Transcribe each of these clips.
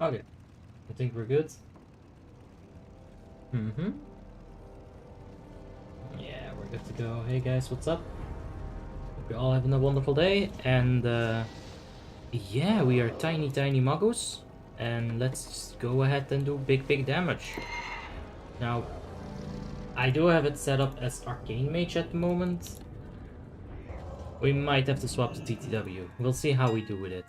Okay, I think we're good. Yeah, we're good to go. Hey guys, what's up? Hope you're all having a wonderful day. And yeah, we are tiny muggos. And let's go ahead and do big damage. Now, I do have it set up as Arcane Mage at the moment. We might have to swap to TTW. We'll see how we do with it,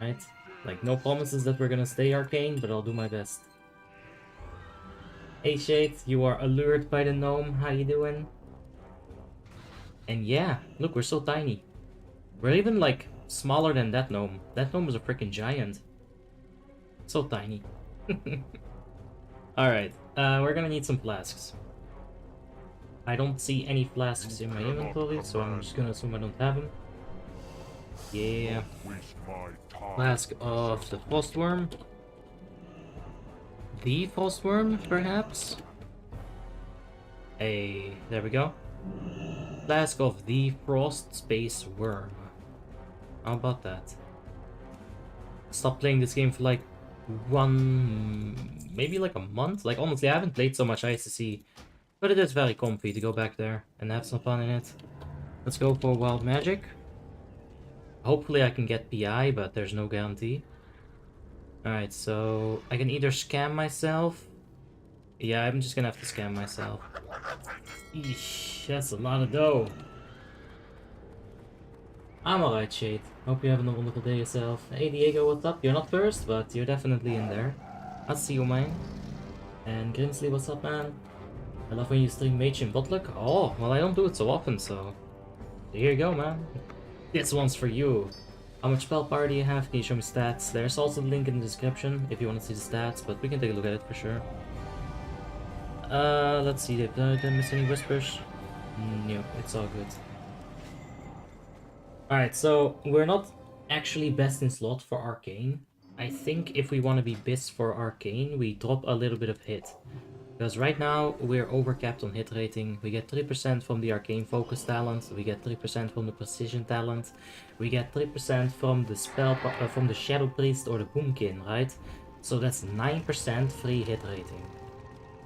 right? Like, no promises that we're gonna stay Arcane, but I'll do my best. Hey Shade, you are allured by the gnome. How you doing? And yeah, look, we're so tiny. We're even, like, smaller than that gnome. That gnome is a freaking giant. So tiny. Alright, we're gonna need some flasks. I don't see any flasks in my inventory, so I'm just gonna assume I don't have them. Yeah. Flask of the Frostworm. The Frostworm, perhaps? Hey, there we go. Flask of the Frost Space Worm. How about that? Stopped playing this game for like maybe like a month. Like honestly, I haven't played so much ICC, but it is very comfy to go back there and have some fun in it. Let's go for Wild Magic. Hopefully I can get PI, but there's no guarantee. Alright, so I can either scam myself. Yeah, I'm just gonna have to scam myself. Eesh, that's a lot of dough. I'm alright, Shade. Hope you're having a wonderful day yourself. Hey Diego, what's up? You're not first, but you're definitely in there. I'll see you, man. And Grimsley, what's up, man? I love when you stream Mage in WoTLK. Oh, well, I don't do it so often, so here you go, man. This one's for you. How much spell power do you have? Can you show me stats? There's also the link in the description if you want to see the stats, but we can take a look at it for sure. Let's see. Did I miss any whispers? No, it's all good. Alright, so we're not actually best in slot for Arcane. I think if we want to be best for Arcane, we drop a little bit of hit. Because right now, we're overcapped on hit rating. We get 3% from the Arcane Focus talent, we get 3% from the Precision talent, we get 3% from the from the Shadow Priest or the Boomkin, right? So that's 9% free hit rating.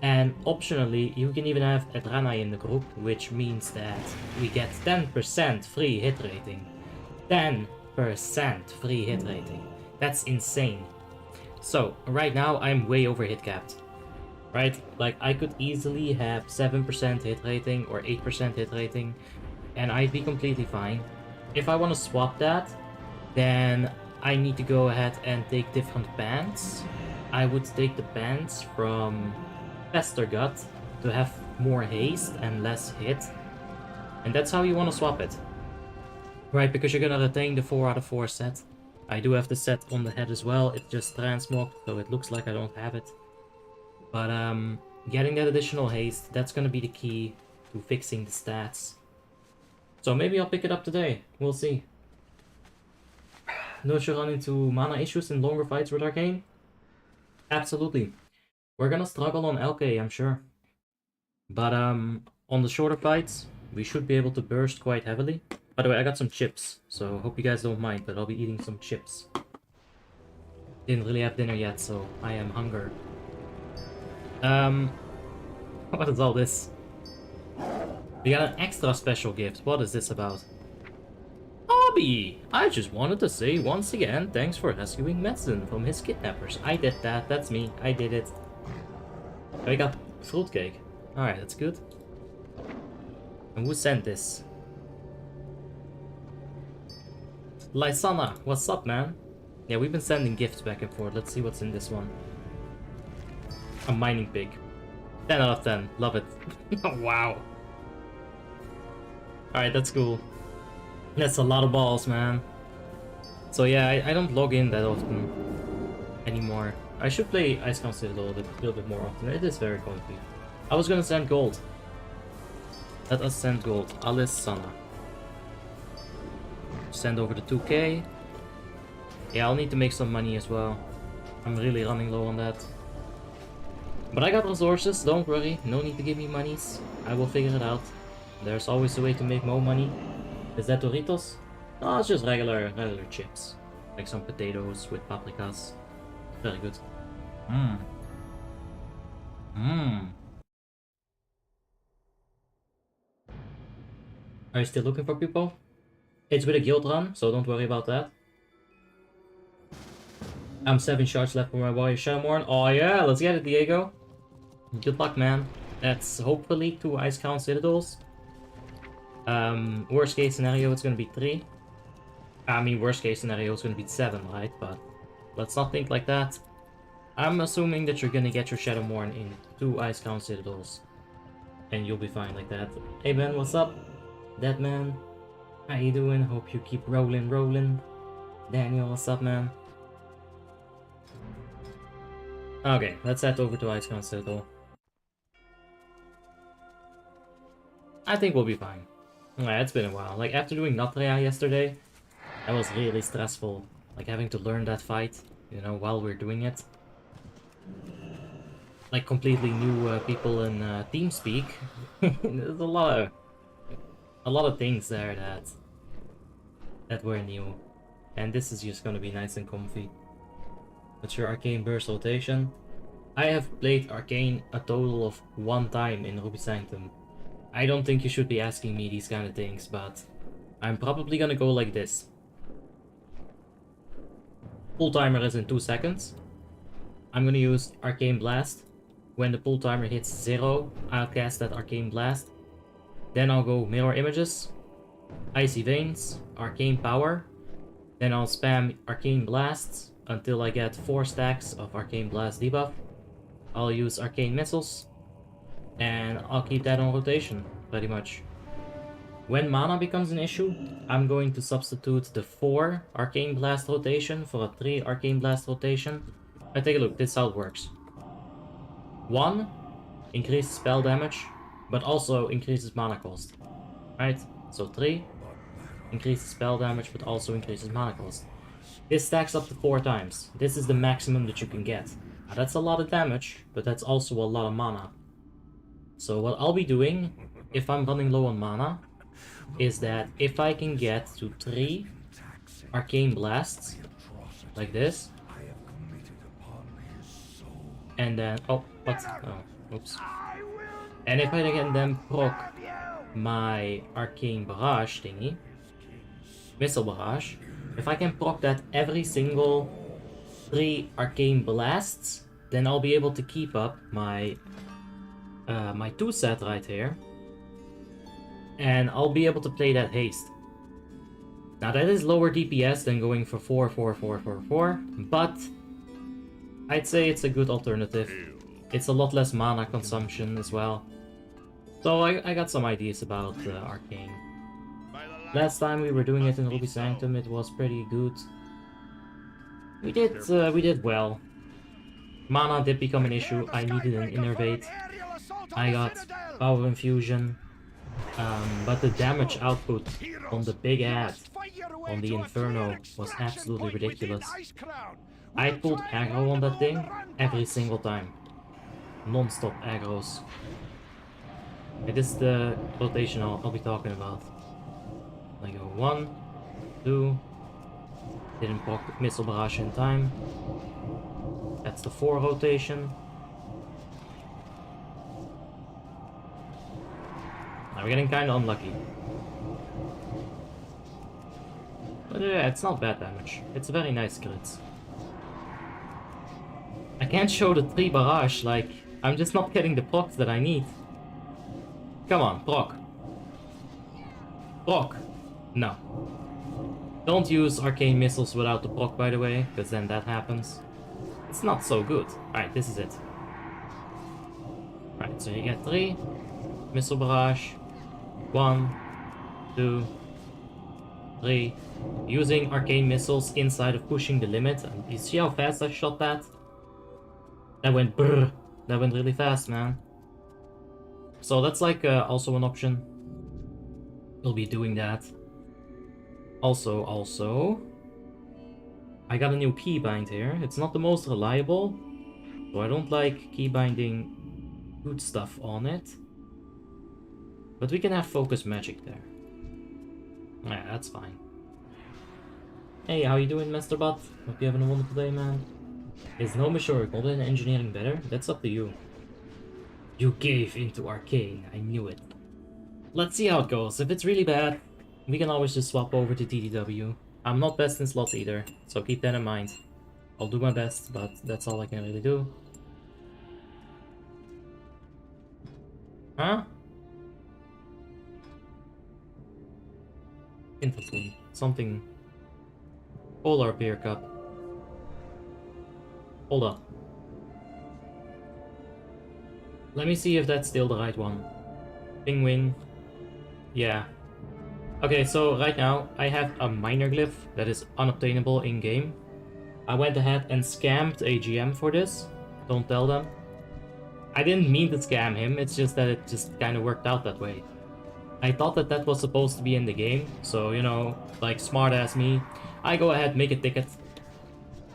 And optionally, you can even have Adrana in the group, which means that we get 10% free hit rating. 10% free hit rating. That's insane. So, right now, I'm way over hit capped. Right? Like, I could easily have 7% hit rating or 8% hit rating, and I'd be completely fine. If I want to swap that, then I need to go ahead and take different bands. I would take the bands from Festergut to have more haste and less hit. And that's how you want to swap it. Right, because you're gonna retain the 4 out of 4 set. I do have the set on the head as well, it's just transmogged, so it looks like I don't have it. But getting that additional haste, that's gonna be the key to fixing the stats. So maybe I'll pick it up today, we'll see. Don't you run into mana issues in longer fights with Arcane? Absolutely. We're gonna struggle on LK, I'm sure. But on the shorter fights, we should be able to burst quite heavily. By the way, I got some chips, so hope you guys don't mind, but I'll be eating some chips. Didn't really have dinner yet, so I am hungry. What is all this? We got an extra special gift. What is this about? Hobby! I just wanted to say once again, thanks for rescuing Metzen from his kidnappers. I did that, that's me, I did it. We got fruitcake. Alright, that's good. And who sent this? Lysana, what's up, man? Yeah, we've been sending gifts back and forth. Let's see what's in this one. A mining pig. 10 out of 10. Love it. Wow. Alright, that's cool. That's a lot of balls, man. So yeah, I don't log in that often anymore. I should play Icecrown Citadel a little bit more often. It is very comfy. I was gonna send gold. Let us send gold. Alessana. Send over the 2k. Yeah, I'll need to make some money as well. I'm really running low on that. But I got resources, don't worry. No need to give me monies. I will figure it out. There's always a way to make more money. Is that Doritos? No, it's just regular chips. Like some potatoes with paprikas. Very good. Hmm. Hmm. Are you still looking for people? It's with a guild run, so don't worry about that. I'm 7 shards left for my warrior Shadowmourne. Oh yeah, let's get it, Diego. Good luck, man. That's hopefully 2 Icecrown Citadels. Worst case scenario, it's gonna be 3. I mean, worst case scenario, it's gonna be 7, right? But let's not think like that. I'm assuming that you're gonna get your Shadowmourne in 2 Icecrown Citadels. And you'll be fine like that. Hey Ben, what's up? Deadman, how you doing? Hope you keep rolling. Daniel, what's up, man? Okay, let's head over to Icecrown Citadel. I think we'll be fine. Yeah, it's been a while. Like, after doing Natria yesterday, that was really stressful. Like, having to learn that fight, you know, while we're doing it. Like, completely new people in TeamSpeak. There's a lot of things there that were new. And this is just gonna be nice and comfy. What's your Arcane Burst rotation? I have played Arcane a total of 1 time in Ruby Sanctum. I don't think you should be asking me these kind of things, but I'm probably gonna go like this. Pull timer is in 2 seconds. I'm gonna use Arcane Blast. When the pull timer hits 0, I'll cast that Arcane Blast. Then I'll go Mirror Images, Icy Veins, Arcane Power. Then I'll spam Arcane Blasts until I get 4 stacks of Arcane Blast debuff. I'll use Arcane Missiles, and I'll keep that on rotation, pretty much. When mana becomes an issue, I'm going to substitute the 4 Arcane Blast rotation for a 3 Arcane Blast rotation. Now take a look, this is how it works. 1 increases spell damage, but also increases mana cost. Right? So 3 increases spell damage, but also increases mana cost. This stacks up to 4 times. This is the maximum that you can get. Now that's a lot of damage, but that's also a lot of mana. So what I'll be doing, if I'm running low on mana, is that if I can get to 3 Arcane Blasts, like this, and then, oh, what? Oh, oops. And if I can then proc my Arcane Barrage thingy, Missile Barrage, if I can proc that every single 3 Arcane Blasts, then I'll be able to keep up my my 2 set right here, and I'll be able to play that haste. Now that is lower DPS than going for 4, 4, 4, 4, 4, but I'd say it's a good alternative. It's a lot less mana consumption as well. So I got some ideas about Arcane. Last time we were doing it in Ruby Sanctum, it was pretty good. We did well. Mana did become an issue. I needed an Innervate. I got Power Infusion. But the damage output on the big ad, on the Inferno, was absolutely ridiculous. I pulled aggro on that thing every single time. Non-stop aggros. And this is the rotation I'll be talking about. I go 1, 2, didn't proc Missile Barrage in time. That's the 4 rotation. Now we're getting kinda unlucky. But yeah, it's not bad damage. It's very nice crits. I can't show the 3 barrage, like, I'm just not getting the procs that I need. Come on, proc. Proc. No. Don't use Arcane Missiles without the proc, by the way, because then that happens. It's not so good. Alright, this is it. Alright, so you get 3. Missile Barrage. 1, 2, 3. Using Arcane Missiles inside of pushing the limit. And you see how fast I shot that? That went brrr. That went really fast, man. So that's like also an option. We'll be doing that. Also, I got a new keybind here. It's not the most reliable, so I don't like keybinding good stuff on it. But we can have focus magic there. Yeah, that's fine. Hey, how you doing, Master Bot? Hope you're having a wonderful day, man. Is gnome or golden engineering better? That's up to you. You gave into Arcane. I knew it. Let's see how it goes. If it's really bad, we can always just swap over to TDW. I'm not best in slots either, so keep that in mind. I'll do my best, but that's all I can really do. Huh? Interesting. Something. Polar beer cup. Hold up. Let me see if that's still the right one. Penguin. Yeah. Okay, so right now I have a minor glyph that is unobtainable in-game. I went ahead and scammed a GM for this. Don't tell them. I didn't mean to scam him, it's just that it just kind of worked out that way. I thought that that was supposed to be in the game, so, you know, like smart ass me, I go ahead, make a ticket.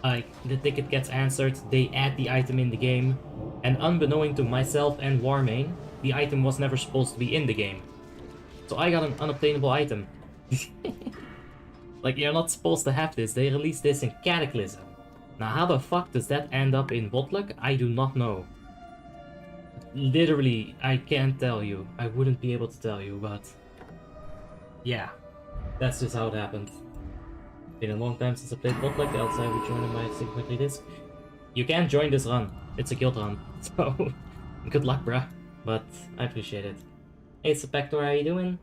The ticket gets answered, they add the item in the game, and unbeknown to myself and Warmane, the item was never supposed to be in the game. So I got an unobtainable item. Like, you're not supposed to have this, they released this in Cataclysm. Now how the fuck does that end up in WoTLK? I do not know. Literally, I can't tell you. I wouldn't be able to tell you, but... yeah, that's just how it happened. Been a long time since I played WoTLK, else I would join my signature disc. You can't join this run. It's a guild run. So, good luck, bruh. But, I appreciate it. Hey, Sepector, how you doing?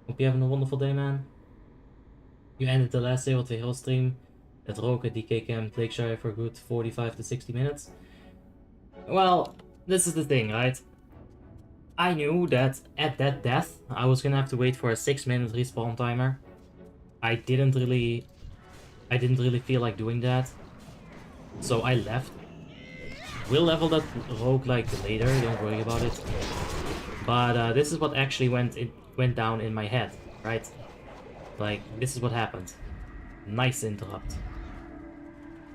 Hope you're having a wonderful day, man. You ended the last day of the Hero stream at Roken, DK Camp, Lakeshire for a good 45 to 60 minutes. Well, this is the thing, right? I knew that at that death, I was gonna have to wait for a 6-minute respawn timer. I didn't really feel like doing that, so I left. We'll level that roguelike later, don't worry about it. But this is what actually went down in my head, right? Like, this is what happened. Nice interrupt.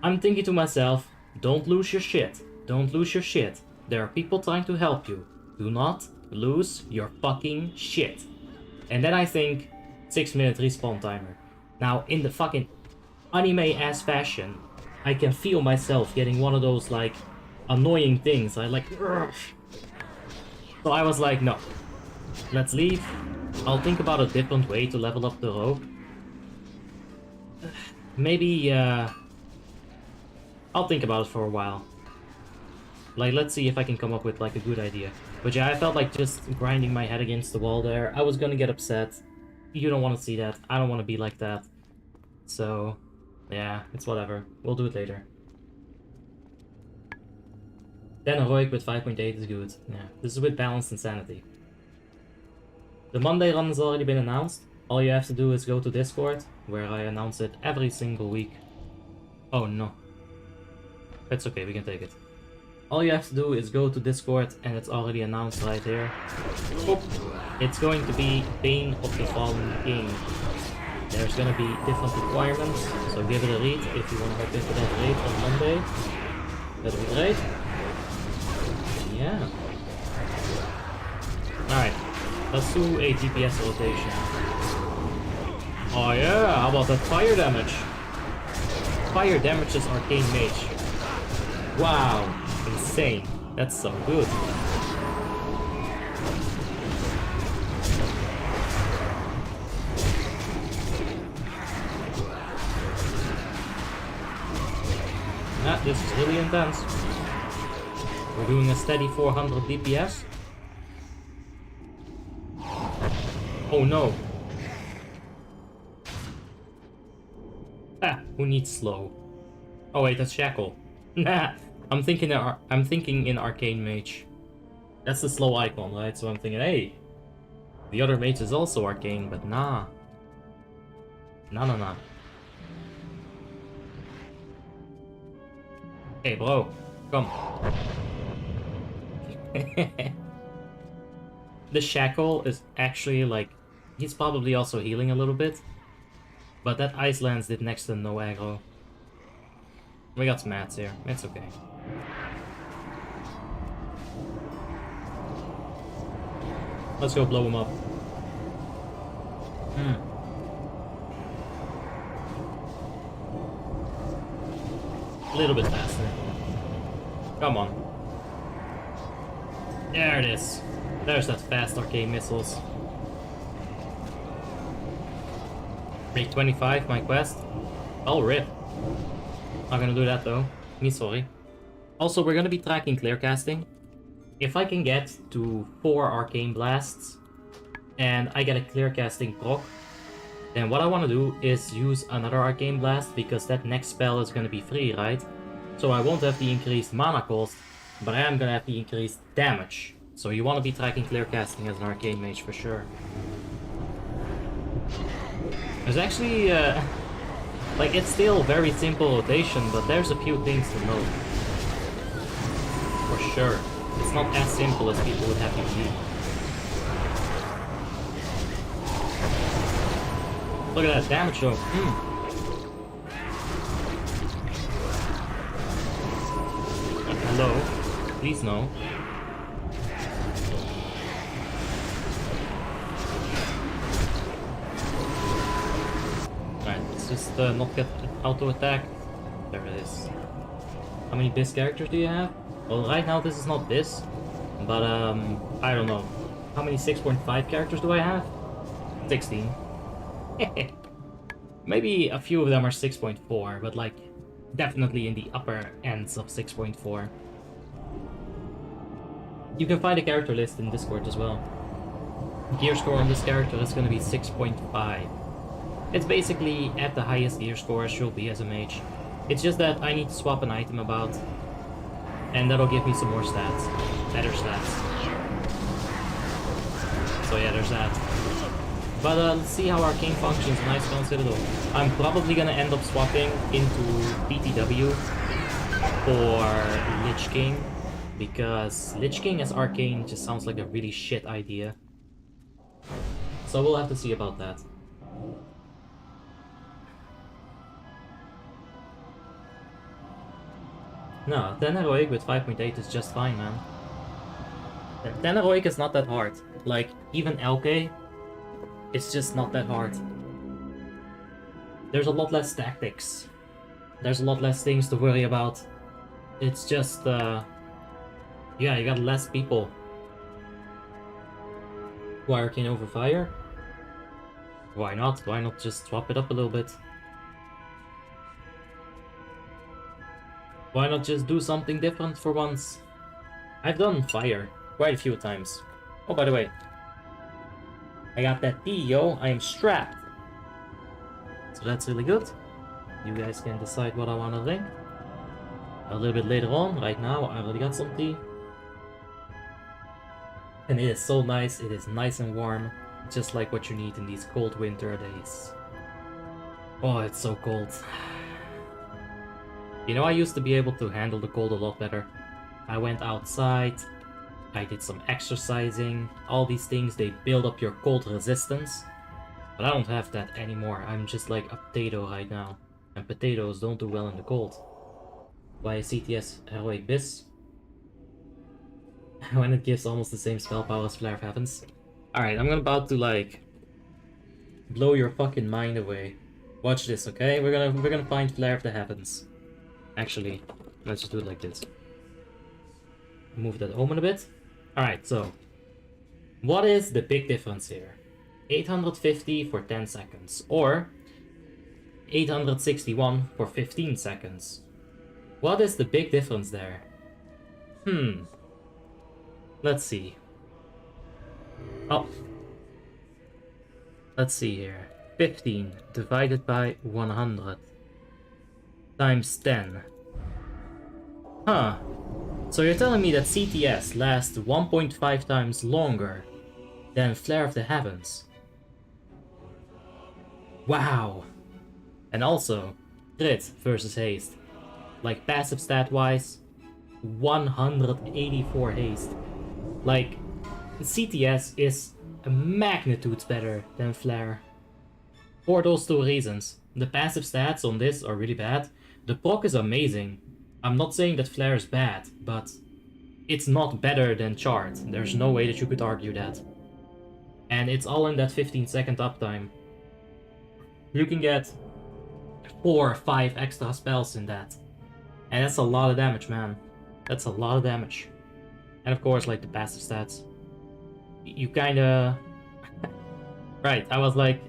I'm thinking to myself, don't lose your shit. Don't lose your shit. There are people trying to help you. Do not lose your fucking shit. And then I think, 6-minute respawn timer. Now, in the fucking anime-ass fashion, I can feel myself getting one of those, like, annoying things. I like, urgh. So I was like, no. Let's leave. I'll think about a different way to level up the rogue. Maybe, I'll think about it for a while. Like, let's see if I can come up with, like, a good idea. But yeah, I felt like just grinding my head against the wall there. I was gonna get upset. You don't want to see that. I don't want to be like that. So, yeah, it's whatever. We'll do it later. Then heroic with 5.8 is good. Yeah, this is with balanced insanity. The Monday run has already been announced. All you have to do is go to Discord, where I announce it every single week. Oh no. It's okay, we can take it. All you have to do is go to Discord, and it's already announced right here. Oop. It's going to be Bane of the Fallen King. There's gonna be different requirements, so give it a read if you want to hop into that raid on Monday. That'll be great. Yeah. Alright. Let's do a DPS rotation. Oh yeah, how about that fire damage? Fire damages Arcane Mage. Wow, insane. That's so good. This is really intense. We're doing a steady 400 DPS. Oh no. Ah, who needs slow? Oh wait, that's Shackle. Nah, I'm thinking in Arcane Mage. That's the slow icon, right? So I'm thinking, hey, the other mage is also arcane, but nah. Nah. Hey bro, come. The Shackle is actually like, he's probably also healing a little bit, but that Icelands did next to no aggro. We got some mats here, it's okay. Let's go blow him up. A little bit faster. Come on. There it is. There's that fast arcane missiles. Rate 25, my quest. Oh, rip. Not gonna do that though. Me sorry. Also, we're gonna be tracking clear casting. If I can get to 4 arcane blasts and I get a clear casting proc, then what I want to do is use another arcane blast because that next spell is gonna be free, right? So I won't have the increased mana cost, but I am gonna have the increased damage. So you want to be tracking clear casting as an arcane mage for sure. There's actually, like, it's still very simple rotation, but there's a few things to note. For sure. It's not as simple as people would have you believe. Look at that damage though. Hello? Please no. Alright, let's just not get auto-attacked. There it is. How many Biz characters do you have? Well, right now this is not Biz, but I don't know. How many 6.5 characters do I have? 16. Maybe a few of them are 6.4, but like, definitely in the upper ends of 6.4. You can find a character list in Discord as well. Gear score on this character is going to be 6.5. It's basically at the highest gear score as she'll be as a mage. It's just that I need to swap an item about, and that'll give me some more stats. Better stats. So yeah, there's that. But let's see how Arcane functions in Icecrown Citadel. I'm probably gonna end up swapping into PTW for Lich King, because Lich King as Arcane just sounds like a really shit idea. So we'll have to see about that. No, 10 heroic with 5.8 is just fine, man. 10 heroic is not that hard. Like, even LK, it's just not that hard. There's a lot less tactics. There's a lot less things to worry about. It's just, yeah, you got less people. Why Arcane over Fire? Why not? Why not just swap it up a little bit? Why not just do something different for once? I've done Fire quite a few times. Oh, by the way, I got that T, yo. I am strapped. So that's really good. You guys can decide what I want to drink. A little bit later on, right now, I already got some tea. And it is so nice. It is nice and warm. Just like what you need in these cold winter days. Oh, it's so cold. You know, I used to be able to handle the cold a lot better. I went outside, I did some exercising, all these things, they build up your cold resistance. But I don't have that anymore. I'm just like a potato right now. And potatoes don't do well in the cold. Why is CTS Heroic Biz? When it gives almost the same spell power as Flare of Heavens. Alright, I'm about to like blow your fucking mind away. Watch this, okay? We're gonna find Flare of the Heavens. Actually, let's just do it like this. Move that omen a bit. Alright, so what is the big difference here? 850 for 10 seconds, or 861 for 15 seconds. What is the big difference there? Let's see. Oh. Let's see here. 15 divided by 100 times 10. Huh. So you're telling me that CTS lasts 1.5 times longer than Flare of the Heavens. Wow. And also, crit versus haste. Like passive stat wise, 184 haste. Like, CTS is a magnitude better than Flare. For those two reasons. The passive stats on this are really bad. The proc is amazing. I'm not saying that Flare is bad, but it's not better than Chart. There's no way that you could argue that. And it's all in that 15-second uptime. You can get 4 or 5 extra spells in that. And that's a lot of damage, man. That's a lot of damage. And of course, like the passive stats. You kinda... Right, I was like...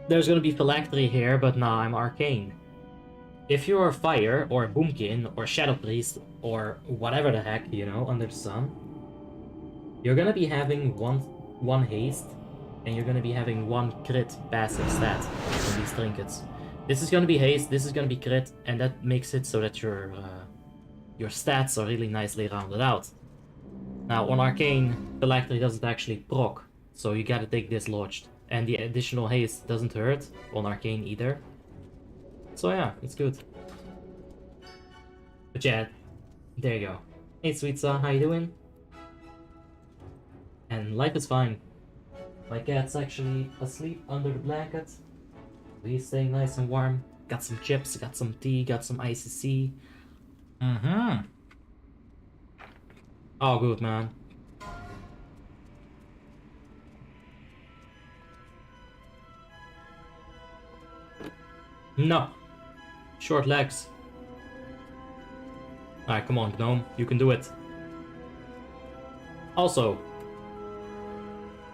There's gonna be phylactery here, but nah, I'm arcane. If you're fire, or boomkin, or shadow priest, or whatever the heck, you know, under the sun, you're gonna be having one haste, and you're gonna be having one crit passive stat from these trinkets. This is gonna be haste, this is gonna be crit, and that makes it so that your stats are really nicely rounded out. Now, on arcane, phylactery doesn't actually proc, so you gotta take dislodged. And the additional haste doesn't hurt on arcane either. So yeah, it's good. But yeah, there you go. Hey Sweetsa, how you doing? And life is fine. My cat's actually asleep under the blanket. He's staying nice and warm. Got some chips, got some tea, got some ICC. Mm-hmm. All good, man. No. Short legs. Alright, come on, gnome. You can do it. Also,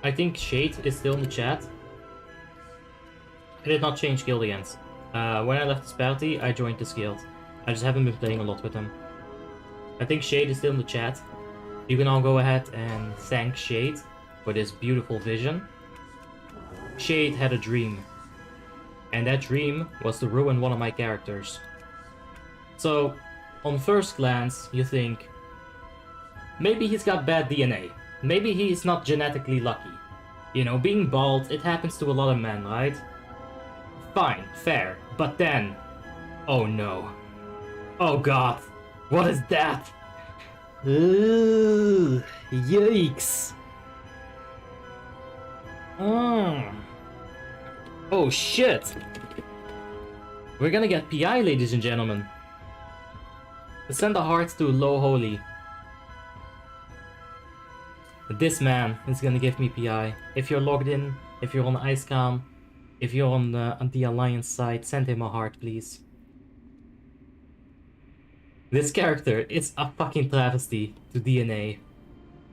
I think Shade is still in the chat. I did not change guild again. When I left this party, I joined this guild. I just haven't been playing a lot with him. I think Shade is still in the chat. You can all go ahead and thank Shade for this beautiful vision. Shade had a dream. And that dream was to ruin one of my characters. So, on first glance, you think, maybe he's got bad DNA. Maybe he's not genetically lucky. You know, being bald, it happens to a lot of men, right? Fine, fair. But then, oh no. Oh god, what is that? Ooh, yikes. Oh shit! We're gonna get PI, ladies and gentlemen. Send a heart to Low Holy. This man is gonna give me PI. If you're logged in, if you're on Icecrown, if you're on the Alliance side, send him a heart, please. This character is a fucking travesty to DNA.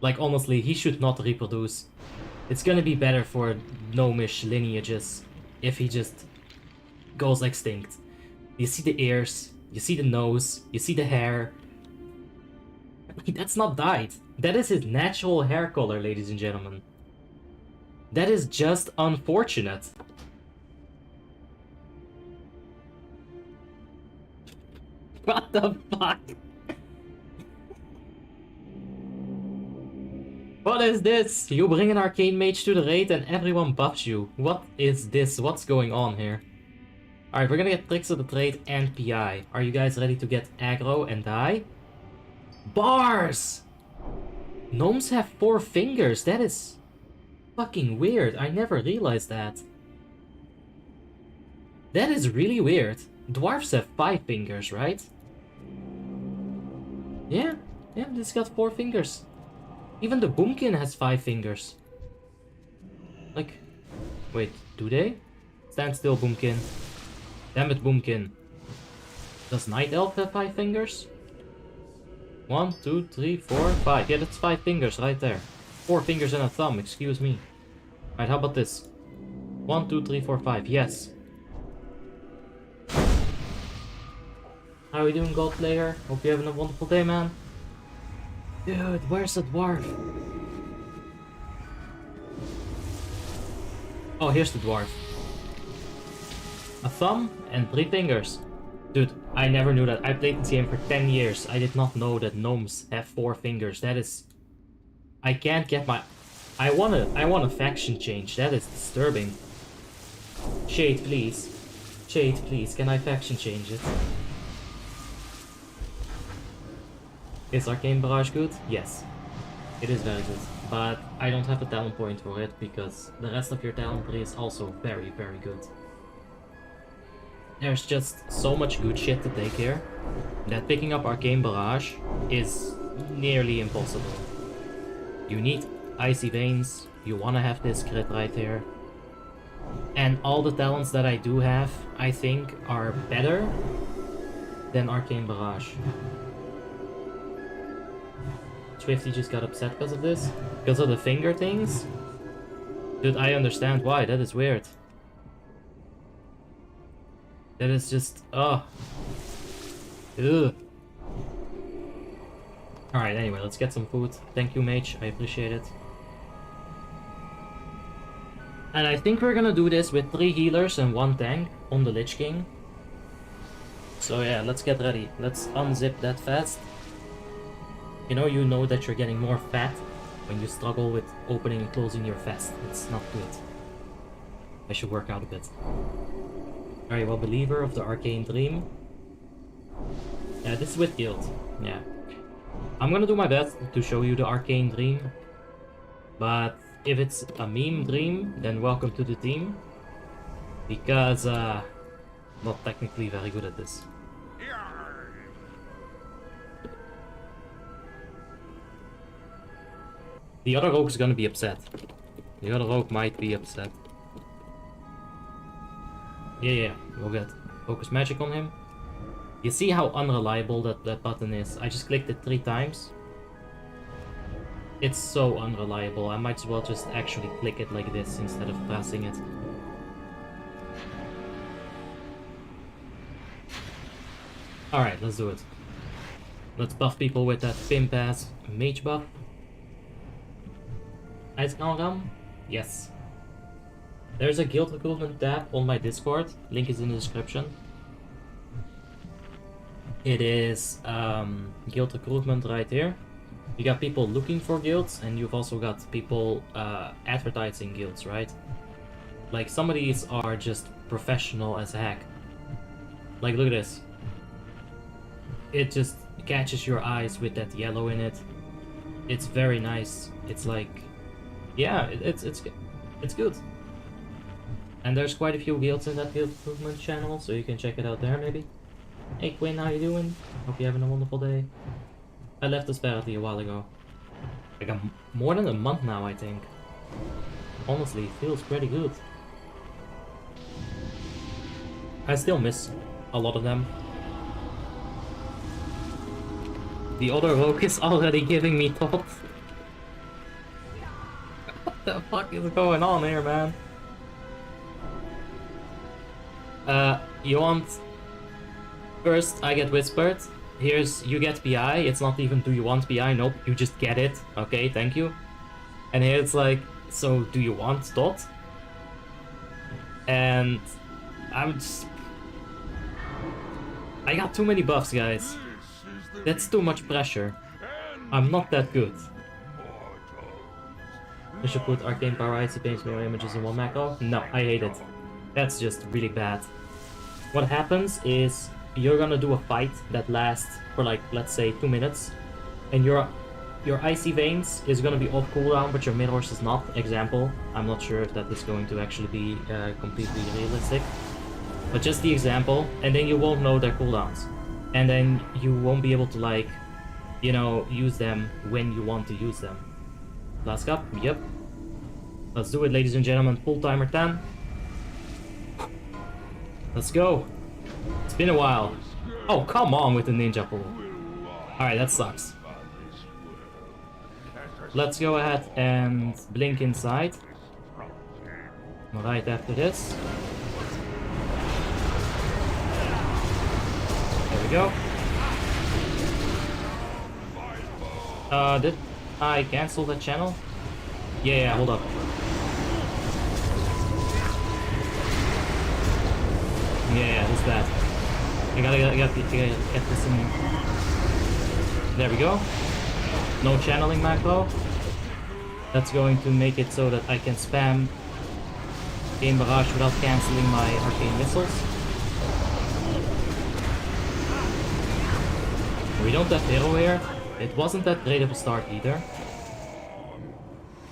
Like, honestly, he should not reproduce. It's gonna be better for gnomish lineages if he just goes extinct. You see the ears, you see the nose, you see the hair. That's not dyed. That is his natural hair color, ladies and gentlemen. That is just unfortunate. What the fuck? What is this? You bring an Arcane Mage to the raid and everyone buffs you. What is this? What's going on here? Alright, we're gonna get Tricks of the Trade and PI. Are you guys ready to get aggro and die? Bars! Gnomes have 4 fingers. That is fucking weird. I never realized that. That is really weird. Dwarves have 5 fingers, right? Yeah, this got 4 fingers. Even the Boomkin has 5 fingers. Like, wait, do they? Stand still, Boomkin. Damn it, Boomkin. Does Night Elf have 5 fingers? 1, 2, 3, 4, 5. Yeah, that's 5 fingers right there. 4 fingers and a thumb, excuse me. Alright, how about this? 1, 2, 3, 4, 5. Yes. How are you doing, Gold Player? Hope you're having a wonderful day, man. Dude, where's the dwarf? Oh, here's the dwarf. A thumb and 3 fingers. Dude, I never knew that. I played this game for 10 years. I did not know that gnomes have 4 fingers. That is... I can't get my... I want a faction change. That is disturbing. Shade, please. Shade, please. Can I faction change it? Is Arcane Barrage good? Yes. It is very good. But I don't have a talent point for it because the rest of your talent tree is also very, very good. There's just so much good shit to take here that picking up Arcane Barrage is nearly impossible. You need Icy Veins, you wanna have this crit right here. And all the talents that I do have, I think, are better Then Arcane Barrage. Swifty just got upset because of this? Because of the finger things? Dude, I understand why. That is weird. That is just... Ugh. Alright, anyway, let's get some food. Thank you, Mage. I appreciate it. And I think we're gonna do this with 3 healers and 1 tank on the Lich King. So yeah, let's get ready. Let's unzip that fast. You know that you're getting more fat when you struggle with opening and closing your fist. It's not good. I should work out a bit. Alright, well, Believer of the Arcane Dream. Yeah, this is with guild. Yeah. I'm gonna do my best to show you the Arcane Dream. But if it's a meme dream, then welcome to the team. Because, not technically very good at this. The other rogue is gonna be upset. The other rogue might be upset. Yeah, we'll get Focus Magic on him. You see how unreliable that button is? I just clicked it 3 times. It's so unreliable. I might as well just actually click it like this instead of pressing it. Alright, let's do it. Let's buff people with that Pimp ass Mage buff. Icecrown? Yes. There's a guild recruitment tab on my Discord. Link is in the description. It is guild recruitment right here. You got people looking for guilds, and you've also got people advertising guilds, right? Like, some of these are just professional as heck. Like, look at this. It just catches your eyes with that yellow in it. It's very nice. It's like... yeah, it's good. And there's quite a few guilds in that guild recruitment channel, so you can check it out there maybe. Hey Quinn, how you doing? Hope you're having a wonderful day. I left this party a while ago. Like more than a month now, I think. Honestly, it feels pretty good. I still miss a lot of them. The other rogue is already giving me thoughts. What the fuck is going on here, man? You want... First, I get whispered. Here's, you get PI. It's not even, do you want PI? Nope, you just get it. Okay, thank you. And here it's like, so do you want dot? And I'm just... I got too many buffs, guys. That's too much pressure. I'm not that good. I should put Arcane Power IC Paints mirror images in one macro. No, I hate it. That's just really bad. What happens is you're gonna do a fight that lasts for like, let's say 2 minutes, and your Icy Veins is gonna be off cooldown, but your Mirrors is not. Example. I'm not sure if that is going to actually be completely realistic, but just the example, and then you won't know their cooldowns, and then you won't be able to, like, you know, use them when you want to use them. Last cup? Yep. Let's do it, ladies and gentlemen. Full timer 10. Let's go. It's been a while. Oh, come on with the ninja pool. Alright, that sucks. Let's go ahead and blink inside. Right after this. There we go. Did I cancel that channel? Yeah, hold up. Yeah, that's bad. I gotta get this in. There we go. No channeling macro. That's going to make it so that I can spam Game Barrage without cancelling my arcane missiles. We don't have hero here. It wasn't that great of a start either.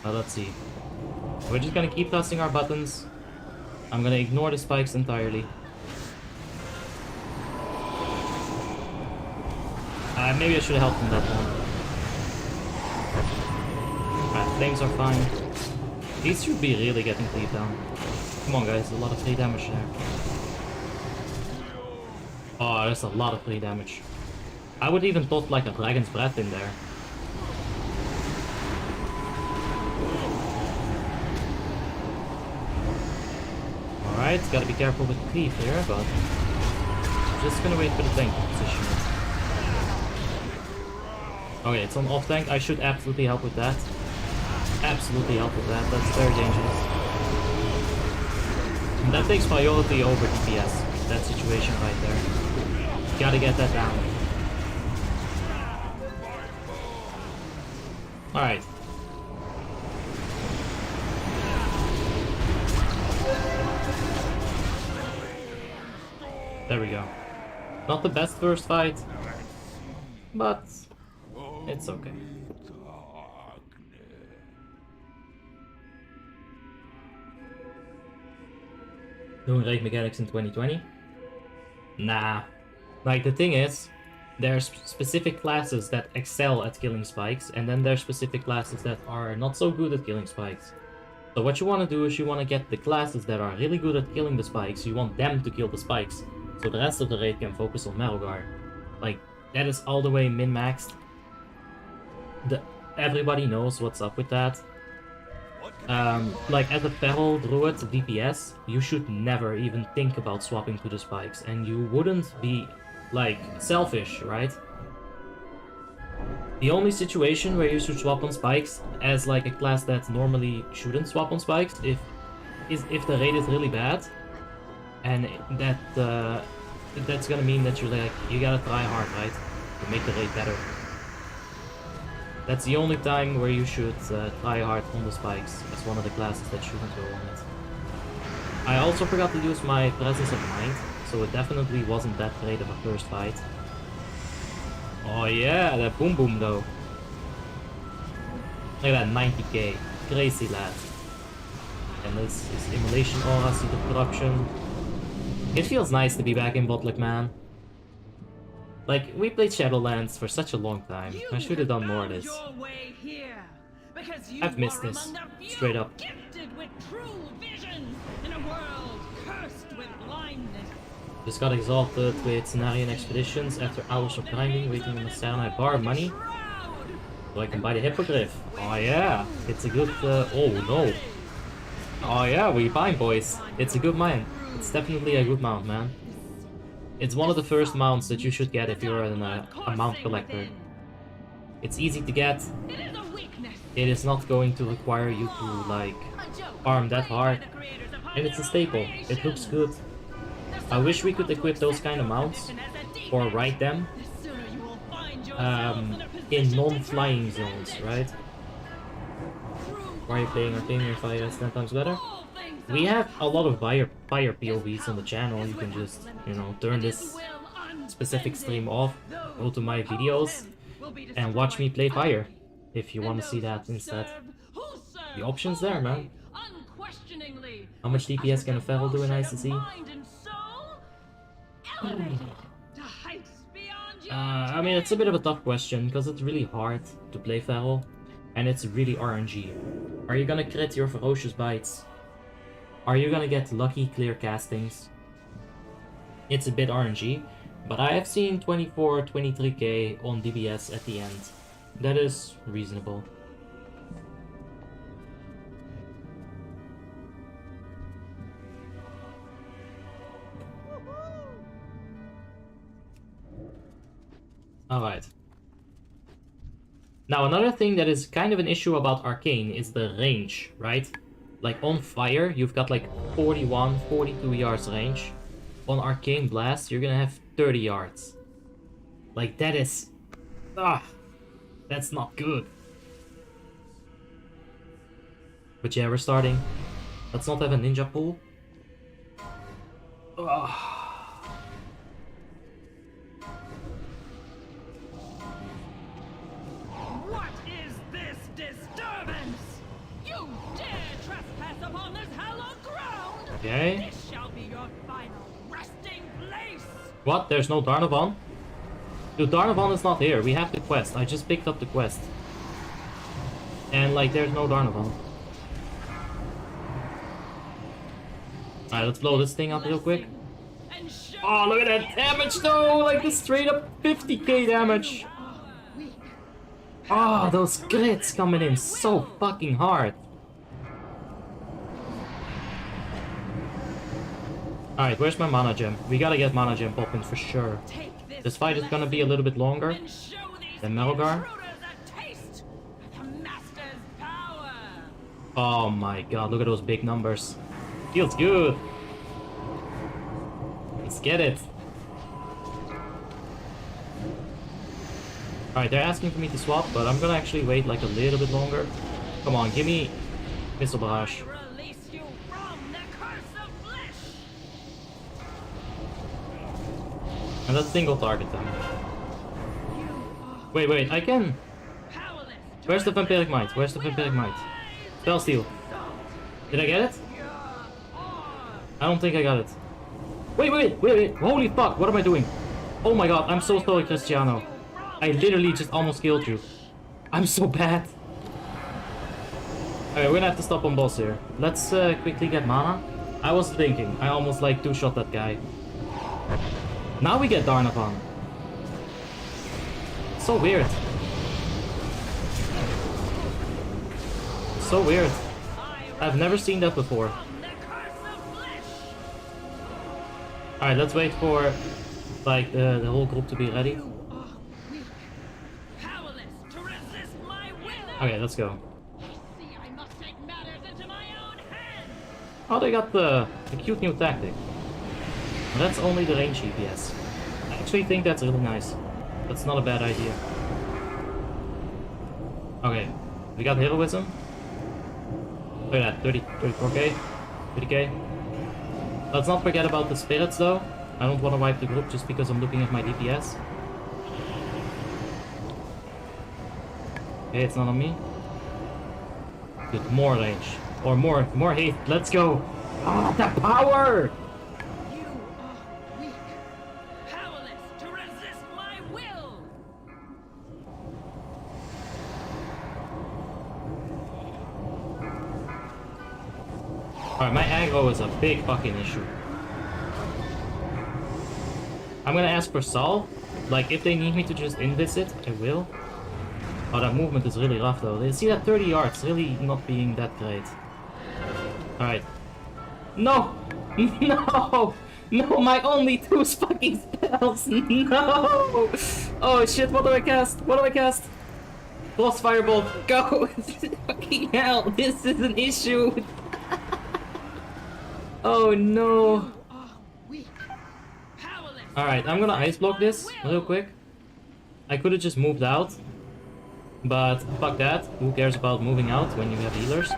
But let's see. We're just gonna keep pressing our buttons. I'm gonna ignore the spikes entirely. Maybe I should have helped in that one. Alright, flames are fine. These should be really getting cleaved down. Come on guys, a lot of free damage there. Oh, there's a lot of free damage. I would even put like a Dragon's Breath in there. Alright, gotta be careful with Cleave here, but just gonna wait for the tank to position it. Okay, it's on off tank. I should absolutely help with that. Absolutely help with that. That's very dangerous. And that takes priority over DPS. That situation right there. Gotta get that down. Alright. There we go. Not the best first fight, but it's okay. Doing raid mechanics in 2020? Nah. Like, the thing is, there's specific classes that excel at killing spikes, and then there's specific classes that are not so good at killing spikes. So what you want to do is you want to get the classes that are really good at killing the spikes, you want them to kill the spikes, so the rest of the raid can focus on Metalguard. Like, that is all the way min-maxed. Everybody knows what's up with that. Like, as a Feral Druid DPS, you should never even think about swapping to the spikes, and you wouldn't be, like, selfish, right? The only situation where you should swap on spikes as, like, a class that normally shouldn't swap on spikes is if the raid is really bad, and that's gonna mean that you gotta try hard, right? To make the raid better. That's the only time where you should try hard on the spikes as one of the classes that shouldn't go on it. I also forgot to use my presence of mind, so it definitely wasn't that great of a first fight. Oh yeah, that boom boom though. Look at that 90k. Crazy lad. And this is Immolation Aura, Seed of Corruption. It feels nice to be back in WoTLK, man. Like, we played Shadowlands for such a long time. I should have done more of this. I've missed this. Straight up. Just got exalted with Cenarian Expeditions after hours of grinding, waiting on the Saranite bar money. So I can buy the Hippogriff. Oh yeah, it's a good... oh no. Oh yeah, we buying, boys. It's a good mount. It's definitely a good mount, man. It's one of the first mounts that you should get if you're a mount collector. It's easy to get. It is not going to require you to, like, farm that hard. And it's a staple. It looks good. I wish we could equip those kind of mounts, or ride them, in non-flying zones, right? Why are you playing Arcane if it's 10 times better? We have a lot of fire POVs on the channel. You can just, you know, turn this specific stream off, go to my videos, and watch me play fire, if you want to see that instead. The option's there, man. How much DPS can a Feral do in ICC? I mean, it's a bit of a tough question, because it's really hard to play Feral, and it's really RNG. Are you gonna crit your Ferocious Bites? Are you gonna get lucky clear castings? It's a bit RNG, but I have seen 24, 23k on DBS at the end. That is reasonable. Alright. Now, another thing that is kind of an issue about Arcane is the range, right? Like, on Fire, you've got like 41, 42 yards range. On Arcane Blast, you're gonna have 30 yards. Like, that is... that's not good. But yeah, we're starting. Let's not have a ninja pool. What is this disturbance? You dare trespass upon this hallowed ground? Okay. This shall be your final resting place. What? There's no Darnavan? Dude, Darnavan is not here. We have the quest. I just picked up the quest. And, like, there's no Darnavan. Alright, let's blow this thing up real quick. and show Oh, look at that damage though! Like the straight up 50k damage! Oh, those crits coming in so fucking hard! Alright, where's my mana gem? We gotta get mana gem popping for sure. This fight is gonna be a little bit longer than Melgar. Oh my god, look at those big numbers. Feels good. Let's get it. Alright, they're asking for me to swap, but I'm gonna actually wait like a little bit longer. Come on, give me Missile Barrage. And let's single target them. Wait, I can. Where's the Vampiric Might? Where's the Vampiric Might? Spell Steal. Did I get it? I don't think I got it. Wait. Holy fuck, what am I doing? Oh my god, I'm so sorry, Cristiano. I literally just almost killed you. I'm so bad. Okay, we're gonna have to stop on boss here. Let's quickly get mana. I was thinking, I almost like two-shot that guy. Now we get Darnavan. So weird. So weird. I've never seen that before. Alright, let's wait for like the whole group to be ready. Okay, let's go. Oh, they got the cute new tactic. That's only the range EPS. I actually think that's really nice. That's not a bad idea. Okay, we got heroism. Look at that, 34k, 30k. Let's not forget about the spirits though. I don't want to wipe the group just because I'm looking at my DPS. Okay, it's not on me. Good, more range. Or more hate. Let's go! Ah, the power! Alright, my aggro is a big fucking issue. I'm gonna ask for Sol. Like, if they need me to just invis it, I will. Oh, that movement is really rough though. You see that 30 yards really not being that great. Alright. No! No! No, my only two fucking spells! No! Oh shit, what do I cast? What do I cast? Boss Firebolt, go! Fucking hell, this is an issue! Oh no! Alright, I'm gonna ice block this real quick. I could've just moved out. But fuck that. Who cares about moving out when you have healers?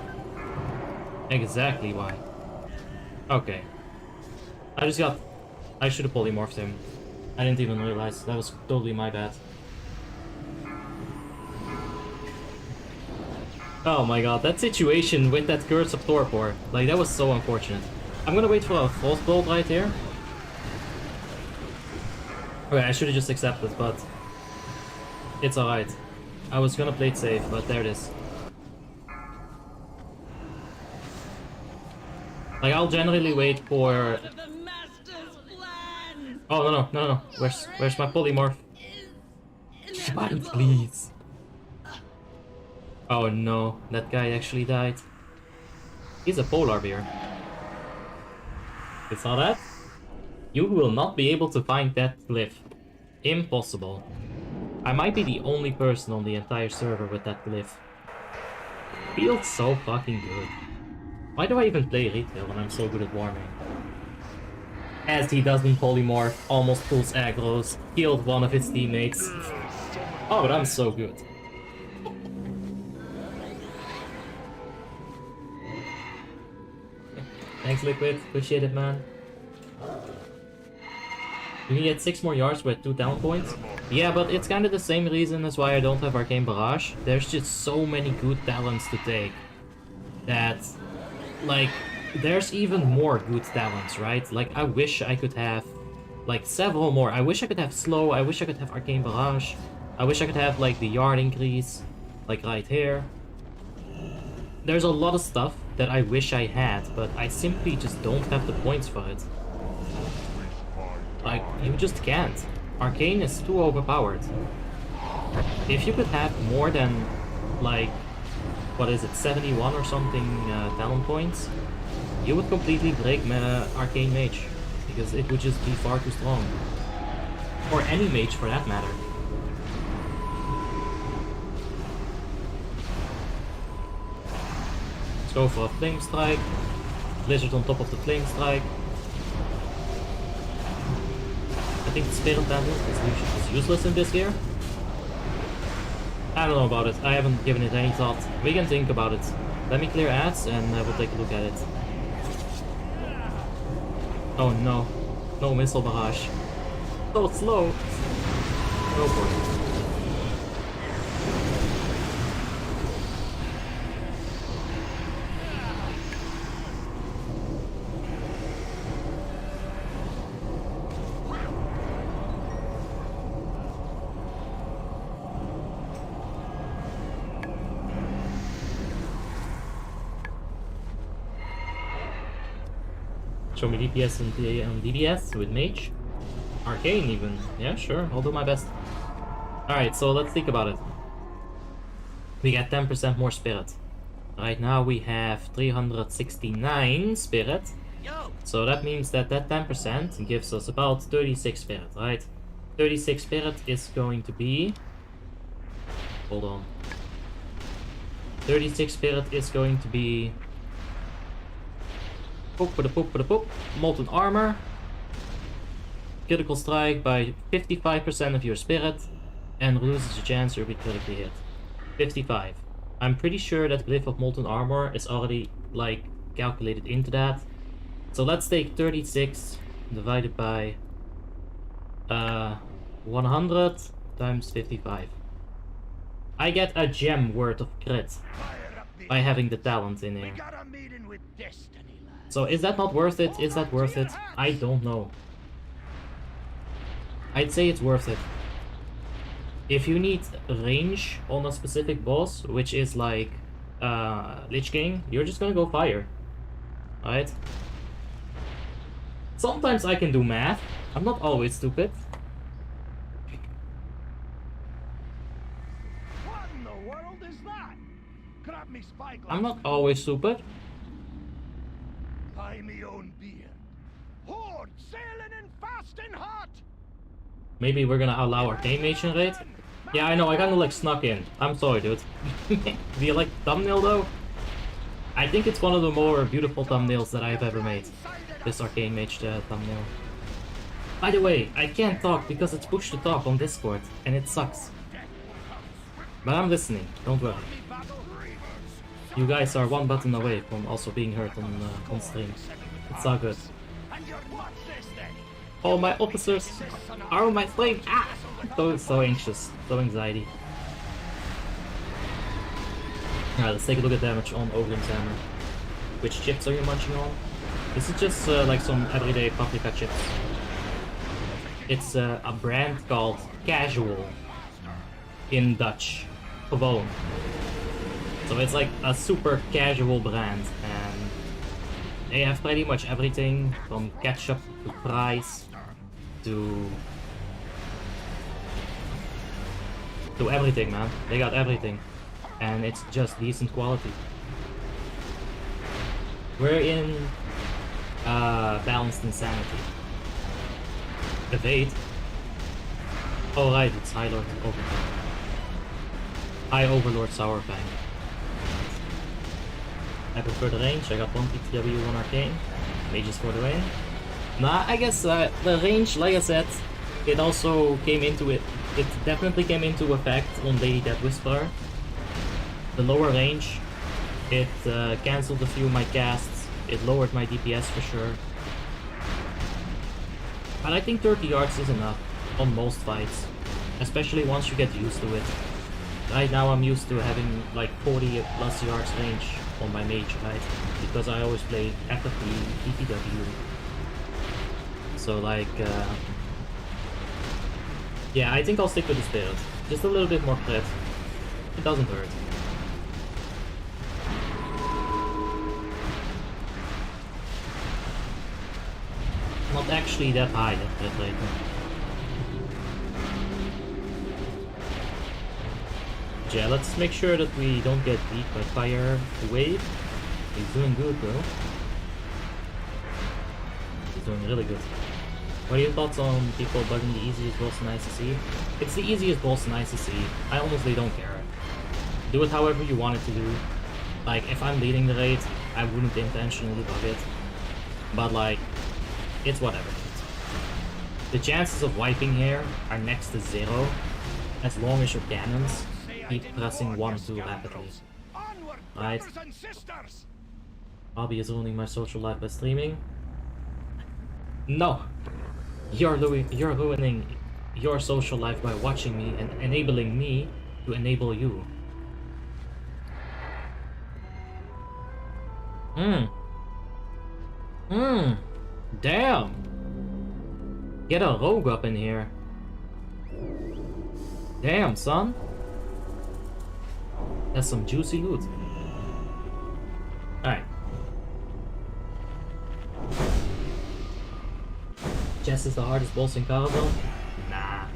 Exactly why. Okay. I should have polymorphed him. I didn't even realize. That was totally my bad. Oh my god, that situation with that Curse of Torpor. Like, that was so unfortunate. I'm gonna wait for a False Bolt right here. Okay, I should have just accepted, but it's alright. I was gonna play it safe, but there it is. Like, I'll generally wait for... Oh, no. Where's my polymorph? Fight, please. Oh no, that guy actually died. He's a polar bear. You saw that? You will not be able to find that glyph. Impossible. I might be the only person on the entire server with that glyph. Feels so fucking good. Why do I even play retail when I'm so good at Warmane? As he doesn't polymorph, almost pulls aggros, killed one of his teammates. Oh, but I'm so good. Thanks, Liquid. Appreciate it, man. You can get 6 more yards with 2 talent points. Yeah, but it's kind of the same reason as why I don't have Arcane Barrage. There's just so many good talents to take that, like, there's even more good talents, right? Like, I wish I could have, like, several more. I wish I could have Slow. I wish I could have Arcane Barrage. I wish I could have, like, the yard increase, like, right here. There's a lot of stuff that I wish I had, but I simply just don't have the points for it. Like, you just can't. Arcane is too overpowered. If you could have more than, like, what is it, 71 or something talent points, you would completely break Arcane Mage, because it would just be far too strong. Or any mage for that matter. Let's go for a Flame Strike. Blizzard on top of the Flame Strike. I think the Spirit Bandit is useless in this gear. I don't know about it. I haven't given it any thought. We can think about it. Let me clear ads and we'll take a look at it. Oh no. No missile barrage. So slow. Go for it. Show me DPS and DBS with Mage. Arcane even. Yeah, sure. I'll do my best. Alright, so let's think about it. We got 10% more Spirit. Right now we have 369 Spirit. So that means that 10% gives us about 36 Spirit, right? 36 Spirit is going to be... Hold on. 36 Spirit is going to be... Molten Armor. Critical strike by 55% of your spirit and reduces the chance you'll be critically hit. 55. I'm pretty sure that Glyph of Molten Armor is already like calculated into that. So let's take 36 divided by 100 times 55. I get a gem worth of crit by having the talent in here. So is that not worth it? Is that worth it? I don't know. I'd say it's worth it. If you need range on a specific boss, which is like Lich King, you're just gonna go fire. Alright? Sometimes I can do math. I'm not always stupid. What in the world is that? Grab me spyglass. I'm not always stupid. Buy me own beer. Horde sailing in fast and hot. Maybe we're gonna allow Arcane Mage in raid? Yeah, I know, I kinda like snuck in. I'm sorry, dude. Do you like the thumbnail though? I think it's one of the more beautiful thumbnails that I've ever made. This Arcane Mage thumbnail. By the way, I can't talk because it's push to talk on Discord, and it sucks. But I'm listening, don't worry. You guys are one button away from also being heard on stream. It's all good. All my officers are on my flame. Ah! So anxious, so anxiety. Alright, let's take a look at damage on Ogren's Hammer. Which chips are you munching on? This is just like some everyday paprika chips. It's a brand called Casual in Dutch. Gewoon. So it's like a super casual brand, and they have pretty much everything from ketchup to fries to everything, man. They got everything, and it's just decent quality. We're in balanced insanity. Evade. Oh right, it's High Lord Overlord. High Overlord Sourfang. I prefer the range. I got 1 PTW, 1 Arcane. Mages for the win. Nah, I guess the range, like I said, it also came into it. It definitely came into effect on Lady Death Whisperer. The lower range, it cancelled a few of my casts. It lowered my DPS for sure. But I think 30 yards is enough on most fights, especially once you get used to it. Right now I'm used to having like 40 plus yards range on my mage, right? Because I always play FFP, PPW. So like, yeah, I think I'll stick with the Spirit. Just a little bit more crit. It doesn't hurt. not actually that high, that crit rate. Yeah, let's make sure that we don't get beat by fire wave. He's doing good though. He's doing really good. What are your thoughts on people bugging the easiest boss in ICC? It's the easiest boss in ICC. I honestly don't care. Do it however you want it to do. Like, if I'm leading the raid, I wouldn't intentionally bug it. But like, it's whatever. The chances of wiping here are next to 0, as long as your cannons keep pressing 1 too rapidly. Right? Hobby is ruining my social life by streaming. No! You're ruining your social life by watching me and enabling me to enable you. Damn! Get a rogue up in here. Damn, son. That's some juicy loot. Alright. Chess is the hardest boss in Karazhan? Nah.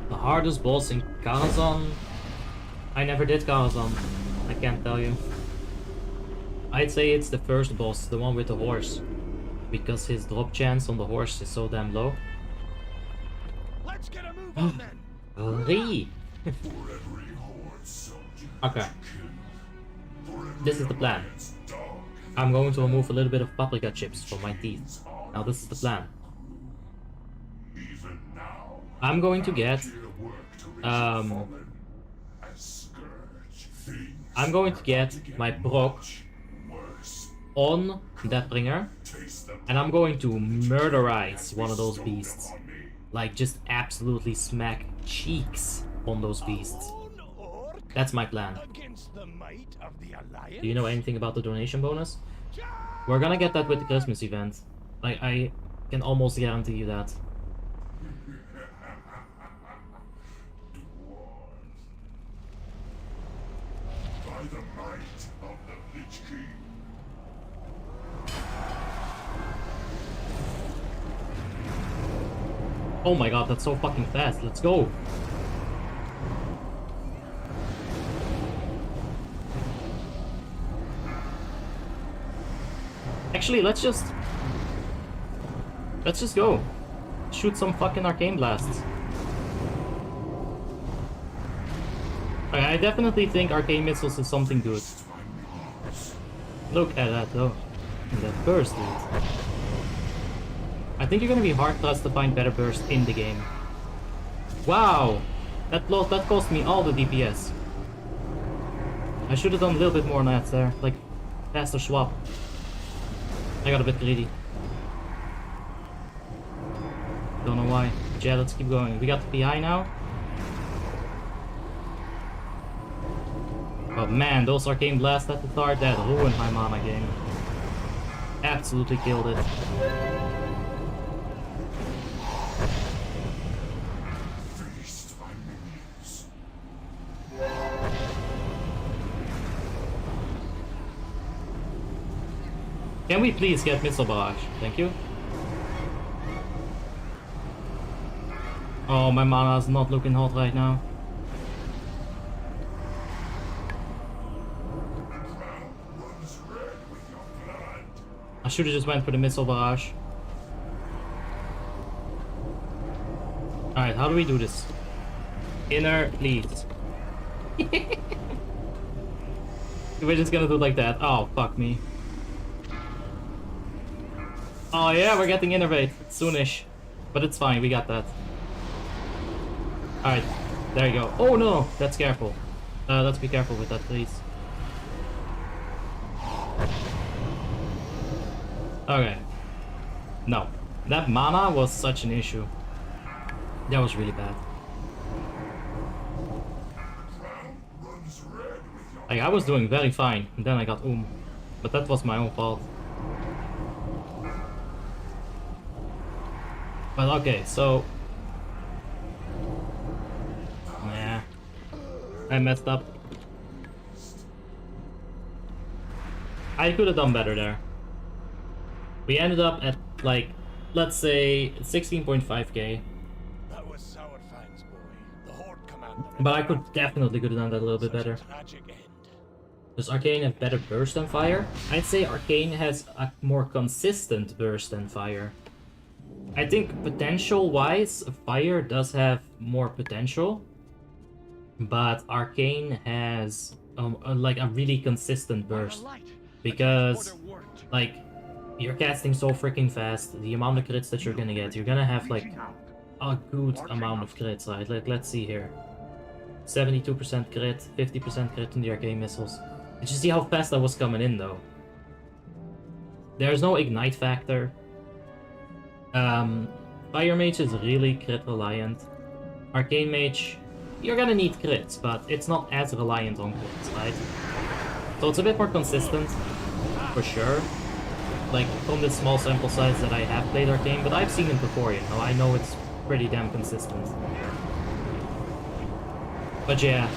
The hardest boss in Karazhan? I never did Karazhan. I can't tell you. I'd say it's the first boss, the one with the horse. Because his drop chance on the horse is so damn low. Let's get a move on then. Hurry! Okay. This is the plan. I'm going to remove a little bit of paprika chips from my teeth. Now this is the plan. I'm going to get I'm going to get my proc on Deathbringer, and I'm going to murderize one of those beasts. Like, just absolutely smack cheeks on those beasts. That's my plan. Do you know anything about the donation bonus? We're gonna get that with the Christmas event. I can almost guarantee you that. Oh my god, that's so fucking fast. Let's go. Actually, let's just go. Shoot some fucking arcane blasts. Okay, I definitely think arcane missiles is something good. Look at that though. And that burst, dude. I think you're gonna be hard pressed to find better burst in the game. Wow! That cost me all the DPS. I should have done a little bit more nats there, like faster swap. I got a bit greedy. Don't know why. Yeah, let's keep going. We got the PI now. But man, those arcane blasts at the start, that ruined my mana game. Absolutely killed it. Can we please get Missile Barrage? Thank you. Oh, my mana is not looking hot right now. I should have just went for the Missile Barrage. Alright, how do we do this? Inner, please. We're just gonna do it like that. Oh, fuck me. Oh yeah, we're getting innervate soonish. But it's fine, we got that. Alright, there you go. Oh no, that's careful. Let's be careful with that, please. Okay. No. That mana was such an issue. That was really bad. Like, I was doing very fine, and then I got but that was my own fault. But okay, so... yeah. I messed up. I could have done better there. We ended up at, like, let's say 16.5k. That was Sour Fang's boy, the Horde commander. But I could definitely could have done that a little bit better. Tragic end. Does Arcane have better burst than Fire? I'd say Arcane has a more consistent burst than Fire. I think potential-wise, Fire does have more potential. But Arcane has like a really consistent burst. Because, like, you're casting so freaking fast, the amount of crits that you're gonna get, you're gonna have, like, a good amount of crits, right? Like, let's see here. 72% crit, 50% crit in the Arcane Missiles. Did you see how fast that was coming in, though? There's no ignite factor. Fire Mage is really crit reliant. Arcane Mage, you're gonna need crits, but it's not as reliant on crits, right? So it's a bit more consistent, for sure. Like, from the small sample size that I have played Arcane, but I've seen it before, you know? I know it's pretty damn consistent. But yeah,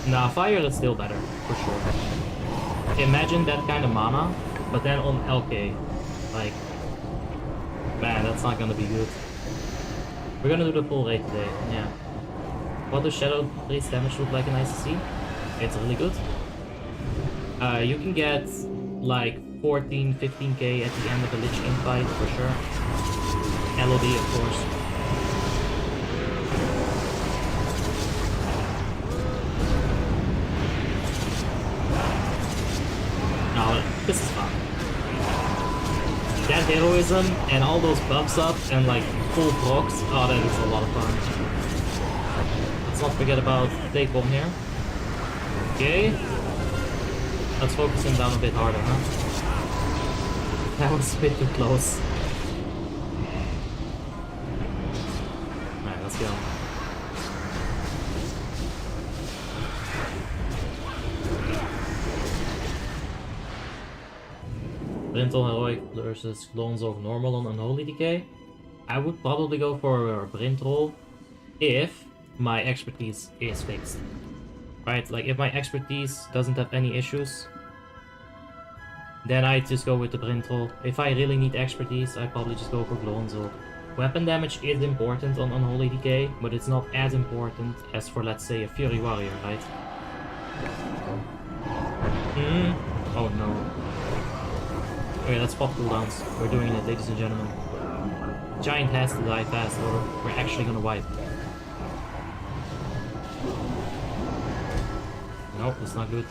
nah, Fire is still better, for sure. Imagine that kind of mana, but then on LK. Like, man, that's not gonna be good. We're gonna do the full raid today, yeah. What does Shadow Priest damage look like in ICC? It's really good. You can get like 14, 15k at the end of a Lich King fight, for sure. LOD, of course. No, this is fun. That heroism and all those buffs up and like full procs, oh, that is a lot of fun. Let's not forget about take bomb here. Okay. Let's focus him down a bit harder, huh? That was a bit too close. Alright, let's go. Brintel Heroic versus Glonzorg Normal on Unholy Decay. I would probably go for Brintel if my expertise is fixed. Right, like if my expertise doesn't have any issues, then I just go with the Brintel. If I really need expertise, I probably just go for Glonzorg. Weapon damage is important on Unholy Decay, but it's not as important as for, let's say, a Fury Warrior, right? Oh no. Okay, let's pop cooldowns. We're doing it, ladies and gentlemen. Giant has to die fast, or we're actually gonna wipe. Nope, that's not good.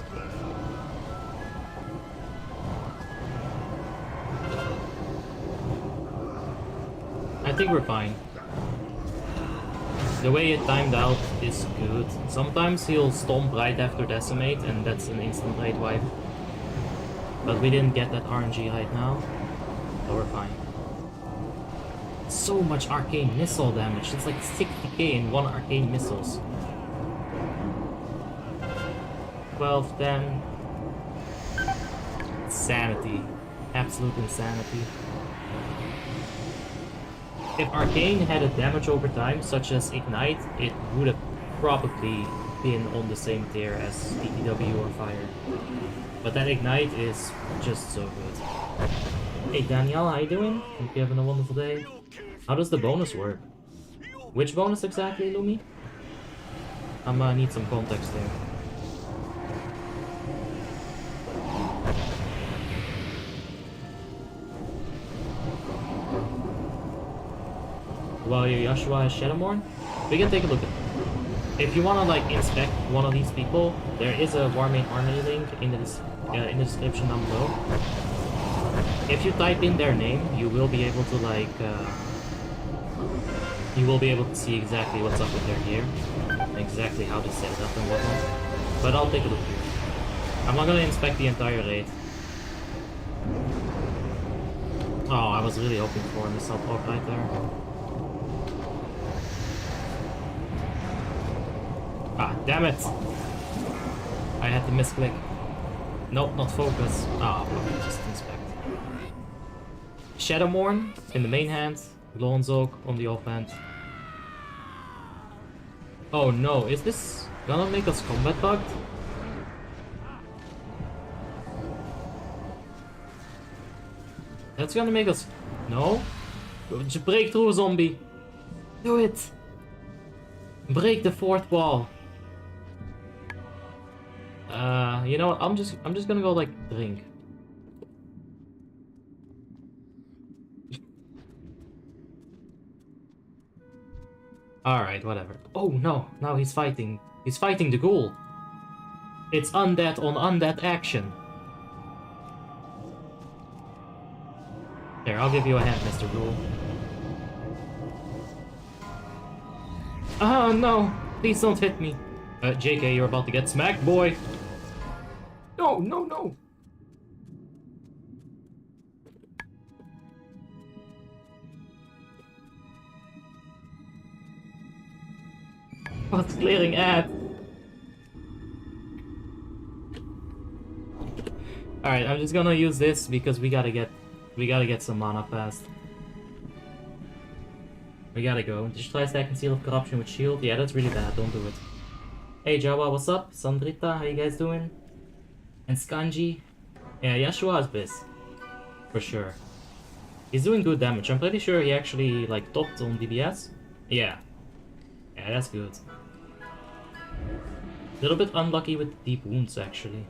I think we're fine. The way it timed out is good. Sometimes he'll stomp right after Decimate, and that's an instant raid wipe. But we didn't get that RNG right now, so we're fine. So much Arcane Missile damage, it's like 60k in one Arcane Missiles. 12, 10. Insanity. Absolute insanity. If Arcane had a damage over time, such as Ignite, it would have probably been on the same tier as DPW or Fire. But that Ignite is just so good. Hey Danielle, how you doing? Hope you're having a wonderful day. How does the bonus work? Which bonus exactly, Lumi? I'm gonna need some context there. While Yashua has Shadowmourne, we can take a look at it. If you want to like inspect one of these people, there is a Warmane Armory link in the description down below. If you type in their name, you will be able to like you will be able to see exactly what's up with their gear, and exactly how they set it up and whatnot. But I'll take a look here. I'm not gonna inspect the entire raid. Oh, I was really hoping for a missile pop right there. Ah, damn it! I had to misclick. Nope, not focus. Ah, okay, just inspect. Shadowmourne in the main hand, Glonzorg on the offhand. Oh no, is this gonna make us combat bugged? That's gonna make us... No? Just break through, zombie. Do it. Break the fourth wall. You know what? I'm just gonna go like drink. Alright, whatever. Oh no, now he's fighting. He's fighting the ghoul. It's undead on undead action. There, I'll give you a hand, Mr. Ghoul. Oh no! Please don't hit me. JK, you're about to get smacked, boy! No, no, no! What's clearing ad? Alright, I'm just gonna use this because we gotta get some mana fast. We gotta go. Did you try stacking Seal of Corruption with Shield? Yeah, that's really bad, don't do it. Hey Jawa, what's up? Sandrita, how you guys doing? And Skanji? Yeah, Yashua is biz. For sure. He's doing good damage. I'm pretty sure he actually, like, topped on DBS. Yeah. Yeah, that's good. A little bit unlucky with deep wounds, actually.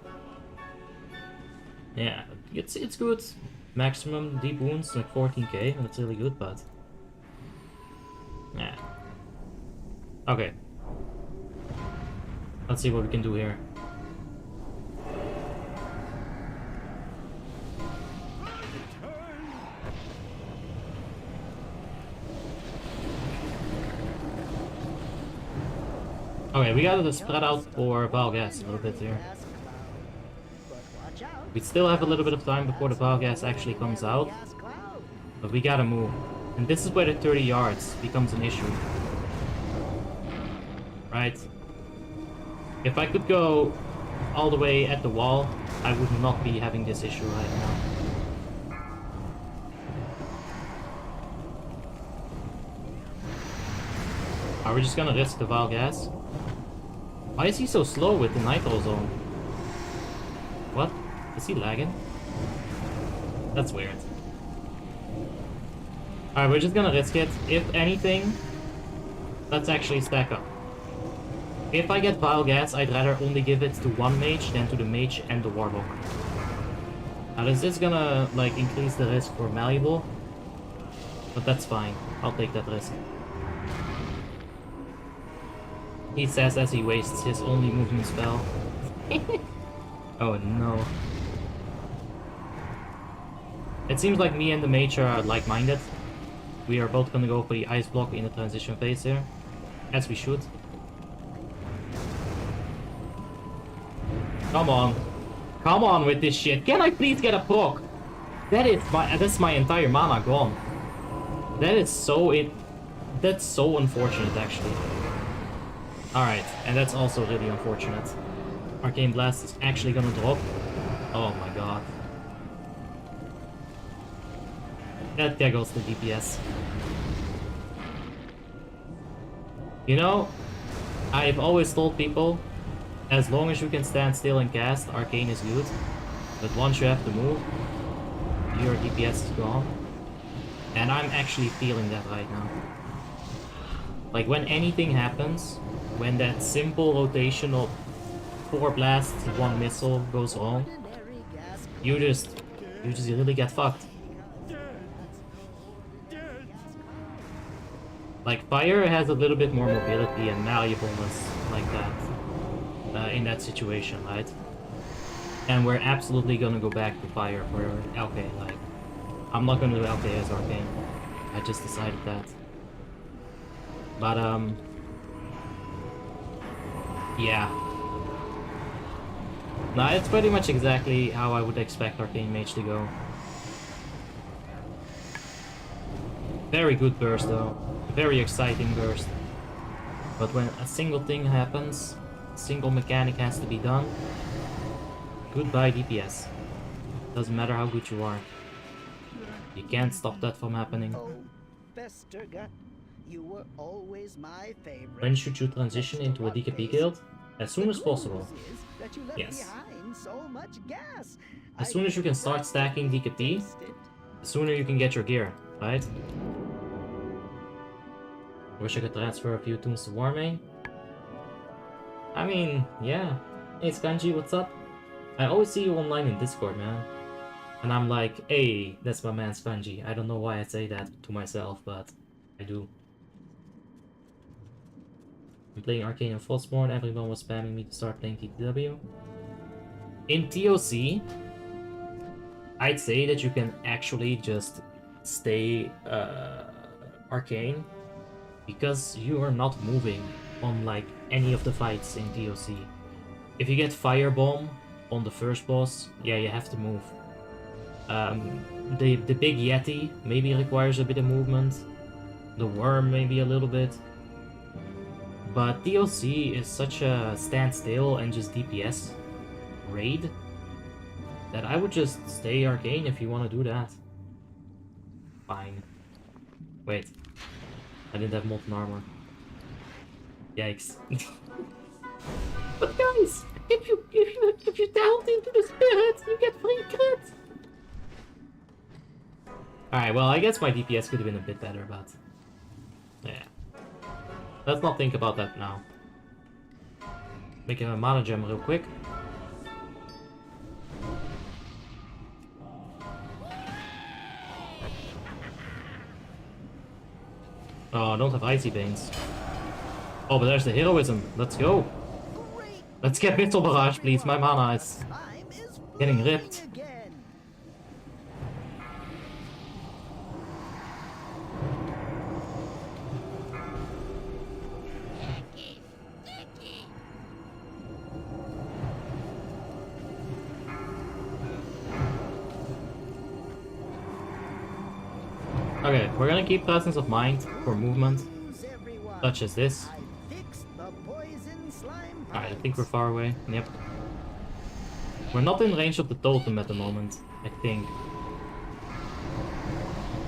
Yeah, it's good. Maximum deep wounds, like 14k. That's really good, but... yeah. Okay. Let's see what we can do here. Okay, we gotta spread out for Valgas a little bit here. We still have a little bit of time before the Valgas actually comes out. But we gotta move. And this is where the 30 yards becomes an issue. Right? If I could go all the way at the wall, I would not be having this issue right now. Are we just gonna risk the Valgas? Why is he so slow with the Nitro Zone? What? Is he lagging? That's weird. Alright, we're just gonna risk it. If anything, let's actually stack up. If I get Vile Gas, I'd rather only give it to one mage than to the mage and the warlock. Now this is gonna like increase the risk for malleable, but that's fine. I'll take that risk. He says as he wastes his only movement spell. Oh no. It seems like me and the mage are like-minded. We are both gonna go for the ice block in the transition phase here. As we should. Come on. Come on with this shit. Can I please get a proc? That's my entire mana gone. That is so that's so unfortunate actually. Alright, and that's also really unfortunate. Arcane Blast is actually gonna drop. Oh my god. There goes the DPS. You know, I've always told people, as long as you can stand still and cast, Arcane is good. But once you have to move, your DPS is gone. And I'm actually feeling that right now. Like when anything happens, when that simple rotation of 4 blasts, 1 missile goes wrong, you just really get fucked. Like fire has a little bit more mobility and malleableness like that in that situation, right? And we're absolutely gonna go back to fire for LK. Like, I'm not gonna do LK as Arcane. I just decided that. But yeah. Nah, it's pretty much exactly how I would expect Arcane Mage to go. Very good burst though. Very exciting burst. But when a single thing happens, a single mechanic has to be done, goodbye DPS. Doesn't matter how good you are. You can't stop that from happening. Oh, Vestergut, you were always my favorite. When should you transition into a DKP guild? As soon as possible. Yes. As soon as you can start stacking DKP, the sooner you can get your gear, right? Wish I could transfer a few tunes to Warmane. I mean, yeah. Hey Spanji, what's up? I always see you online in Discord, man. And I'm like, hey, that's my man Spanji. I don't know why I say that to myself, but I do. I'm playing Arcane and Frostborn. Everyone was spamming me to start playing TTW. In TOC, I'd say that you can actually just stay Arcane because you are not moving on like any of the fights in TOC. If you get Firebomb on the first boss, yeah, you have to move. The big Yeti maybe requires a bit of movement. The worm maybe a little bit. But DOC is such a standstill and just DPS raid that I would just stay Arcane if you want to do that. Fine. Wait. I didn't have molten armor. Yikes. But guys, if you delve into the spirit, you get free crit. Alright, well I guess my DPS could have been a bit better, but yeah. Let's not think about that now. Making a mana gem real quick. Oh, I don't have Icy Veins. Oh, but there's the heroism. Let's go. Let's get Missile Barrage, please. My mana is getting ripped. Okay, we're gonna keep Presence of Mind for movement, such as this. Alright, I think we're far away. Yep. We're not in range of the totem at the moment, I think.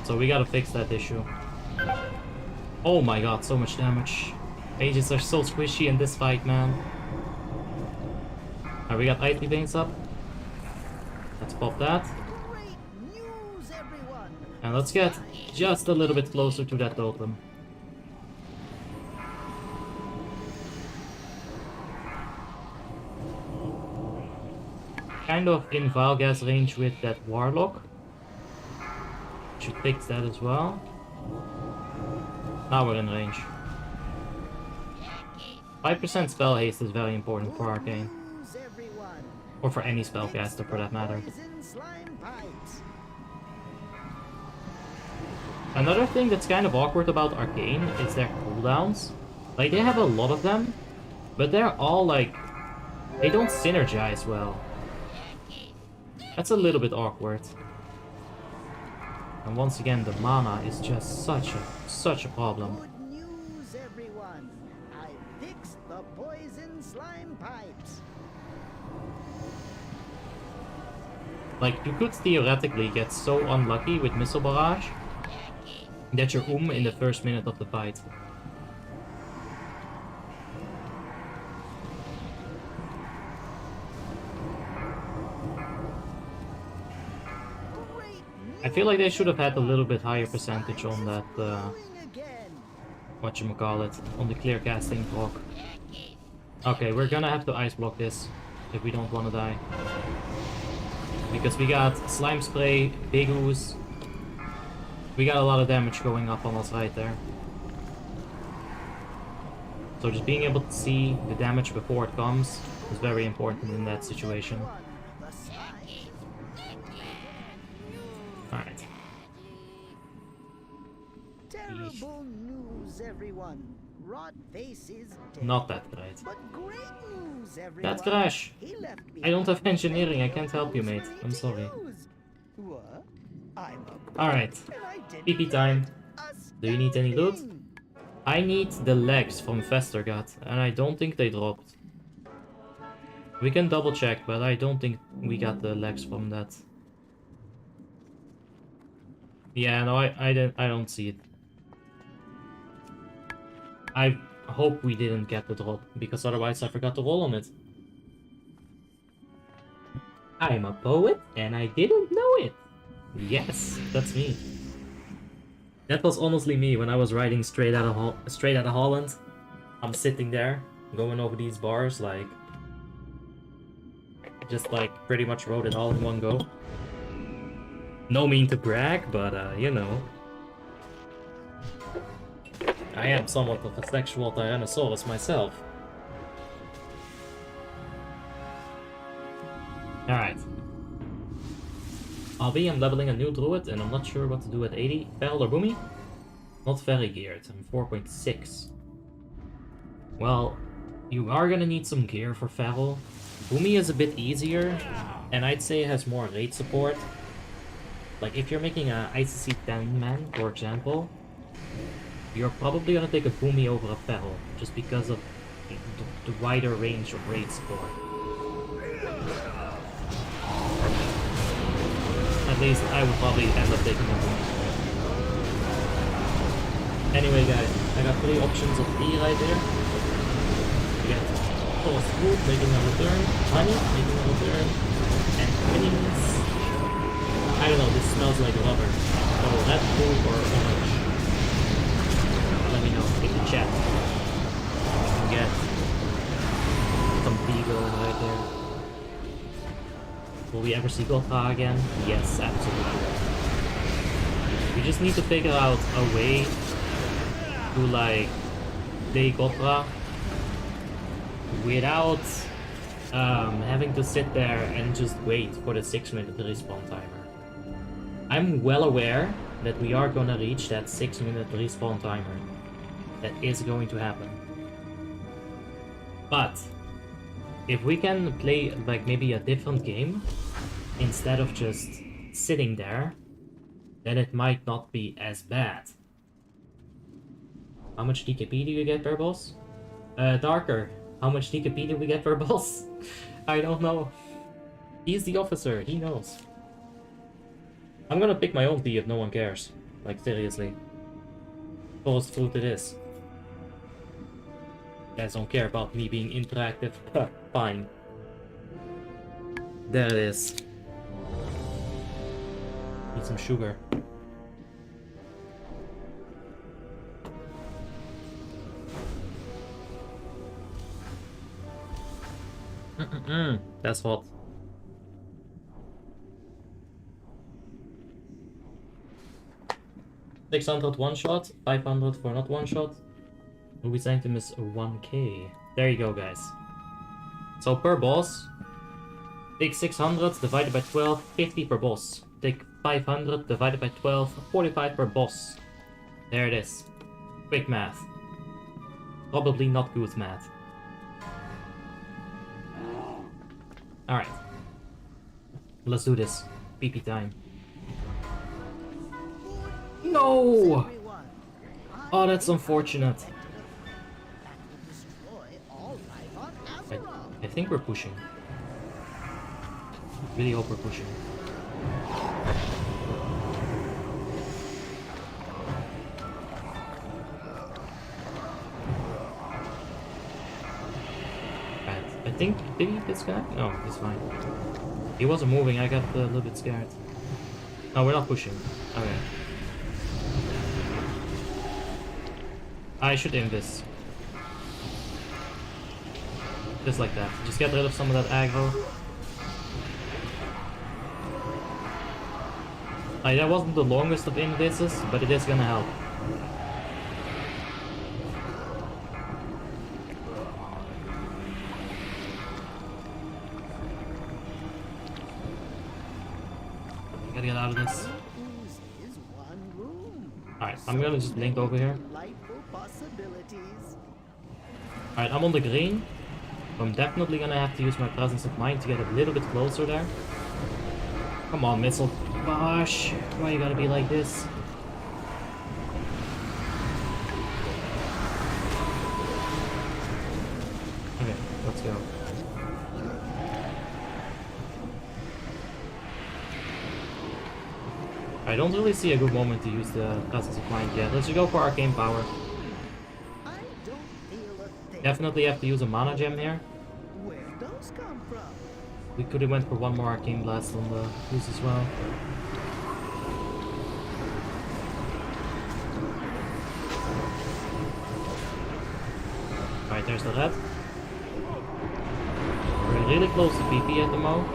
So we gotta fix that issue. Oh my god, so much damage. Mages are so squishy in this fight, man. Alright, we got Icy Veins up. Let's pop that. And let's get just a little bit closer to that totem. Kind of in Valgas range with that Warlock. Should fix that as well. Now we're in range. 5% spell haste is very important for Arcane. Or for any spellcaster for that matter. Another thing that's kind of awkward about Arcane is their cooldowns. Like, they have a lot of them, but they're all like... they don't synergize well. That's a little bit awkward. And once again, the mana is just such a problem. Good news, everyone. I fixed the poison slime pipes. Like, you could theoretically get so unlucky with Missile Barrage that you're in the first minute of the fight. I feel like they should have had a little bit higher percentage on that, whatchamacallit, on the clear casting block. Okay, we're gonna have to ice block this if we don't want to die. Because we got Slime Spray, Big Ooze. We got a lot of damage going up on us right there. So just being able to see the damage before it comes is very important in that situation. Alright. Terrible news, everyone. Rot Face is dead. Not that great. But great news, everyone. That's Crash. He left I don't have behind engineering, I plenty can't of help you, tools mate. for me I'm to sorry. use. What? I'm a Alright. and I didn't PP time. Do you need any loot? Astounding. I need the legs from Vestergat, and I don't think they dropped. We can double check, but I don't think we got the legs from that. Yeah, no, I don't see it. I hope we didn't get the drop, because otherwise I forgot to roll on it. I'm a poet, and I didn't know it. Yes, that's me. That was honestly me when I was riding straight out of Holland. I'm sitting there, going over these bars, like just like pretty much rode it all in one go. No mean to brag, but you know, I am somewhat of a sexual Tyrannosaurus myself. Alright. I'm leveling a new druid and I'm not sure what to do at 80. Feral or Boomy? Not very geared. I'm 4.6. Well, you are gonna need some gear for Feral. Boomy is a bit easier, and I'd say it has more raid support. Like if you're making a ICC 10 man, for example, you're probably gonna take a Boomy over a Feral, just because of the wider range of raid support. At least I would probably end up taking a Boomy. Anyway guys, I got 3 options of E right there. We got Forest Fruit making a return, Honey making a return, and Minis. I don't know, this smells like rubber. So red, blue, or orange. Let me know in the chat. I can get some B going right there. Will we ever see Gothra again? Yes, absolutely. We just need to figure out a way to like play Gothra without having to sit there and just wait for the 6-minute respawn timer. I'm well aware that we are gonna reach that 6-minute respawn timer. That is going to happen. But if we can play like maybe a different game instead of just sitting there, then it might not be as bad. How much DKP do you get per boss? Darker. How much DKP do we get per boss? I don't know. He's the officer, he knows. I'm gonna pick my own B if no one cares. Like, seriously. Forest Fruit it is. You guys don't care about me being interactive? Fine. There it is. Need some sugar. That's hot. $600 one shot, 500 for not one shot. Ruby Sanctum is 1k. There you go, guys. So per boss, take 600 divided by 12, 50 per boss. Take 500 divided by 12, 45 per boss. There it is. Quick math. Probably not good math. Alright. Let's do this. PP time. No! Oh, that's unfortunate. I think we're pushing. Really hope we're pushing. Right. I think, did he get scared? No, he's fine. He wasn't moving, I got a little bit scared. No, we're not pushing. Okay. I should aim this. Just like that. Just get rid of some of that aggro. That wasn't the longest of invises, but it is gonna help. Gotta get out of this. Alright, I'm gonna just blink over here. Alright, I'm on the green. I'm definitely gonna have to use my presence of mind to get a little bit closer there. Come on, missile. Gosh, why you gotta be like this? Okay, let's go. I don't really see a good moment to use the presence of mind yet. Let's just go for arcane power. Definitely have to use a mana gem here. Where those come from? We could have went for one more arcane blast on the boost as well. Alright, there's the red. We're really close to PP at the moment.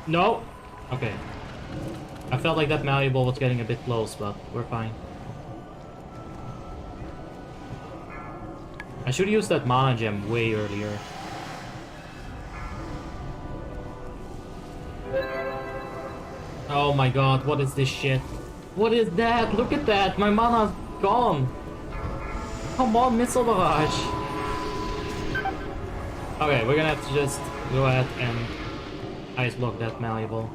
No! Okay. I felt like that malleable was getting a bit close, but we're fine. I should use that mana gem way earlier. Oh my god, what is this shit? What is that? Look at that! My mana's gone! Come on, Missile Barrage! Okay, we're gonna have to just go ahead and ice block that malleable.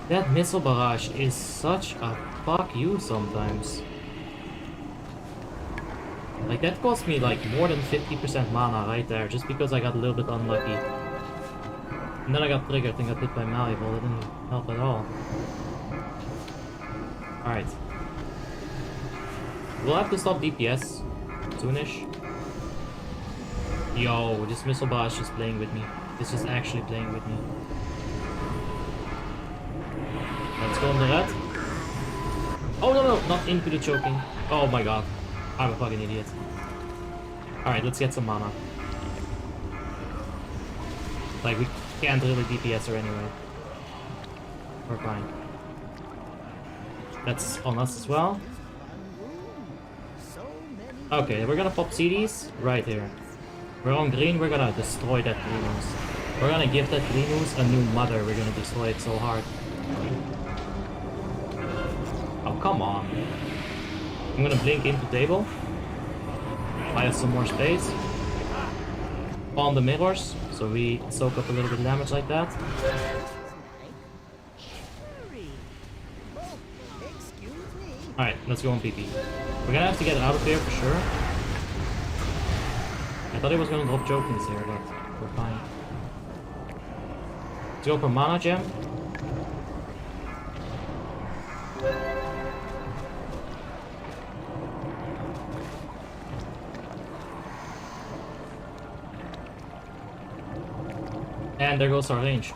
That Missile Barrage is such a fuck you sometimes. Like, that cost me like more than 50% mana right there, just because I got a little bit unlucky. And then I got triggered and got hit by malleable. It didn't help at all. Alright. We'll have to stop DPS soonish. Yo, this Missile Barrage is playing with me. This is actually playing with me. Let's go on the red. Oh no, not into the choking. Oh my god. I'm a fucking idiot. Alright, let's get some mana. Like, we can't really DPS her anyway. We're fine. That's on us as well. Okay, we're gonna pop CDs right here. We're on green, we're gonna destroy that green ooze. We're gonna give that green ooze a new mother, we're gonna destroy it so hard. Oh, come on. I'm gonna blink into table. Buy us some more space. On the mirrors, so we soak up a little bit of damage like that. Alright, let's go on PP. We're gonna have to get out of here for sure. I thought he was gonna drop chokings here, but we're fine. Let's go for mana gem. And there goes our range.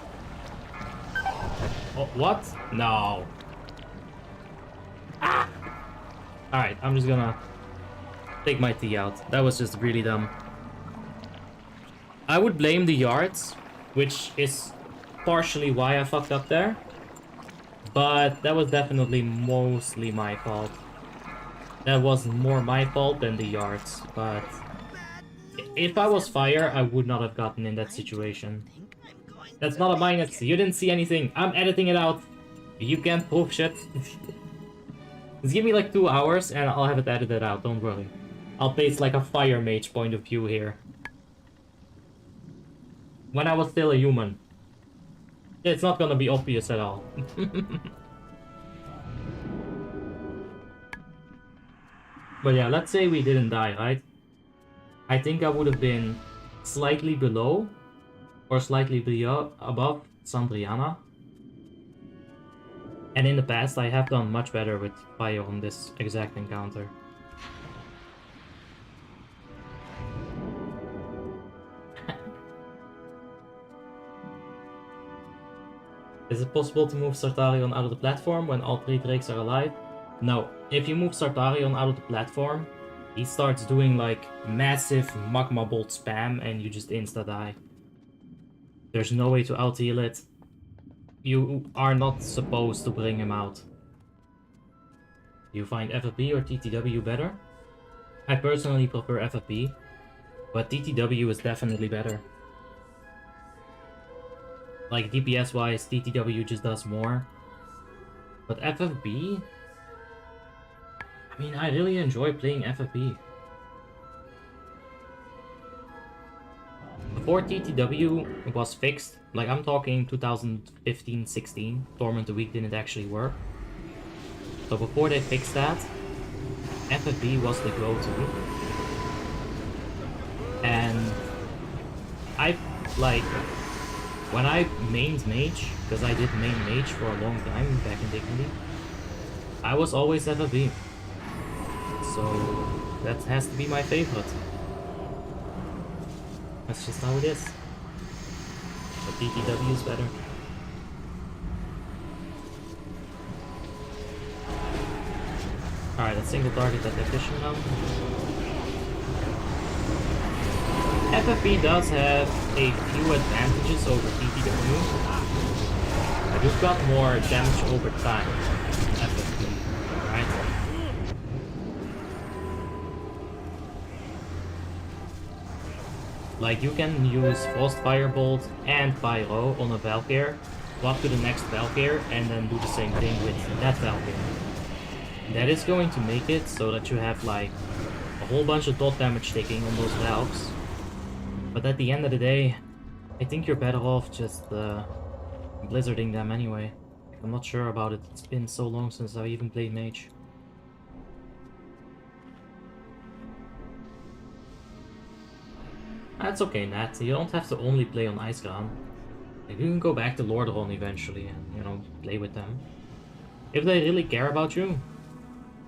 Oh, what? No. Ah! Alright, I'm just gonna take my T out. That was just really dumb. I would blame the yards, which is partially why I fucked up there. But that was definitely mostly my fault. That was more my fault than the yards, but if I was fire, I would not have gotten in that situation. That's not a minus. You didn't see anything. I'm editing it out. You can't prove shit. Just give me like 2 hours and I'll have it edited out. Don't worry. I'll place like a fire mage point of view here. When I was still a human. It's not gonna be obvious at all. But yeah, let's say we didn't die, right? I think I would have been slightly below or slightly above Sandriana. And in the past, I have done much better with fire on this exact encounter. Is it possible to move Sartarion out of the platform when all 3 drakes are alive? No. If you move Sartarion out of the platform, he starts doing like massive magma bolt spam and you just insta-die. There's no way to out-heal it. You are not supposed to bring him out. Do you find FFP or TTW better? I personally prefer FFP, but TTW is definitely better. Like DPS wise, TTW just does more. But FFP? I mean, I really enjoy playing FFP. Before TTW was fixed, like I'm talking 2015-16, Torment a Week didn't actually work. So before they fixed that, FFP was the go-to. And I, like, when I mained Mage, because I did main Mage for a long time back in Dignity, I was always FFP. So that has to be my favorite. That's just how it is. But TTW is better. Alright, let's single target that efficient now. FFP does have a few advantages over TTW. You've got more damage over time. FFP, right? Like you can use Frost Firebolt and Pyro on a Valkyr, swap to the next Valkyr, and then do the same thing with that Valkyr. That is going to make it so that you have like a whole bunch of dot damage taking on those Valks. But at the end of the day, I think you're better off just blizzarding them anyway. I'm not sure about it. It's been so long since I even played Mage. That's okay, Nat. You don't have to only play on Icecrown. You can go back to Lordaeron eventually and, you know, play with them. If they really care about you,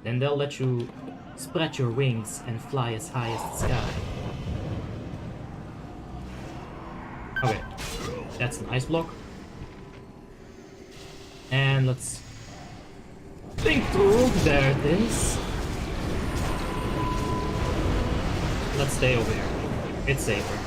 then they'll let you spread your wings and fly as high as the sky. Okay, that's an ice block. And let's think through. There it is. Let's stay over here. It's safer.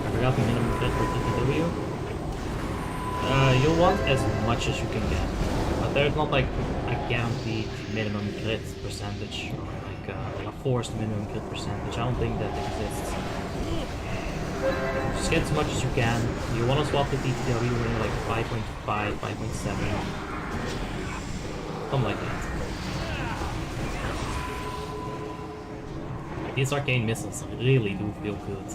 I forgot the minimum crit for TTW. You'll want as much as you can get. But there's not like a guaranteed minimum crit percentage or like a forced minimum crit percentage. I don't think that exists. Just get as much as you can. You want to swap the TTW when you're like 5.5, 5.7. Something like that. These arcane missiles really do feel good.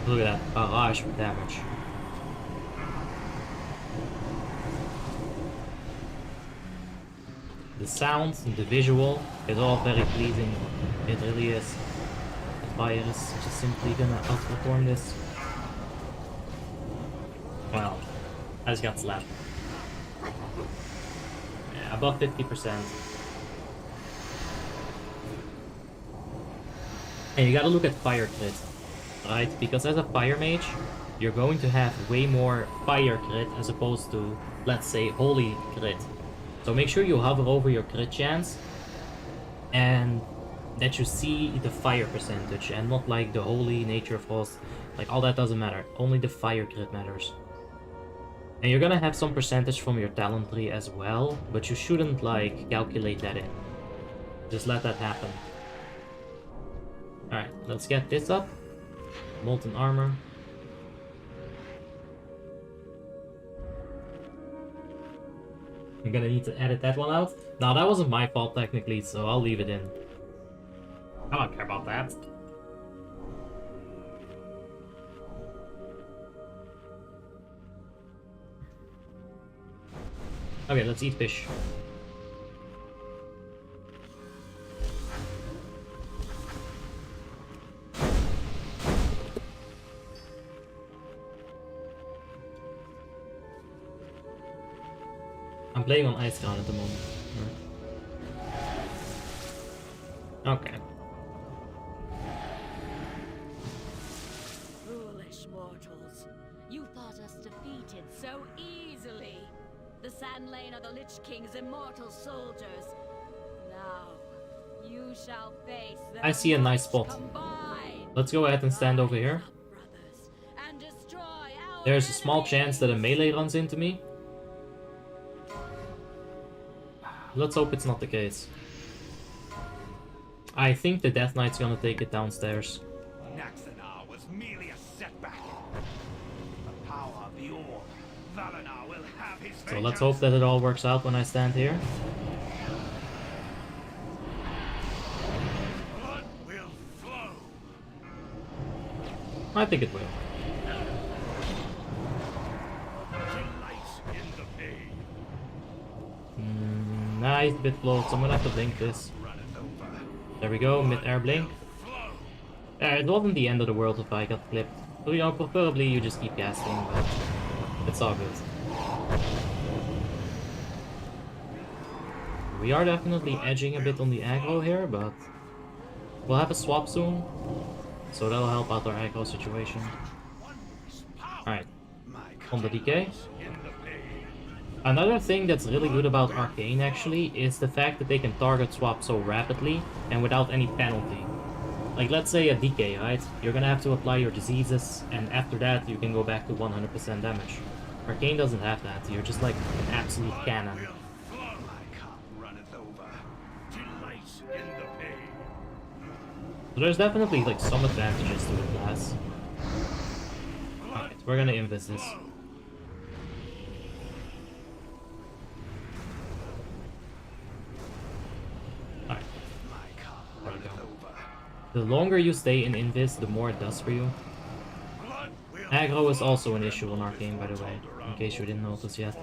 Look at that barrage of damage. The sound, the visual is all very pleasing. It really is. The fire is just simply gonna outperform this. Well, I just got slapped. Yeah, above 50%. And you gotta look at fire crit, right? Because as a fire mage, you're going to have way more fire crit as opposed to, let's say, holy crit. So make sure you hover over your crit chance and that you see the fire percentage and not like the holy, nature, frost. Like all that doesn't matter. Only the fire crit matters. And you're gonna have some percentage from your talent tree as well, but you shouldn't like calculate that in. Just let that happen. Alright, let's get this up. Molten armor. I'm gonna need to edit that one out. Now that wasn't my fault technically, so I'll leave it in. I don't care about that. Okay, let's eat fish. I'm playing on Icecrown at the moment. Okay. Foolish mortals. You thought us defeated so easily. The Sand Lane are the Lich King's immortal soldiers. Now, you shall face the I see a nice spot. combined. Let's go ahead and stand over here. Brothers, and destroy our There's a small enemies. chance that a melee runs into me. Let's hope it's not the case. I think the Death Knight's gonna take it downstairs. Naxanar was merely a setback. The power of the orb, Valenar will have his So let's hope that it all works out when I stand here. Blood will flow. I think it will. Delight in the pain. Nice bit close, so I'm gonna have to blink this. Run it over. There we go, mid-air blink. Flow. It wasn't the end of the world if I got clipped. So, you know, preferably you just keep casting, but it's all good. We are definitely edging a bit on the aggro here, but We'll have a swap soon, so that'll help out our aggro situation. Alright, on the DK. Another thing that's really good about Arcane actually is the fact that they can target swap so rapidly and without any penalty. Like let's say a DK, right? You're gonna have to apply your diseases and after that you can go back to 100% damage. Arcane doesn't have that, you're just like an absolute cannon. So there's definitely like some advantages to the class. Alright, we're gonna invis this. Alright. There we go. The longer you stay in invis, the more it does for you. Aggro is also an issue on Arcane, by the way, in case you didn't notice yet.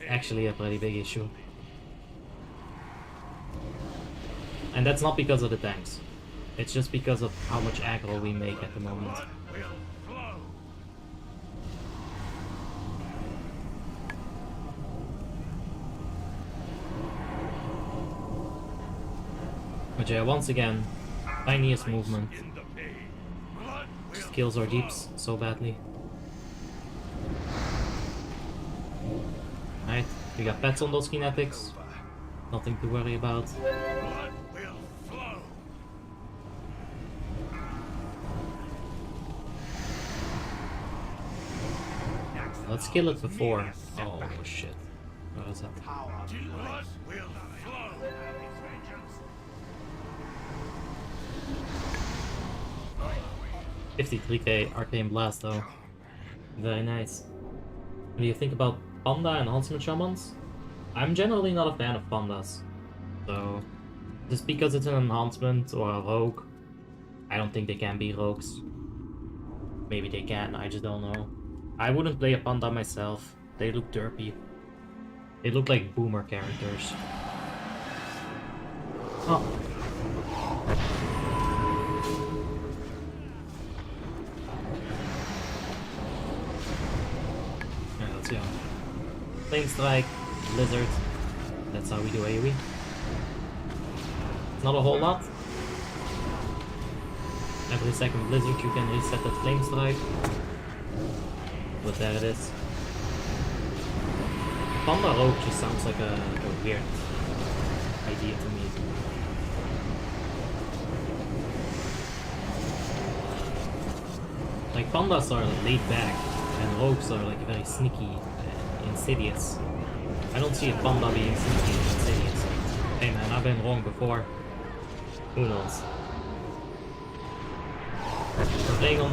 Actually a pretty big issue. And that's not because of the tanks. It's just because of how much aggro we make at the moment. But yeah, once again, tiniest movement just kills our deeps so badly. Right, we got pets on those kinetics. Nothing to worry about. Let's kill it before. Oh shit. What is that? 53k Arcane Blast though. Very nice. What do you think about Panda enhancement shamans? I'm generally not a fan of pandas. So, just because it's an enhancement or a rogue, I don't think they can be rogues. Maybe they can, I just don't know. I wouldn't play a panda myself. They look derpy. They look like boomer characters. Oh. Yeah, let's go. Flame Strike, Blizzard. That's how we do AoE. It's not a whole lot. Every second Blizzard you can reset that Flame Strike. But there it is. Panda Rogue just sounds like a weird idea to me. Like pandas are laid back and rogues are like very sneaky and insidious. I don't see a panda being sneaky and insidious. Hey man, I've been wrong before. Who knows? We're playing on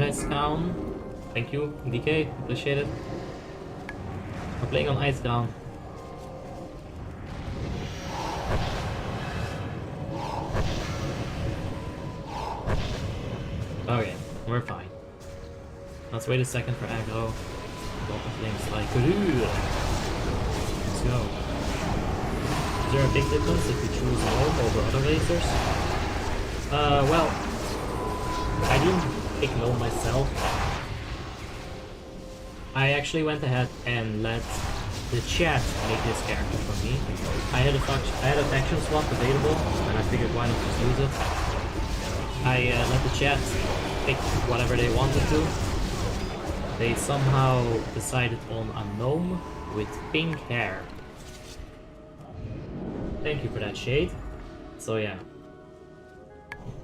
Icecrown. Thank you, DK, appreciate it. We're playing on Icecrown. Okay, we're fine. Let's wait a second for aggro. Got the Flame Strike. Let's go. Is there a big difference if you choose gnome over other racers? Well, I didn't pick gnome myself. I actually went ahead and let the chat make this character for me. I had a faction swap available, and I figured why not just use it. I let the chat pick whatever they wanted to. They somehow decided on a gnome with pink hair. Thank you for that, Shade. So yeah.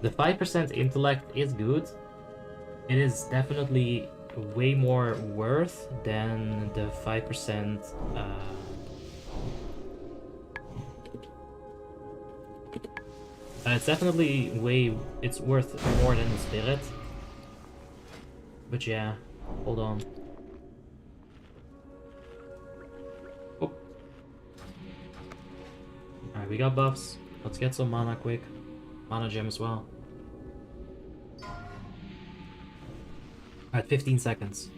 The 5% intellect is good. It is definitely way more worth than the 5% it's definitely it's worth more than the spirit. But yeah, hold on. Oh. Alright, we got buffs. Let's get some mana quick. Mana gem as well. Alright, 15 seconds.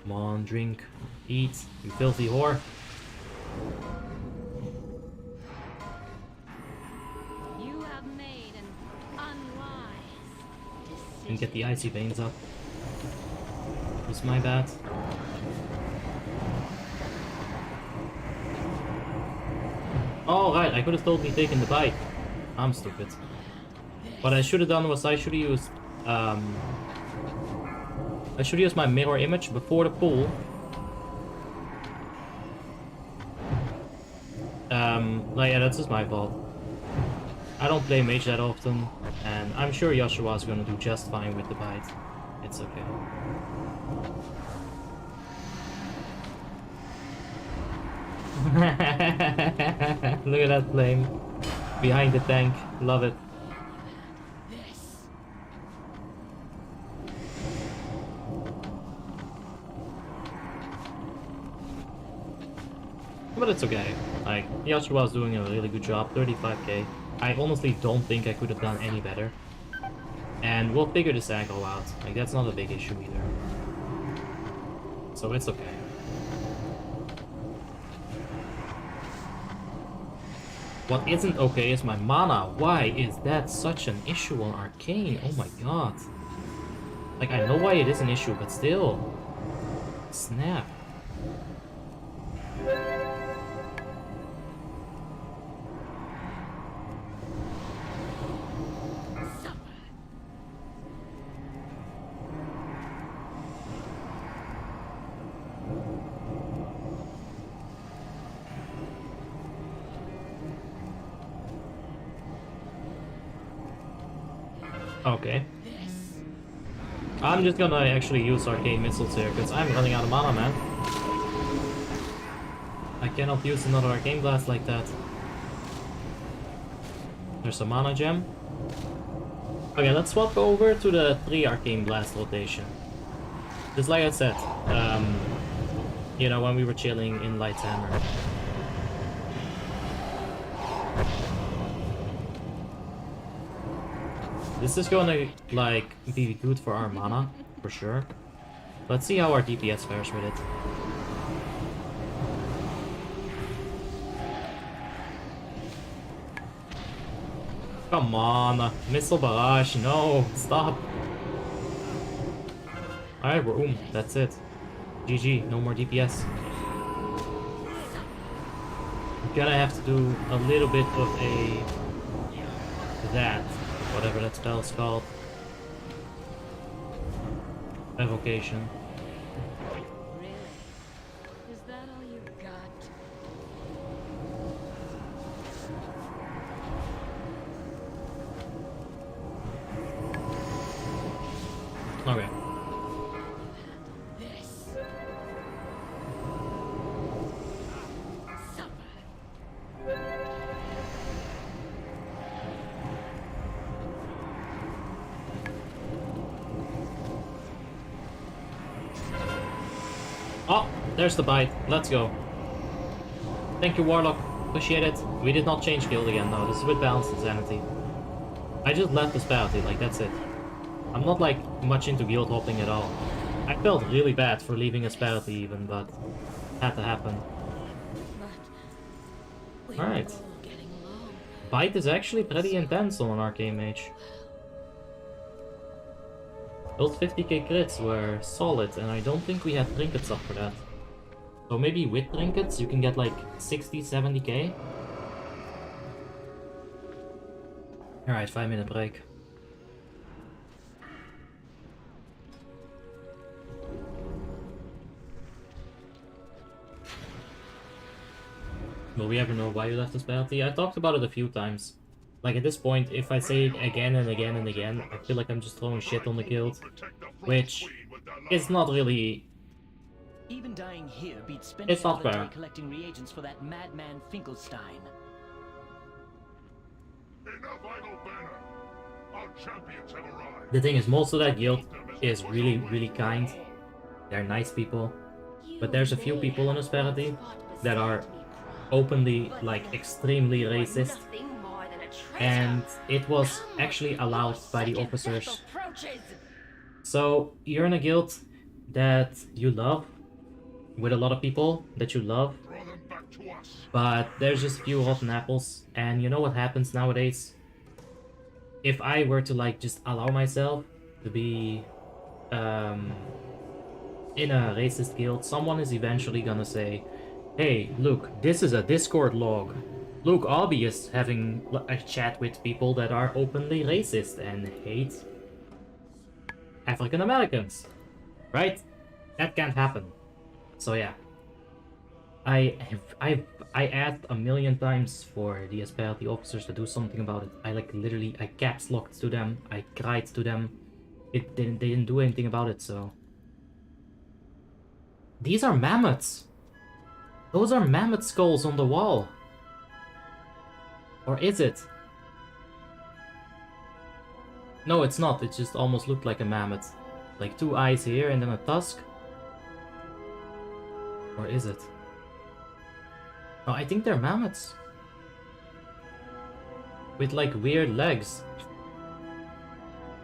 Come on, drink, eat, you filthy whore. You have made an unwise decision. And get the icy veins up. It's my bad. Oh, right, I could have totally taken the bite. I'm stupid. What I should have done was I should have used my mirror image before the pool. Like, yeah, that's just my fault. I don't play mage that often, and I'm sure Yoshua's gonna do just fine with the bite. It's okay. Look at that flame behind the tank. Love it. But it's okay. Like, Yoshua's doing a really good job. 35k. I honestly don't think I could have done any better. And we'll figure this aggro out. Like, that's not a big issue either. So it's okay. What isn't okay is my mana. Why is that such an issue on Arcane? Oh my god. Like, I know why it is an issue, but still. Snap. Okay. I'm just gonna actually use Arcane Missiles here, because I'm running out of mana, man. I cannot use another Arcane Blast like that. There's a mana gem. Okay, let's swap over to the 3 Arcane Blast rotation. Just like I said, you know, when we were chilling in Light's Hammer. This is gonna, like, be good for our mana, for sure. Let's see how our DPS fares with it. Come on, Missile Barrage, no, stop. Alright, boom, that's it. GG, no more DPS. We're gonna have to do a little bit of that. Whatever that spell is called. Evocation. Really? Is that all you got? Okay. This. Supper. Oh, there's the bite. Let's go. Thank you, Warlock. Appreciate it. We did not change guild again, though. This is with Balanced Insanity. I just left the Disparity, like, that's it. I'm not, like, much into guild hopping at all. I felt really bad for leaving a Disparity even, but it had to happen. Alright. Bite is actually pretty intense on an Arcane Mage. Those 50k crits were solid, and I don't think we had trinkets up for that. So maybe with trinkets you can get like 60, 70k? Alright, 5-minute break. Will we ever know why you left the specialty? I talked about it a few times. Like, at this point, if I say it again and again and again, I feel like I'm just throwing shit on the guild. Which is not really... Even dying here beats spending It's not all the fair. day collecting reagents for that madman Finkelstein. Enough idle banner. Our champions have arrived. The thing is, most of that guild is really, really kind. They're nice people. But there's a few people in Asperity that are openly, like, extremely racist. And it was actually allowed by the officers. So, you're in a guild that you love, with a lot of people that you love, Draw them back to us. but there's just a few rotten apples, and you know what happens nowadays? If I were to, like, just allow myself to be in a racist guild, someone is eventually gonna say, hey, look, this is a Discord log. Look, Obby is having a chat with people that are openly racist and hate African Americans. Right? That can't happen. So yeah. I asked a million times for the Asperity officers to do something about it. I literally, I caps locked to them. I cried to them. They didn't do anything about it, so. These are mammoths. Those are mammoth skulls on the wall. Or is it? No, it's not. It just almost looked like a mammoth. Like 2 eyes here and then a tusk. Or is it? No, I think they're mammoths. With like weird legs.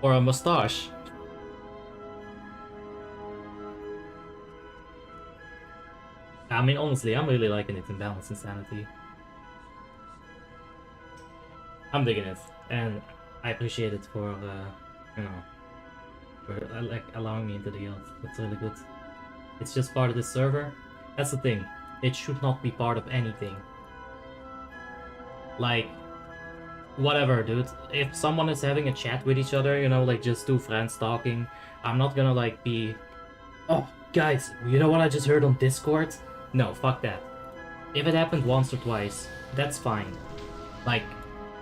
Or a mustache. I mean, honestly, I'm really liking it in Balance Insanity. I'm digging it, and I appreciate it for, you know, for like allowing me into the guild. It's really good. It's just part of the server. That's the thing. It should not be part of anything. Like, whatever, dude. If someone is having a chat with each other, you know, like just 2 friends talking, I'm not gonna like be, oh, guys, you know what I just heard on Discord? No, fuck that. If it happened once or twice, that's fine. Like,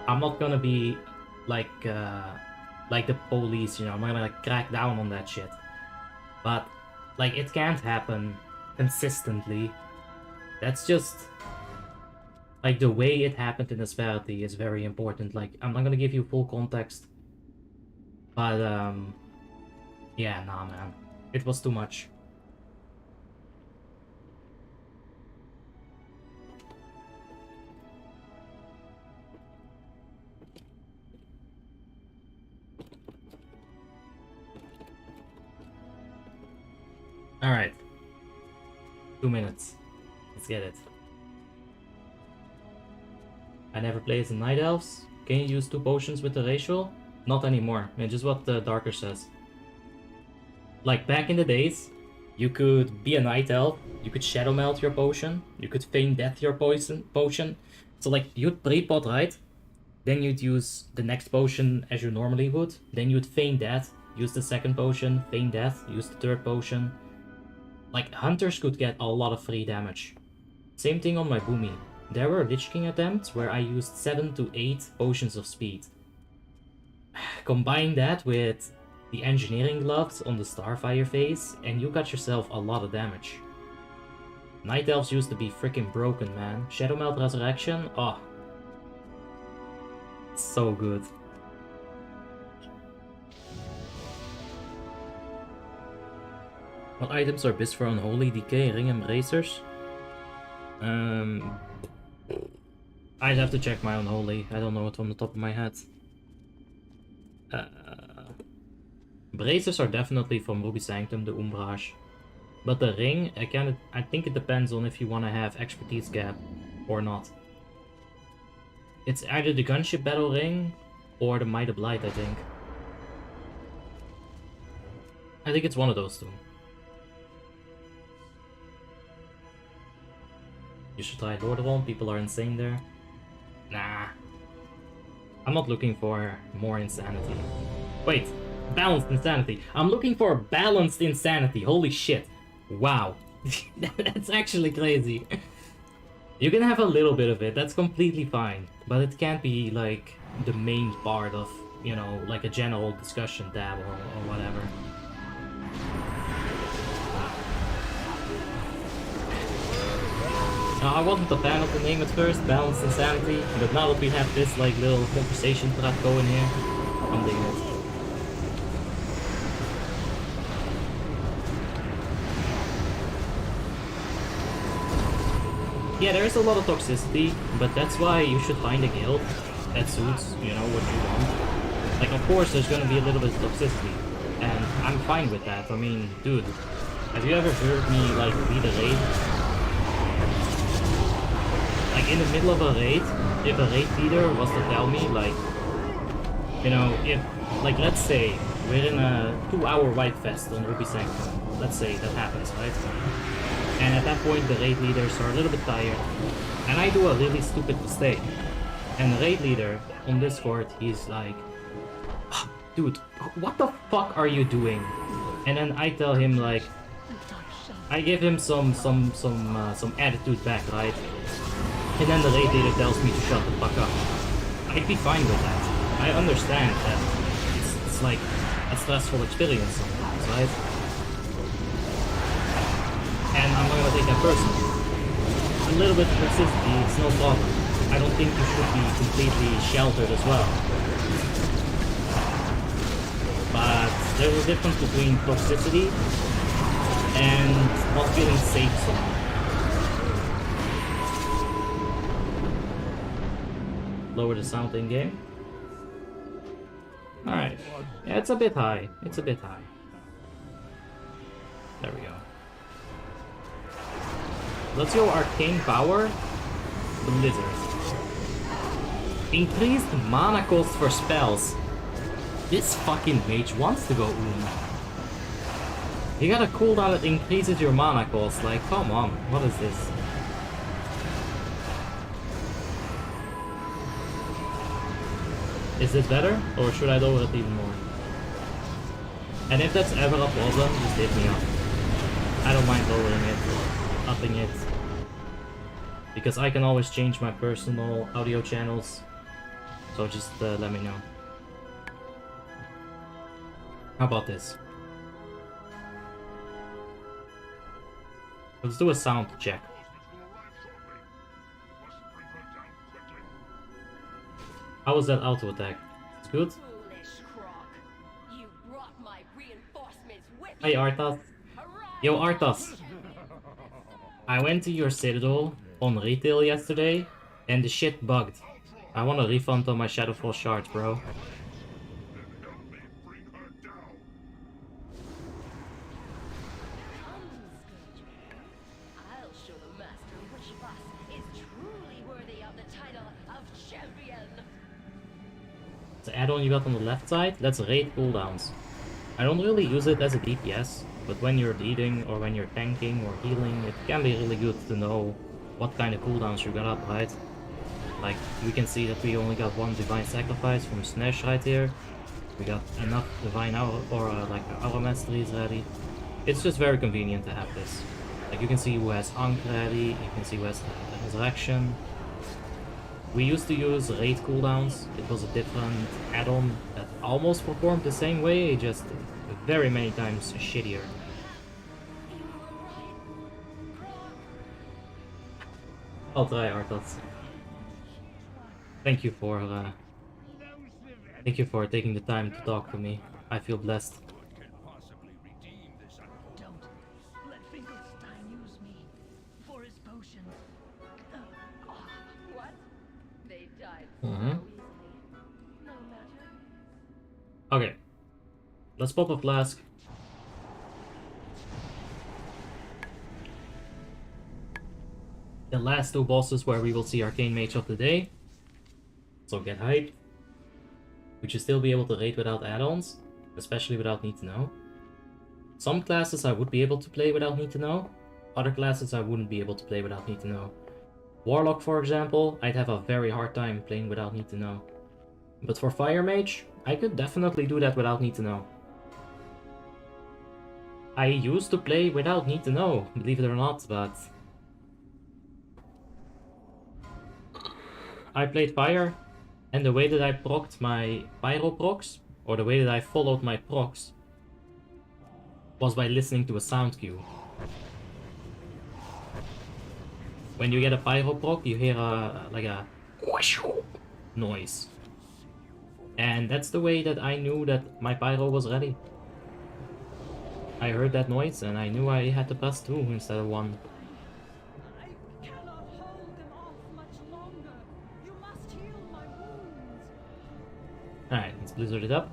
I'm not gonna be like the police, you know, I'm not gonna like crack down on that shit. But like, it can't happen consistently. That's just like the way it happened in Asperity is very important. Like, I'm not gonna give you full context, but yeah, nah, man, it was too much. Alright. 2 minutes. Let's get it. I never play as a Night Elves. Can you use 2 potions with the racial? Not anymore. Yeah, just what the Darker says. Like, back in the days, you could be a Night Elf, you could Shadow Melt your potion, you could Feign Death your potion. So like, you'd pre-pot, right? Then you'd use the next potion as you normally would. Then you'd Feign Death, use the second potion, Feign Death, use the third potion. Like, hunters could get a lot of free damage. Same thing on my Boomy. There were Lich King attempts where I used 7 to 8 potions of speed. Combine that with the engineering gloves on the Starfire phase, and you got yourself a lot of damage. Night Elves used to be freaking broken, man. Shadowmelt Resurrection, oh. It's so good. What items are best for Unholy, Decay, Ring and Bracers? I'd have to check my Unholy. I don't know it from the top of my head. Bracers are definitely from Ruby Sanctum, the Umbrage. But the Ring, I think it depends on if you want to have Expertise Gap or not. It's either the Gunship Battle Ring or the Might of Blight, I think. I think it's one of those 2. You should try Lordaeron, people are insane there. Nah. I'm not looking for more insanity. Wait, balanced insanity. I'm looking for balanced insanity, holy shit. Wow. That's actually crazy. You can have a little bit of it, that's completely fine. But it can't be like the main part of, you know, like a general discussion tab or whatever. I wasn't a fan of the name at first, Balanced Insanity, but now that we have this like little conversation thread going here, I'm digging it. Yeah, there is a lot of toxicity, but that's why you should find a guild that suits, you know, what you want. Like, of course, there's gonna be a little bit of toxicity, and I'm fine with that. I mean, dude, have you ever heard me like lead a raid? Like, in the middle of a raid, if a raid leader was to tell me, like, you know, if, like, let's say, we're in a 2-hour White Fest on Ruby Sanctum. Let's say that happens, right? And at that point, the raid leaders are a little bit tired. And I do a really stupid mistake. And the raid leader on Discord, he's like, "Oh, dude, what the fuck are you doing?" And then I tell him like, I give him some attitude back, right? And then the raid leader tells me to shut the fuck up. I'd be fine with that. I understand that it's like a stressful experience sometimes, right? And I'm not gonna take that personally. A little bit of toxicity, it's no problem. I don't think you should be completely sheltered as well. But there's a difference between toxicity and not feeling safe somewhere. Lower the sound in game. Alright. Yeah, it's a bit high. It's a bit high. There we go. Let's go Arcane Power. Blizzard. Increased mana cost for spells. This fucking mage wants to go You got a cooldown that increases your mana cost. Like, come on. What is this? Is this better? Or should I lower it even more? And if that's ever a problem, just hit me up. I don't mind lowering it or upping it. Because I can always change my personal audio channels. So just let me know. How about this? Let's do a sound check. How was that auto attack? It's good? Hey Arthas. Yo Arthas. I went to your Citadel on retail yesterday and the shit bugged. I want a refund on my Shadowfall shards, bro. The add-on you got on the left side, that's raid cooldowns. I don't really use it as a DPS, but when you're leading or when you're tanking or healing, it can be really good to know what kind of cooldowns you got up, right? Like, we can see that we only got one Divine Sacrifice from Snesh right here. We got enough Divine Hour, or like Hour Masteries ready. It's just very convenient to have this. Like, you can see who has Ankh ready, you can see who has Resurrection. We used to use raid cooldowns. It was a different add-on that almost performed the same way, just very many times shittier. I'll try, Arthas. Thank you for taking the time to talk to me. I feel blessed. Don't let Finkelstein use me for his potions. What? They died Mm-hmm. so easily. No matter. Okay. Let's pop a flask. The last two bosses where we will see Arcane Mage of the day. So get hyped. We should still be able to raid without add-ons, especially without Need to Know. Some classes I would be able to play without Need to Know. Other classes I wouldn't be able to play without Need to Know. Warlock, for example, I'd have a very hard time playing without Need to Know. But for Fire Mage, I could definitely do that without Need to Know. I used to play without Need to Know, believe it or not, but I played Fire, and the way that I procced my Pyro procs, or the way that I followed my procs, was by listening to a sound cue. When you get a Pyro proc, you hear like a noise. And that's the way that I knew that my Pyro was ready. I heard that noise and I knew I had to press 2 instead of 1. I cannot hold them off much longer. You must heal my wounds. Alright, let's blizzard it up.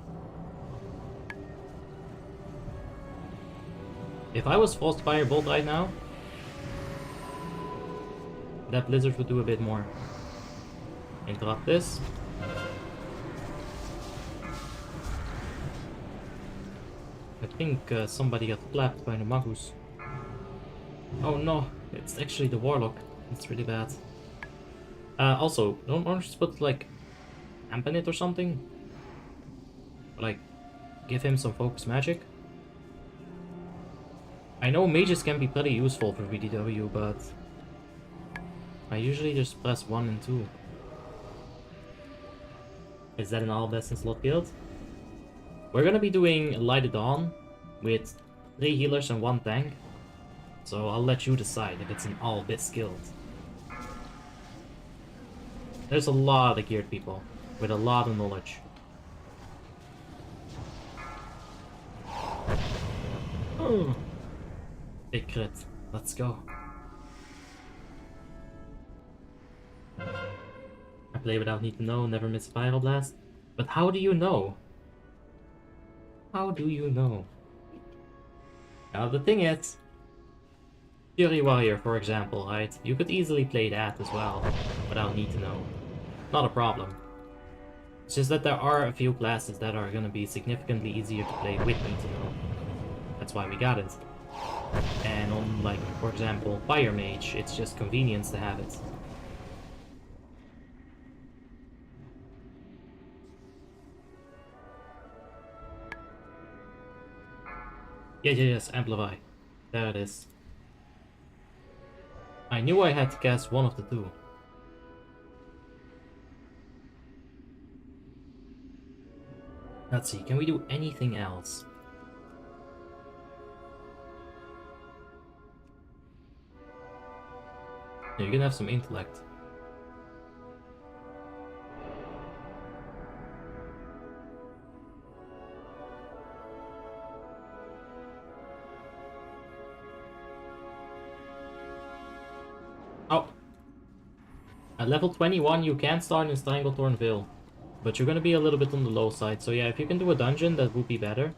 If I was Frostfire Bolt right now, that blizzard would do a bit more. Interrupt this. I think somebody got clapped by the Magus. Oh no, it's actually the Warlock. It's really bad. Also, don't want to put like amp in it or something? Like, give him some focus magic? I know mages can be pretty useful for VDW, but I usually just press 1 and 2. Is that an all best in slot guild? We're gonna be doing Light of Dawn with 3 healers and 1 tank. So I'll let you decide if it's an all best guild. There's a lot of geared people with a lot of knowledge. Oh. Big crit. Let's go. I play without need to know, never miss a Pyro Blast. But how do you know? How do you know? Now the thing is, Fury Warrior, for example, right? You could easily play that as well, without need to know. Not a problem. It's just that there are a few classes that are gonna be significantly easier to play with need to know. That's why we got it. And on, like, for example, Fire Mage, it's just convenience to have it. Yes, Amplify. There it is. I knew I had to cast one of the two. Let's see, can we do anything else? Yeah, you can have some intellect. Oh. At level 21 you can start in Stranglethorn Vale, but you're gonna be a little bit on the low side, so yeah, if you can do a dungeon, that would be better.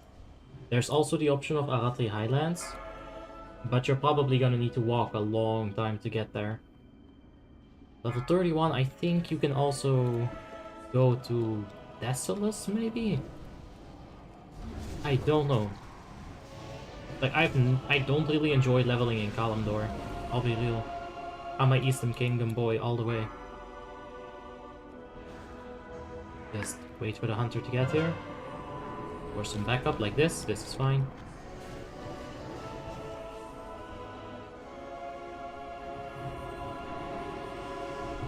There's also the option of Aratri Highlands, but you're probably gonna need to walk a long time to get there. Level 31, I think you can also go to Desolus, maybe? I don't know. Like, I don't really enjoy leveling in Kalimdor, I'll be real. I'm a Eastern Kingdom boy all the way. Just wait for the hunter to get here. Or some backup like this is fine.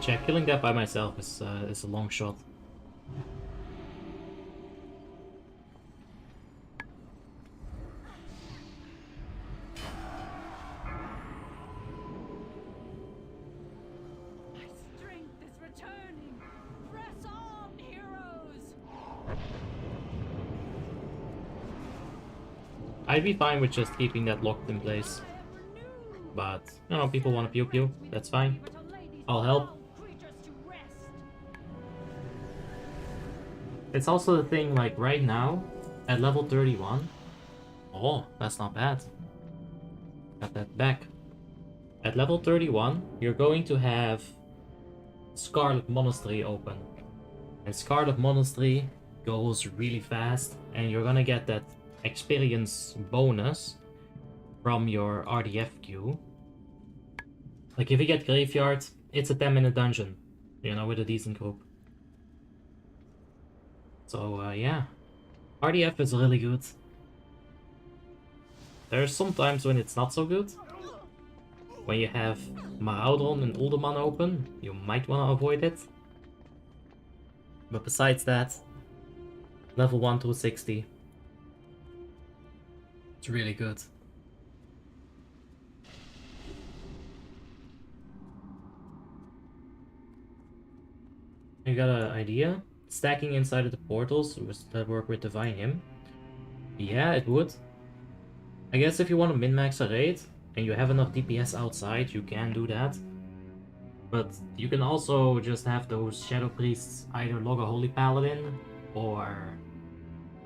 Yeah, killing that by myself is a long shot. My strength is returning. Press on, heroes. I'd be fine with just keeping that locked in place. But, you know, people want to pew pew, that's fine. I'll help. It's also the thing, like, right now, at level 31... Oh, that's not bad. Got that back. At level 31, you're going to have Scarlet Monastery open. And Scarlet Monastery goes really fast, and you're gonna get that experience bonus from your RDF queue. Like, if you get Graveyard, it's a 10-minute dungeon, you know, with a decent group. So, yeah. RDF is really good. There's some times when it's not so good. When you have Maraudron and Uldaman open, you might want to avoid it. But besides that, level 1 to 60. It's really good. You got an idea? Stacking inside of the portals that work with Divine Hymn? Yeah, it would. I guess if you want to min-max a raid, and you have enough DPS outside, you can do that. But you can also just have those Shadow Priests either log a Holy Paladin, or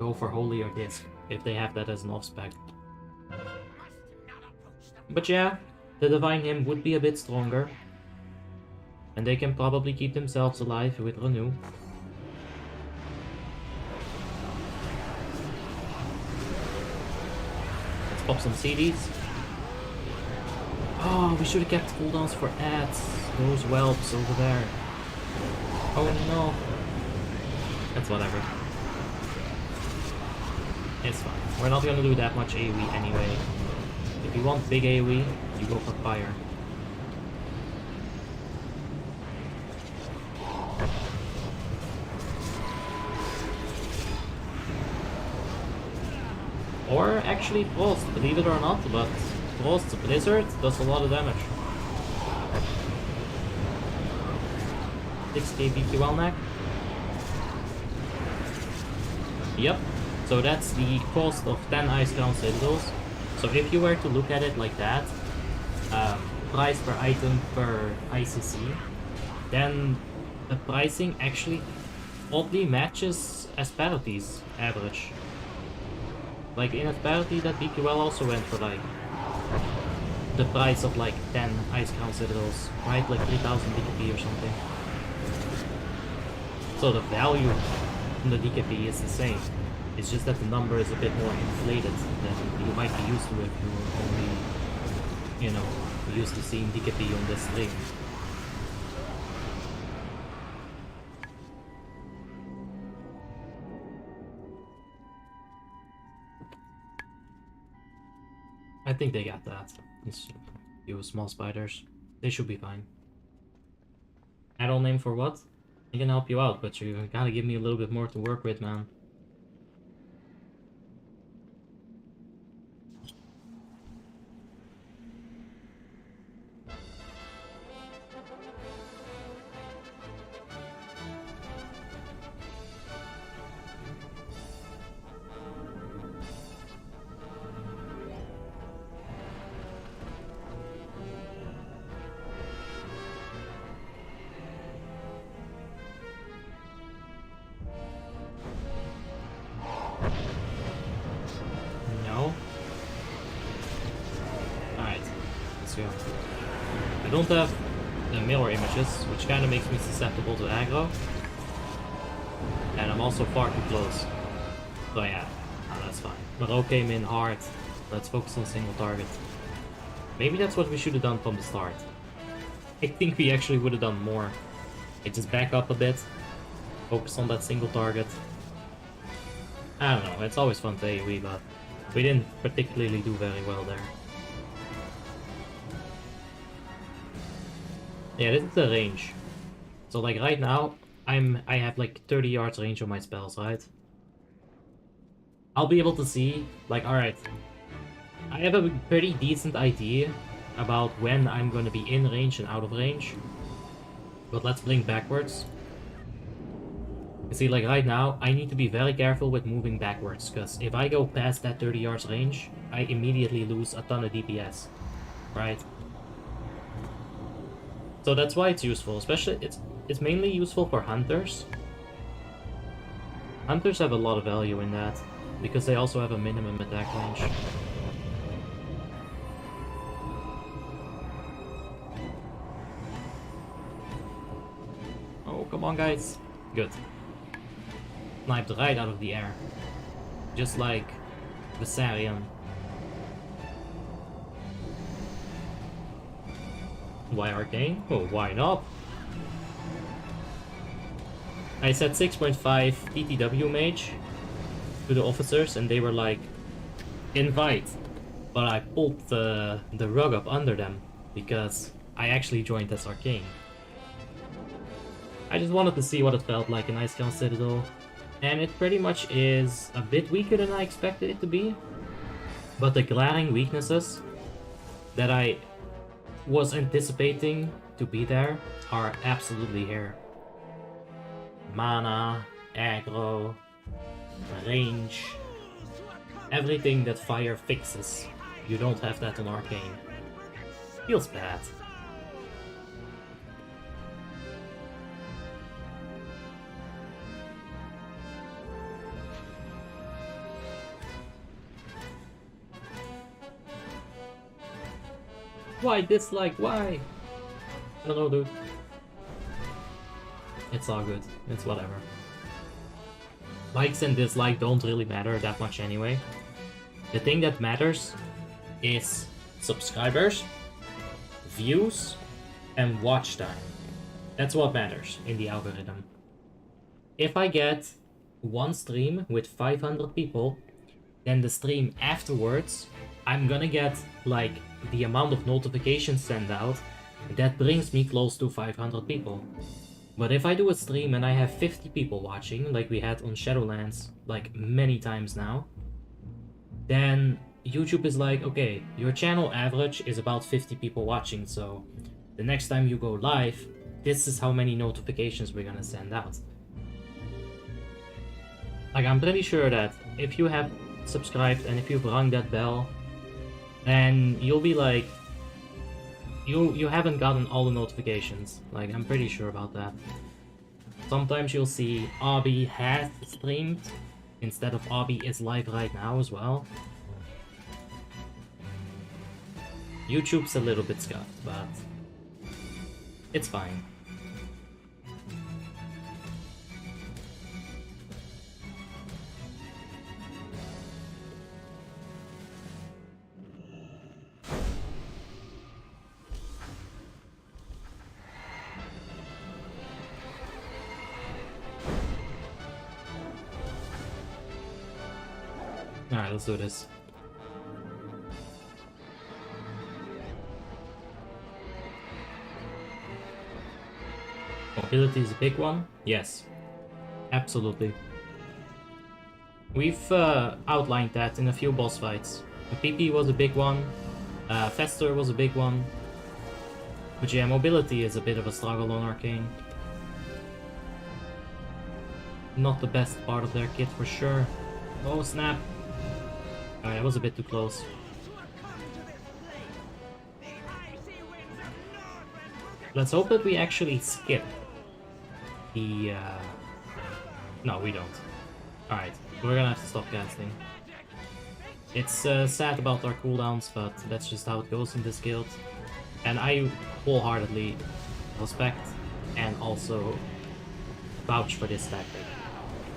go for Holy or Disc, if they have that as an off-spec. But yeah, the Divine Hymn would be a bit stronger. And they can probably keep themselves alive with Renew. Let's pop some CDs. Oh, we should have kept cooldowns for ads. Those whelps over there. Oh no. That's whatever. It's fine. We're not gonna do that much AoE anyway. If you want big AoE, you go for fire. Or actually Frost, believe it or not, but Frost's Blizzard does a lot of damage. 6k BQL neck. Yep, so that's the cost of 10 Icecrown Citadels. So if you were to look at it like that, price per item per ICC, then the pricing actually oddly matches Asperity's average. Like in Asperity, that BQL also went for like the price of like 10 Icecrown Citadels, right? Like 3000 DKP or something. So the value from the DKP is the same. It's just that the number is a bit more inflated than you might be used to if you were only, you know, used to seeing DKP on this stream. I think they got that. It's few small spiders. They should be fine. Add-on name for what? I can help you out, but you gotta give me a little bit more to work with, man. I don't have the mirror images, which kind of makes me susceptible to aggro. And I'm also far too close. So yeah, that's fine. But came in hard. Let's focus on single target. Maybe that's what we should have done from the start. I think we actually would have done more. Just back up a bit. Focus on that single target. I don't know, it's always fun to AoE, but we didn't particularly do very well there. Yeah, this is the range. So like right now, I have like 30 yards range on my spells, right? I'll be able to see, like, alright, I have a pretty decent idea about when I'm going to be in range and out of range. But let's blink backwards. You see, like right now, I need to be very careful with moving backwards, because if I go past that 30 yards range, I immediately lose a ton of DPS, right? So that's why it's useful, especially it's mainly useful for hunters. Hunters have a lot of value in that, because they also have a minimum attack range. Oh, come on guys. Good. Sniped right out of the air. Just like Viserion. Why Arcane? Oh, why not? I said 6.5 TTW Mage to the officers and they were like, invite. But I pulled the rug up under them because I actually joined as Arcane. I just wanted to see what it felt like in Icecrown Citadel. And it pretty much is a bit weaker than I expected it to be. But the glaring weaknesses that I was anticipating to be there are absolutely here. Mana, aggro, range, everything that fire fixes. You don't have that on Arcane. Feels bad. Why dislike? Why? I don't know, dude. It's all good. It's whatever. Likes and dislikes don't really matter that much anyway. The thing that matters is subscribers views and watch time. That's what matters in the algorithm. If I get one stream with 500 people, then the stream afterwards, I'm gonna get like the amount of notifications sent out that brings me close to 500 people. But if I do a stream and I have 50 people watching, like we had on Shadowlands like many times now, then YouTube is like, okay, your channel average is about 50 people watching, so the next time you go live, this is how many notifications we're gonna send out. Like, I'm pretty sure that if you have subscribed and if you've rung that bell, then you'll be like, you haven't gotten all the notifications. Like, I'm pretty sure about that. Sometimes you'll see Obby has streamed instead of Obby is live right now as well. YouTube's a little bit scuffed, but it's fine. Alright, let's do this. Mobility is a big one? Yes. Absolutely. We've outlined that in a few boss fights. The PP was a big one, Fester was a big one. But yeah, mobility is a bit of a struggle on Arcane. Not the best part of their kit for sure. Oh snap! Alright, that was a bit too close. Let's hope that we actually skip the... No, we don't. Alright, we're gonna have to stop casting. It's sad about our cooldowns, but that's just how it goes in this guild. And I wholeheartedly respect and also vouch for this tactic.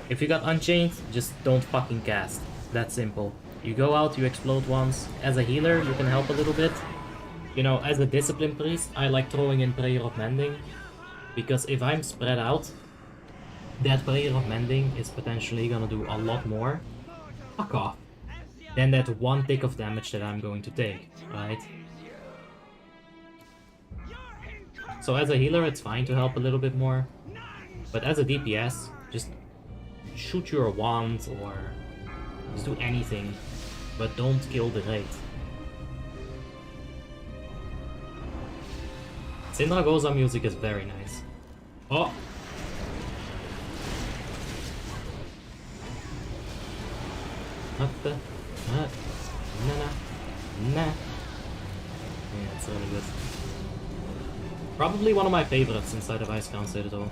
If you got Unchained, just don't fucking cast. That simple. You go out, you explode once. As a healer, you can help a little bit. You know, as a Discipline Priest, I like throwing in Prayer of Mending. Because if I'm spread out, that Prayer of Mending is potentially gonna do a lot more. Fuck off. Than that one tick of damage that I'm going to take, right? So as a healer, it's fine to help a little bit more. But as a DPS, just shoot your wand or just do anything. But don't kill the raid. Sindragosa music is very nice. Oh! What the? Nah. Yeah, it's really good. Probably one of my favorites inside of Icecrown Citadel.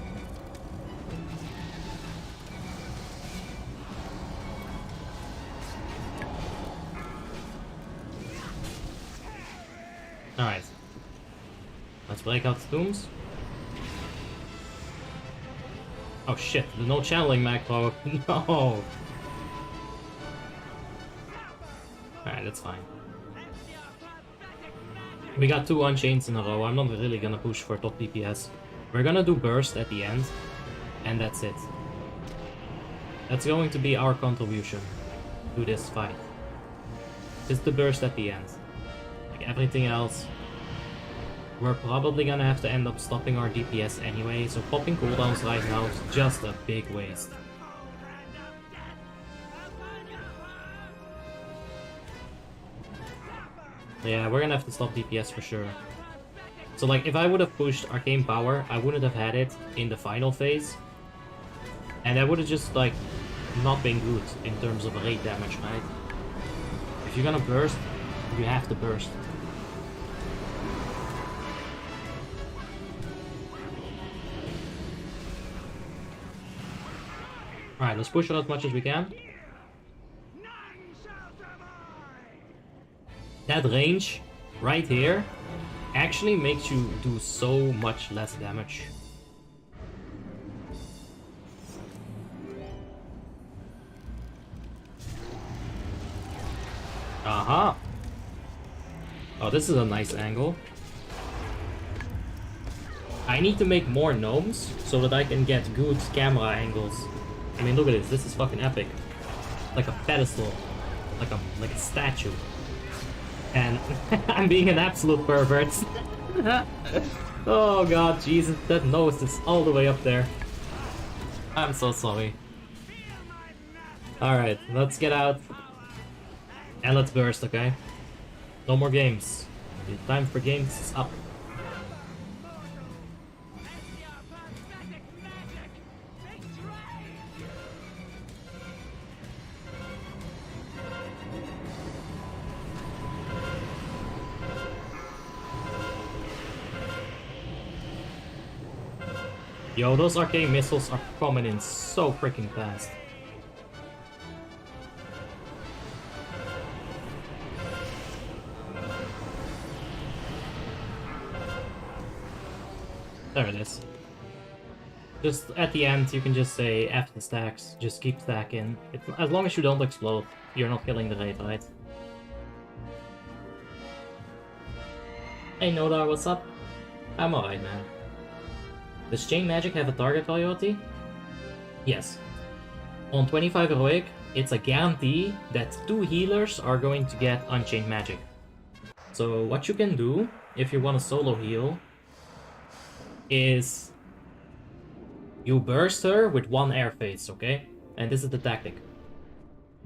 Alright. Let's break out the tombs. Oh shit, there's no channeling macro. No! Alright, that's fine. We got 2 Unchains in a row. I'm not really gonna push for top DPS. We're gonna do Burst at the end, and that's it. That's going to be our contribution to this fight. Just the Burst at the end. Like everything else, we're probably gonna have to end up stopping our DPS anyway, so popping cooldowns right now is just a big waste. Yeah, we're gonna have to stop DPS for sure. So like, if I would have pushed Arcane Power, I wouldn't have had it in the final phase. And that would have just like, not been good in terms of raid damage, right? If you're gonna burst, you have to burst. Alright, let's push it as much as we can. That range right here actually makes you do so much less damage. Oh, this is a nice angle. I need to make more gnomes so that I can get good camera angles. I mean, look at this. This is fucking epic. Like a pedestal. Like a statue. And I'm being an absolute pervert. Oh god, Jesus, that nose is all the way up there. I'm so sorry. Alright, let's get out. And let's burst, okay? No more games. The time for games is up. Yo, those arcane missiles are coming in so freaking fast. There it is. Just at the end, you can just say F the stacks, just keep stacking. As long as you don't explode, you're not killing the raid, right? Hey Nodar, what's up? I'm alright, man. Does Chain Magic have a target variety? Yes. On 25 Heroic, it's a guarantee that 2 healers are going to get Unchained Magic. So what you can do, if you want to solo heal, is you burst her with 1 air phase, okay? And this is the tactic.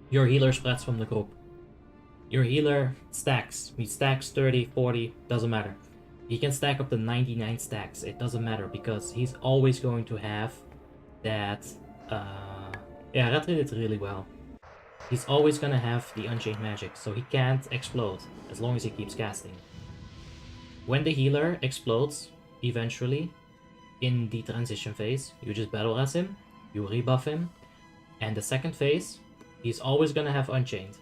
Your healer spreads from the group. Your healer stacks. He stacks 30, 40, doesn't matter. He can stack up to 99 stacks, it doesn't matter, because he's always going to have that... yeah, Red did it really well. He's always gonna have the Unchained Magic, so he can't explode, as long as he keeps casting. When the healer explodes, eventually, in the transition phase, you just battle res him, you rebuff him, and the second phase, he's always gonna have Unchained.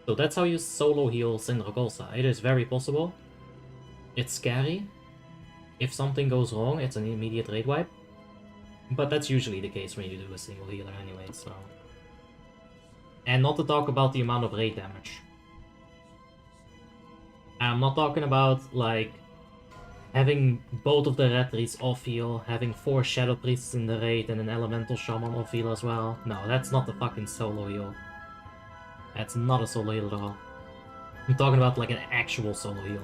So that's how you solo heal Syndragolsa. It is very possible. It's scary. If something goes wrong, it's an immediate raid wipe. But that's usually the case when you do a single healer anyway, so... And not to talk about the amount of raid damage. I'm not talking about, like, having both of the red trees off heal, having 4 shadow priests in the raid and an elemental shaman off heal as well. No, that's not the fucking solo heal. That's not a solo heal at all. I'm talking about like an actual solo heal.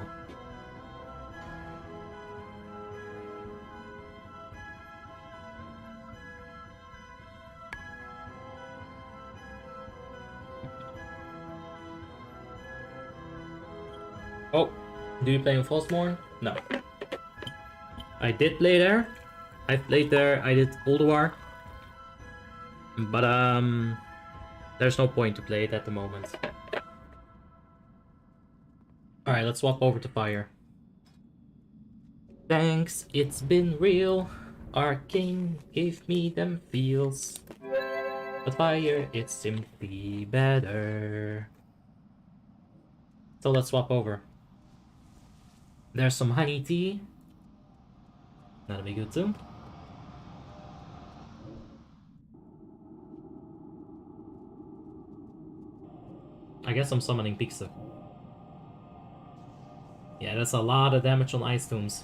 Oh, do you play in Frostmourne? No. I did play there. I've played there. I did Ulduar. But there's no point to play it at the moment. Alright, let's swap over to fire. Thanks, it's been real. Arcane gave me them feels. But fire, it's simply better. So let's swap over. There's some honey tea. That'll be good too. I guess I'm summoning Pixel. Yeah, that's a lot of damage on Ice Tombs.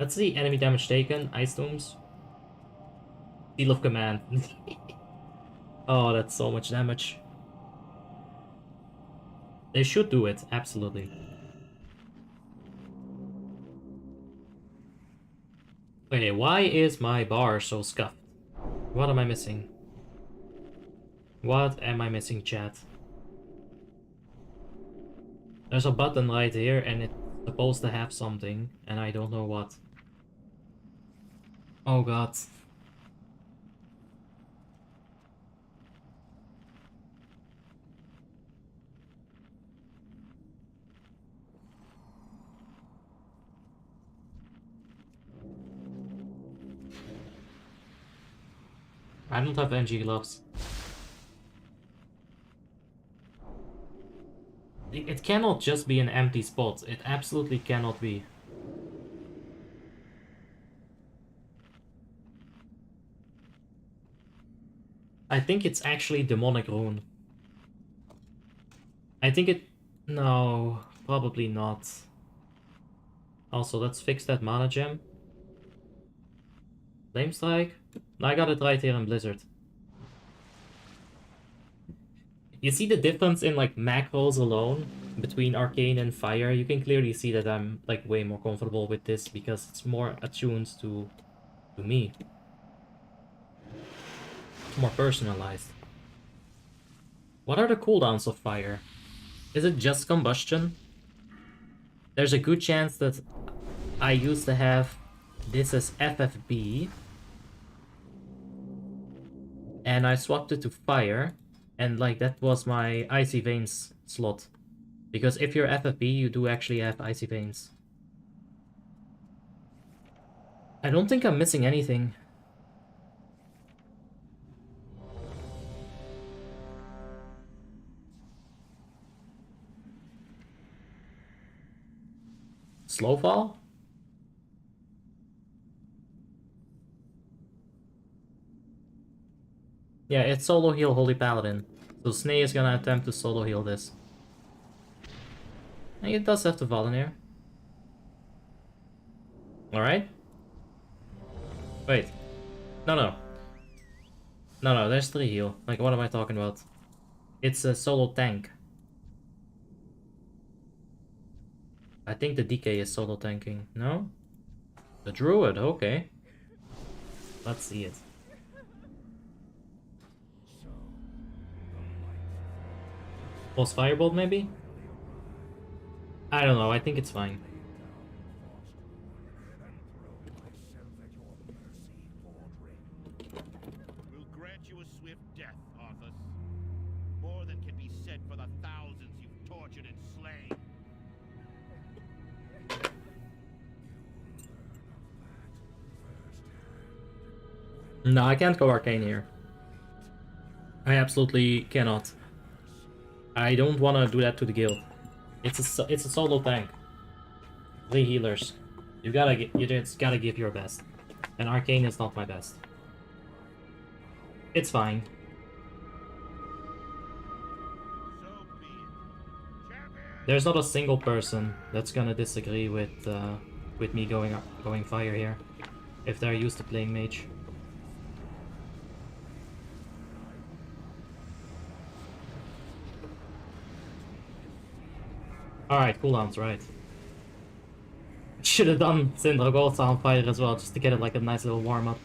Let's see, enemy damage taken, Ice Tombs. Seal of Command. Oh, that's so much damage. They should do it, absolutely. Okay, why is my bar so scuffed? What am I missing? What am I missing, chat? There's a button right here and it's supposed to have something, and I don't know what. Oh god. I don't have NG gloves. It cannot just be an empty spot. It absolutely cannot be. I think it's actually Demonic Rune. I think it... No, probably not. Also, let's fix that mana gem. Flame Strike? I got it right here in Blizzard. You see the difference in like macros alone between Arcane and Fire? You can clearly see that I'm like way more comfortable with this because it's more attuned to me. It's more personalized. What are the cooldowns of Fire? Is it just combustion? There's a good chance that I used to have this as FFB. And I swapped it to Fire. And like that was my Icy Veins slot. Because if you're FFB, you do actually have Icy Veins. I don't think I'm missing anything. Slowfall? Yeah, it's solo heal Holy Paladin. So Snay is gonna attempt to solo heal this. And it does have to Volunteer. Alright. Wait. No, there's 3 heal. Like, what am I talking about? It's a solo tank. I think the DK is solo tanking. No? The Druid, okay. Let's see it. Pulse Firebolt, maybe? I don't know, I think it's fine. We'll grant you a swift death, Arthas. More than can be said for the thousands you've tortured and slain. No, I can't go Arcane here. I absolutely cannot. I don't want to do that to the guild. It's a solo tank. 3 healers. You just gotta give your best. And Arcane is not my best. It's fine. So be it. Champion! There's not a single person that's gonna disagree with me going Fire here, if they're used to playing Mage. Alright, cooldowns, right. Should have done Syndra Ghost on Fire as well, just to get it like a nice little warm-up.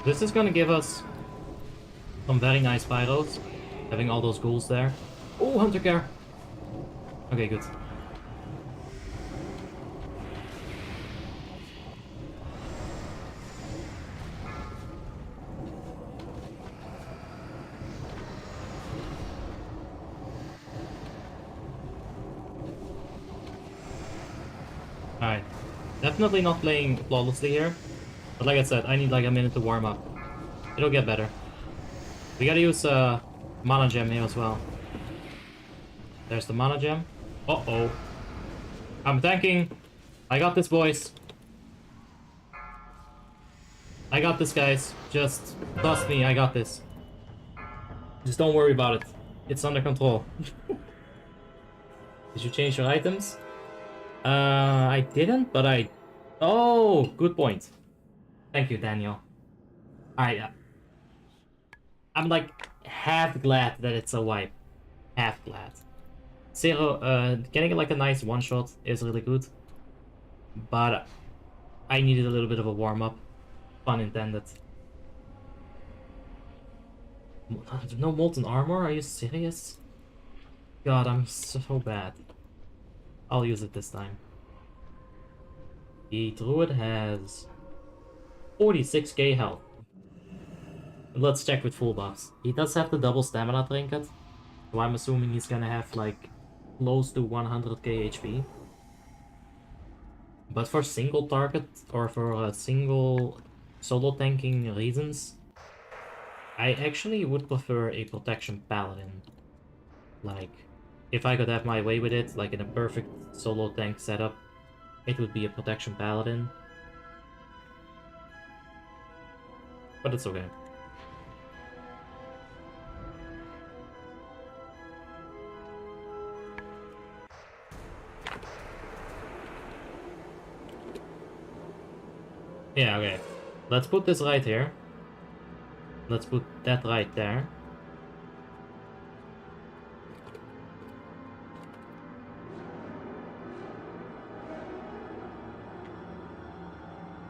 This is gonna give us some very nice pyros, having all those ghouls there. Oh, Hunter Care! Okay, good. Alright. Definitely not playing flawlessly here. But like I said, I need like a minute to warm up. It'll get better. We gotta use Mana Gem here as well. There's the Mana Gem. Uh-oh. I'm tanking. I got this, boys. I got this, guys. Just trust me, I got this. Just don't worry about it. It's under control. Did you change your items? I didn't, but I... Oh, good point. Thank you, Daniel. Alright, I'm like half glad that it's a wipe. Half glad. Zero, getting like a nice one-shot is really good. But I needed a little bit of a warm-up. Pun intended. No Molten Armor? Are you serious? God, I'm so bad. I'll use it this time. The Druid has 46k health. Let's check with full buffs. He does have the double stamina trinket, so I'm assuming he's gonna have like close to 100k HP. But for single target or for single solo tanking reasons, I actually would prefer a protection paladin. Like, if I could have my way with it, like in a perfect solo tank setup, it would be a protection paladin. but it's okay. Yeah, okay. Let's put this right here. Let's put that right there.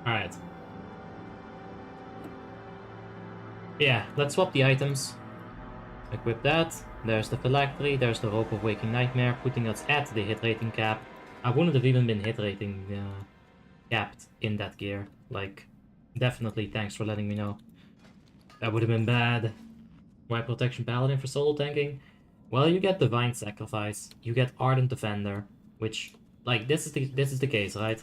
Alright. Yeah, let's swap the items. Equip that. There's the phylactery, there's the Rope of Waking Nightmare, putting us at the hit rating cap. I wouldn't have even been hit rating capped in that gear. Like, definitely thanks for letting me know. That would have been bad. Why Protection Paladin for solo tanking? Well, you get Divine Sacrifice, you get Ardent Defender, which, like, this is the case, right?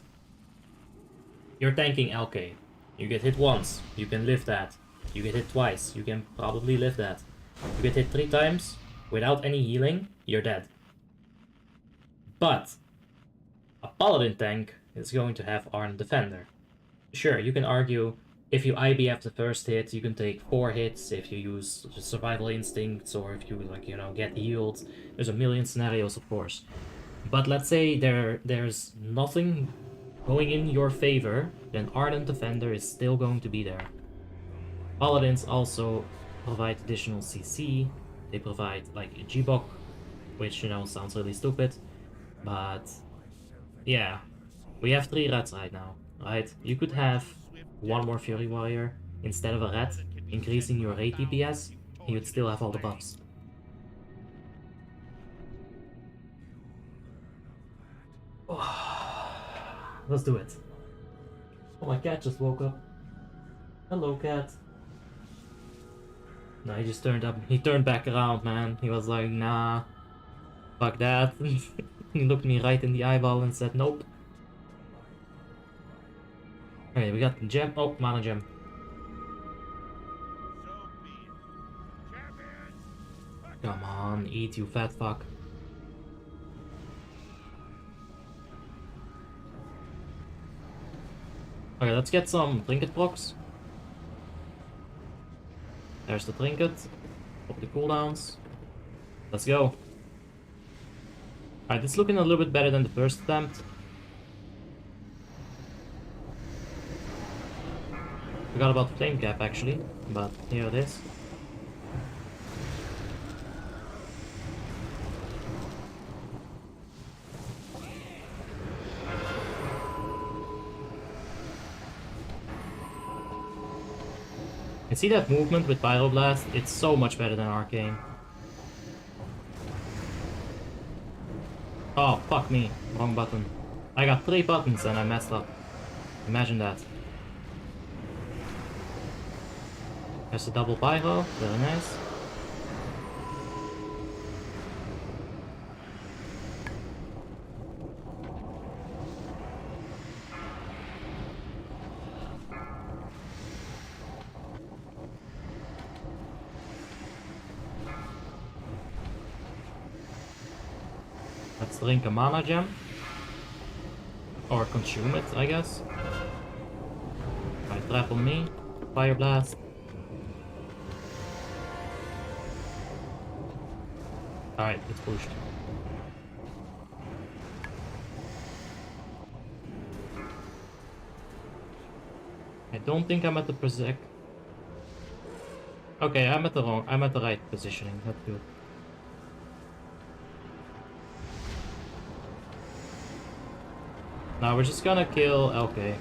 You're tanking LK. You get hit once, you can live that. You get hit twice, you can probably live that. You get hit 3 times, without any healing, you're dead. But a Paladin tank is going to have Ardent Defender. Sure, you can argue, if you IBF the first hit, you can take 4 hits if you use Survival Instincts, or if you, like, you know, get healed. There's a million scenarios, of course. But let's say there's nothing going in your favor, then Ardent Defender is still going to be there. Paladins also provide additional CC. They provide, like, a G-Bok, which, you know, sounds really stupid. But, yeah. We have 3 reds right now, right? You could have 1 more Fury Warrior instead of a red, increasing your raid DPS, and you'd still have all the buffs. Let's do it. Oh, my cat just woke up. Hello, cat. No, he just turned up. He turned back around, man. He was like, nah, fuck that. He looked me right in the eyeball and said, nope. Okay, we got the gem. Oh, mana gem. Come on, eat, you fat fuck. Okay, let's get some trinket blocks. There's the trinket. Pop the cooldowns. Let's go. Alright, it's looking a little bit better than the first attempt. Forgot about the flame cap actually, but here it is. And see that movement with Pyroblast? It's so much better than Arcane. Oh, fuck me. Wrong button. I got 3 buttons and I messed up. Imagine that. There's a double pyro, very nice. Let's drink a mana gem. Or consume it, I guess. Right, trap on me. Fire blast. Alright, it's pushed. I don't think I'm at the project. Okay, I'm at the right positioning. That's good. Now we're just gonna kill LK.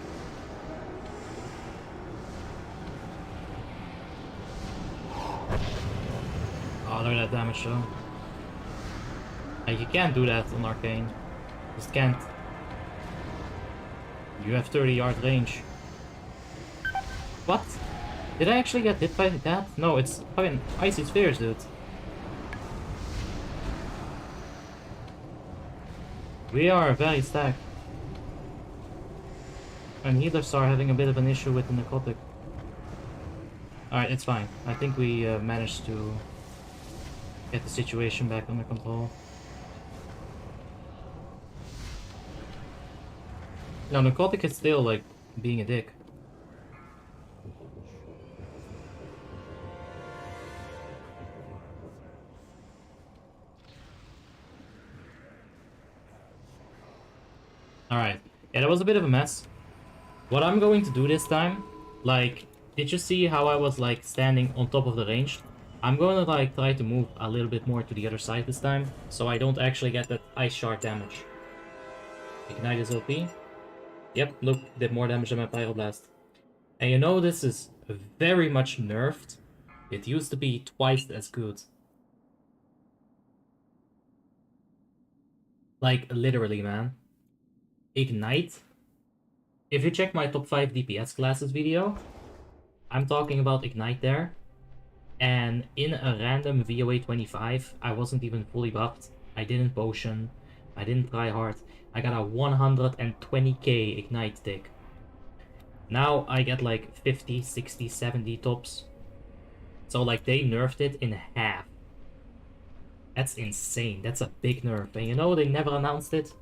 Oh, look at that damage though. Like, you can't do that on Arcane. Just can't. You have 30-yard range. What? Did I actually get hit by that? No, it's fucking Icy Spheres, dude. We are very stacked. And healers are having a bit of an issue with the narcotic. Alright, it's fine. I think we managed to get the situation back under control. No, narcotic is still, like, being a dick. Alright. Yeah, that was a bit of a mess. What I'm going to do this time, like, did you see how I was, like, standing on top of the range? I'm going to, like, try to move a little bit more to the other side this time, so I don't actually get that ice shard damage. Ignite is OP. Yep, look, did more damage than my Pyroblast. And you know this is very much nerfed. It used to be twice as good. Like, literally, man. Ignite. If you check my top 5 DPS classes video, I'm talking about Ignite there. And in a random VOA 25, I wasn't even fully buffed. I didn't potion. I didn't try hard. I got a 120k Ignite tick. Now I get like 50, 60, 70 tops. So like they nerfed it in half. That's insane. That's a big nerf. And you know they never announced it.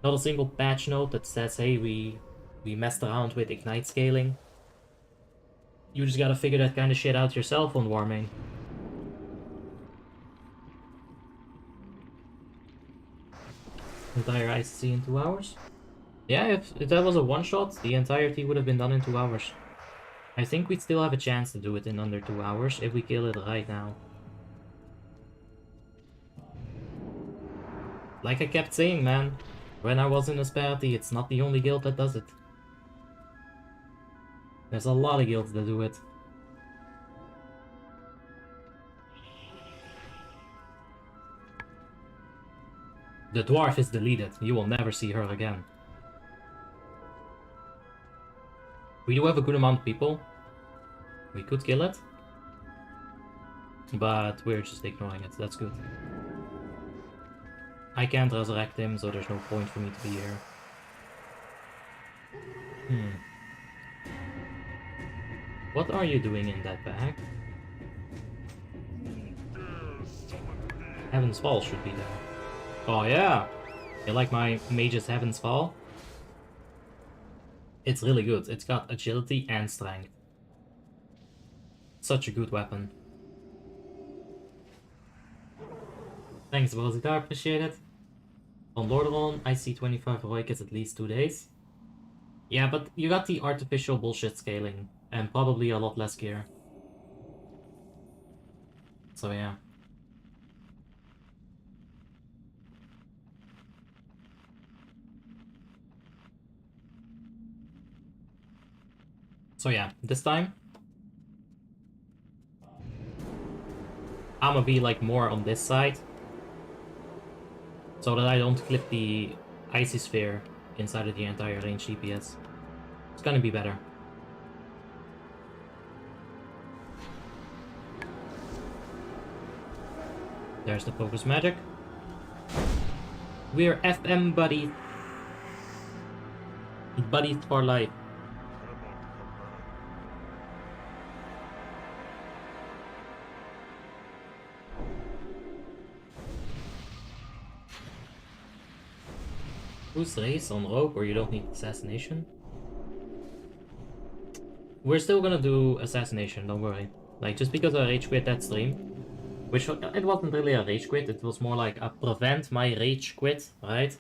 Not a single patch note that says, hey, we messed around with Ignite scaling. You just gotta figure that kind of shit out yourself on Warmane. Entire ICC in 2 hours? Yeah, if that was a one-shot, the entirety would have been done in 2 hours. I think we'd still have a chance to do it in under 2 hours if we kill it right now. Like I kept saying, man, when I was in Asparity, it's not the only guild that does it. There's a lot of guilds that do it. The dwarf is deleted. You will never see her again. We do have a good amount of people. We could kill it. But we're just ignoring it. That's good. I can't resurrect him, so there's no point for me to be here. What are you doing in that bag? Heaven's Fall should be there. Oh yeah! You like my Mage's Heaven's Fall? It's really good. It's got agility and strength. Such a good weapon. Thanks, Rosita, I appreciate it. On Lordaeron, I see 25 heroic is at least 2 days. Yeah, but you got the artificial bullshit scaling, and probably a lot less gear. So yeah. So yeah, this time I'ma be like more on this side, so that I don't clip the Icy Sphere inside of the entire range DPS. It's gonna be better. There's the focus magic. We're FM buddy. Buddies for life. Boost race on rope where you don't need assassination. We're still gonna do assassination, don't worry. Like, just because I rage quit that stream, which it wasn't really a rage quit, it was more like a prevent my rage quit, right?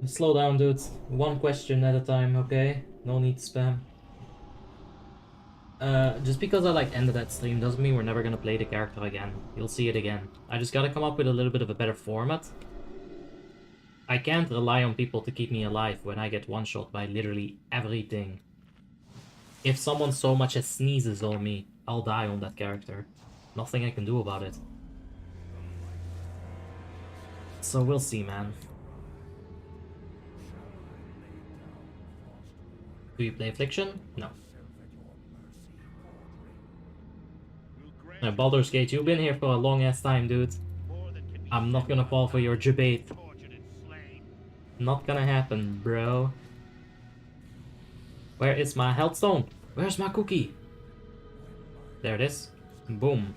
Slow down, dude. One question at a time, okay? No need to spam. Just because I like ended that stream doesn't mean we're never gonna play the character again. You'll see it again. I just gotta come up with a little bit of a better format. I can't rely on people to keep me alive when I get one-shot by literally everything. If someone so much as sneezes on me, I'll die on that character. Nothing I can do about it. So we'll see, man. Do you play Affliction? No. Baldur's Gate, you've been here for a long ass time, dude. I'm not gonna fall for your debate. Not gonna happen, bro. Where is my health stone? Where's my cookie? There it is. Boom.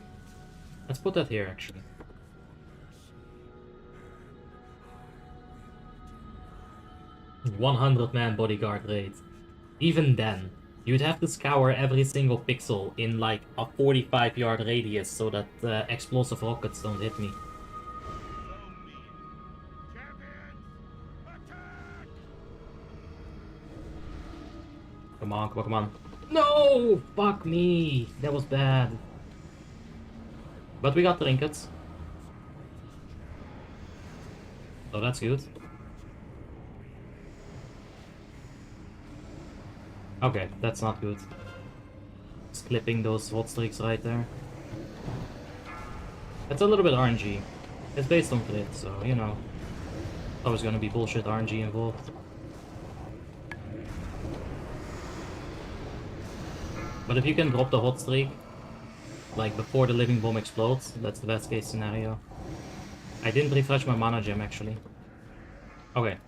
Let's put that here, actually. "100-man bodyguard raid." Even then, you'd have to scour every single pixel in like a 45-yard radius so that explosive rockets don't hit me. Come on, come on, come on. No! Fuck me! That was bad. But we got trinkets. So that's good. Okay, that's not good. Just clipping those hot streaks right there. It's a little bit RNG. It's based on crit, so you know. Always gonna be bullshit RNG involved. But if you can drop the hot streak, like before the living bomb explodes, that's the best case scenario. I didn't refresh my mana gem actually. Okay.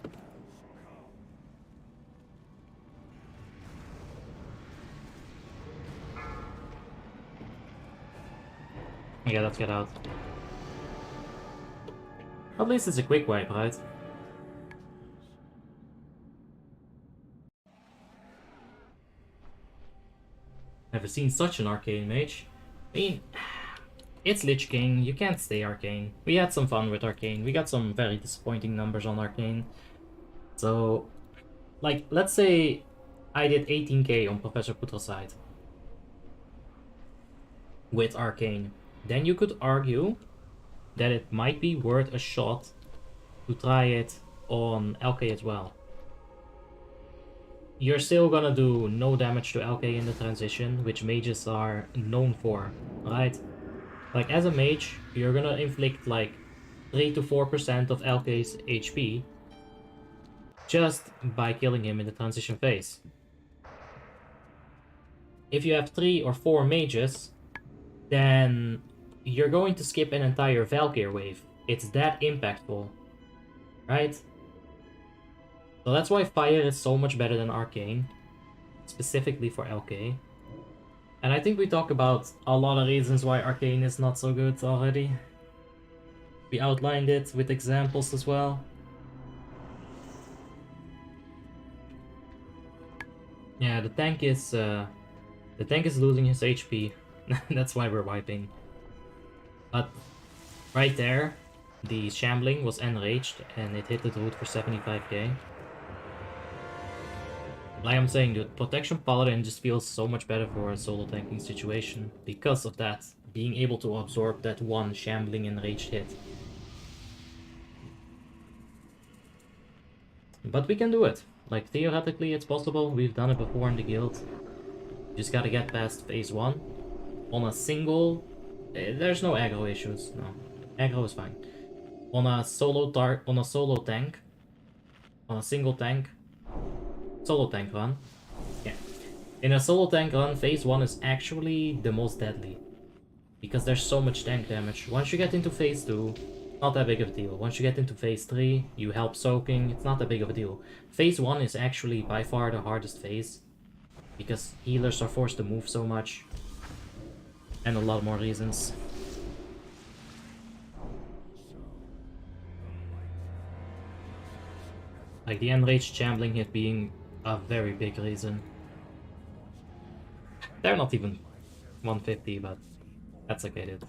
Yeah, let's get out. At least it's a quick wipe, right? Never seen such an Arcane Mage. I mean, it's Lich King, you can't stay Arcane. We had some fun with Arcane, we got some very disappointing numbers on Arcane. So, like, let's say I did 18k on Professor Putra's side with Arcane. Then you could argue that it might be worth a shot to try it on LK as well. You're still gonna do no damage to LK in the transition, which mages are known for, right? Like, as a mage, you're gonna inflict like 3 to 4% of LK's HP just by killing him in the transition phase. If you have 3 or 4 mages, then you're going to skip an entire Valkyr wave. It's that impactful, right? So that's why Fire is so much better than Arcane, specifically for LK. And I think we talked about a lot of reasons why Arcane is not so good already. We outlined it with examples as well. Yeah, the tank is losing his HP. That's why we're wiping. But right there, the Shambling was enraged and it hit the root for 75k. Like I'm saying, dude, Protection Paladin just feels so much better for a solo tanking situation because of that, being able to absorb that one Shambling enraged hit. But we can do it. Like, theoretically it's possible, we've done it before in the guild. Just gotta get past phase 1. On a single... there's no aggro issues, no. Aggro is fine. On a solo tank, on a single tank, solo tank run. Yeah. In a solo tank run, phase 1 is actually the most deadly. Because there's so much tank damage. Once you get into phase 2, not that big of a deal. Once you get into phase 3, you help soaking, it's not that big of a deal. Phase 1 is actually by far the hardest phase. Because healers are forced to move so much. And a lot more reasons. Like the enraged Shambling hit being a very big reason. They're not even 150, but that's okay, dude.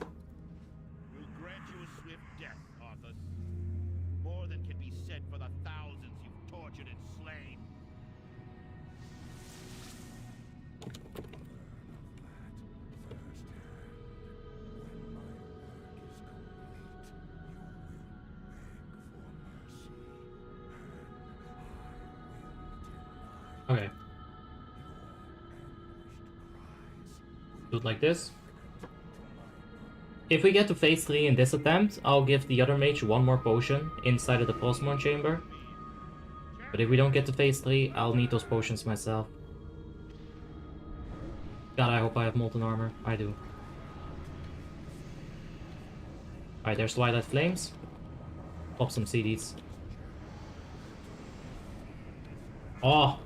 We'll grant you a swift death, Arthas. More than can be said for the thousands you've tortured and slain. Okay. Do it like this. If we get to phase 3 in this attempt, I'll give the other mage one more potion inside of the Prosmon chamber. But if we don't get to phase 3, I'll need those potions myself. God, I hope I have Molten Armor. I do. Alright, there's Twilight Flames. Pop some CDs. Oh!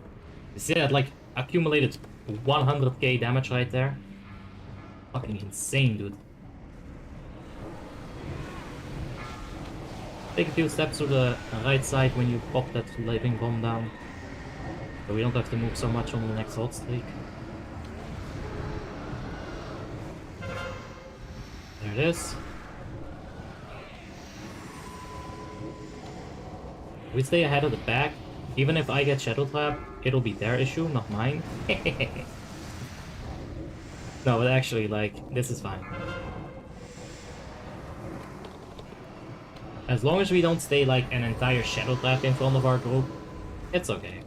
You see that, like, accumulated 100k damage right there? Fucking insane, dude. Take a few steps to the right side when you pop that living bomb down. So we don't have to move so much on the next hot streak. There it is. We stay ahead of the pack. Even if I get Shadow Trap, it'll be their issue, not mine. No, but actually, like, this is fine. As long as we don't stay like an entire Shadow Trap in front of our group, it's okay.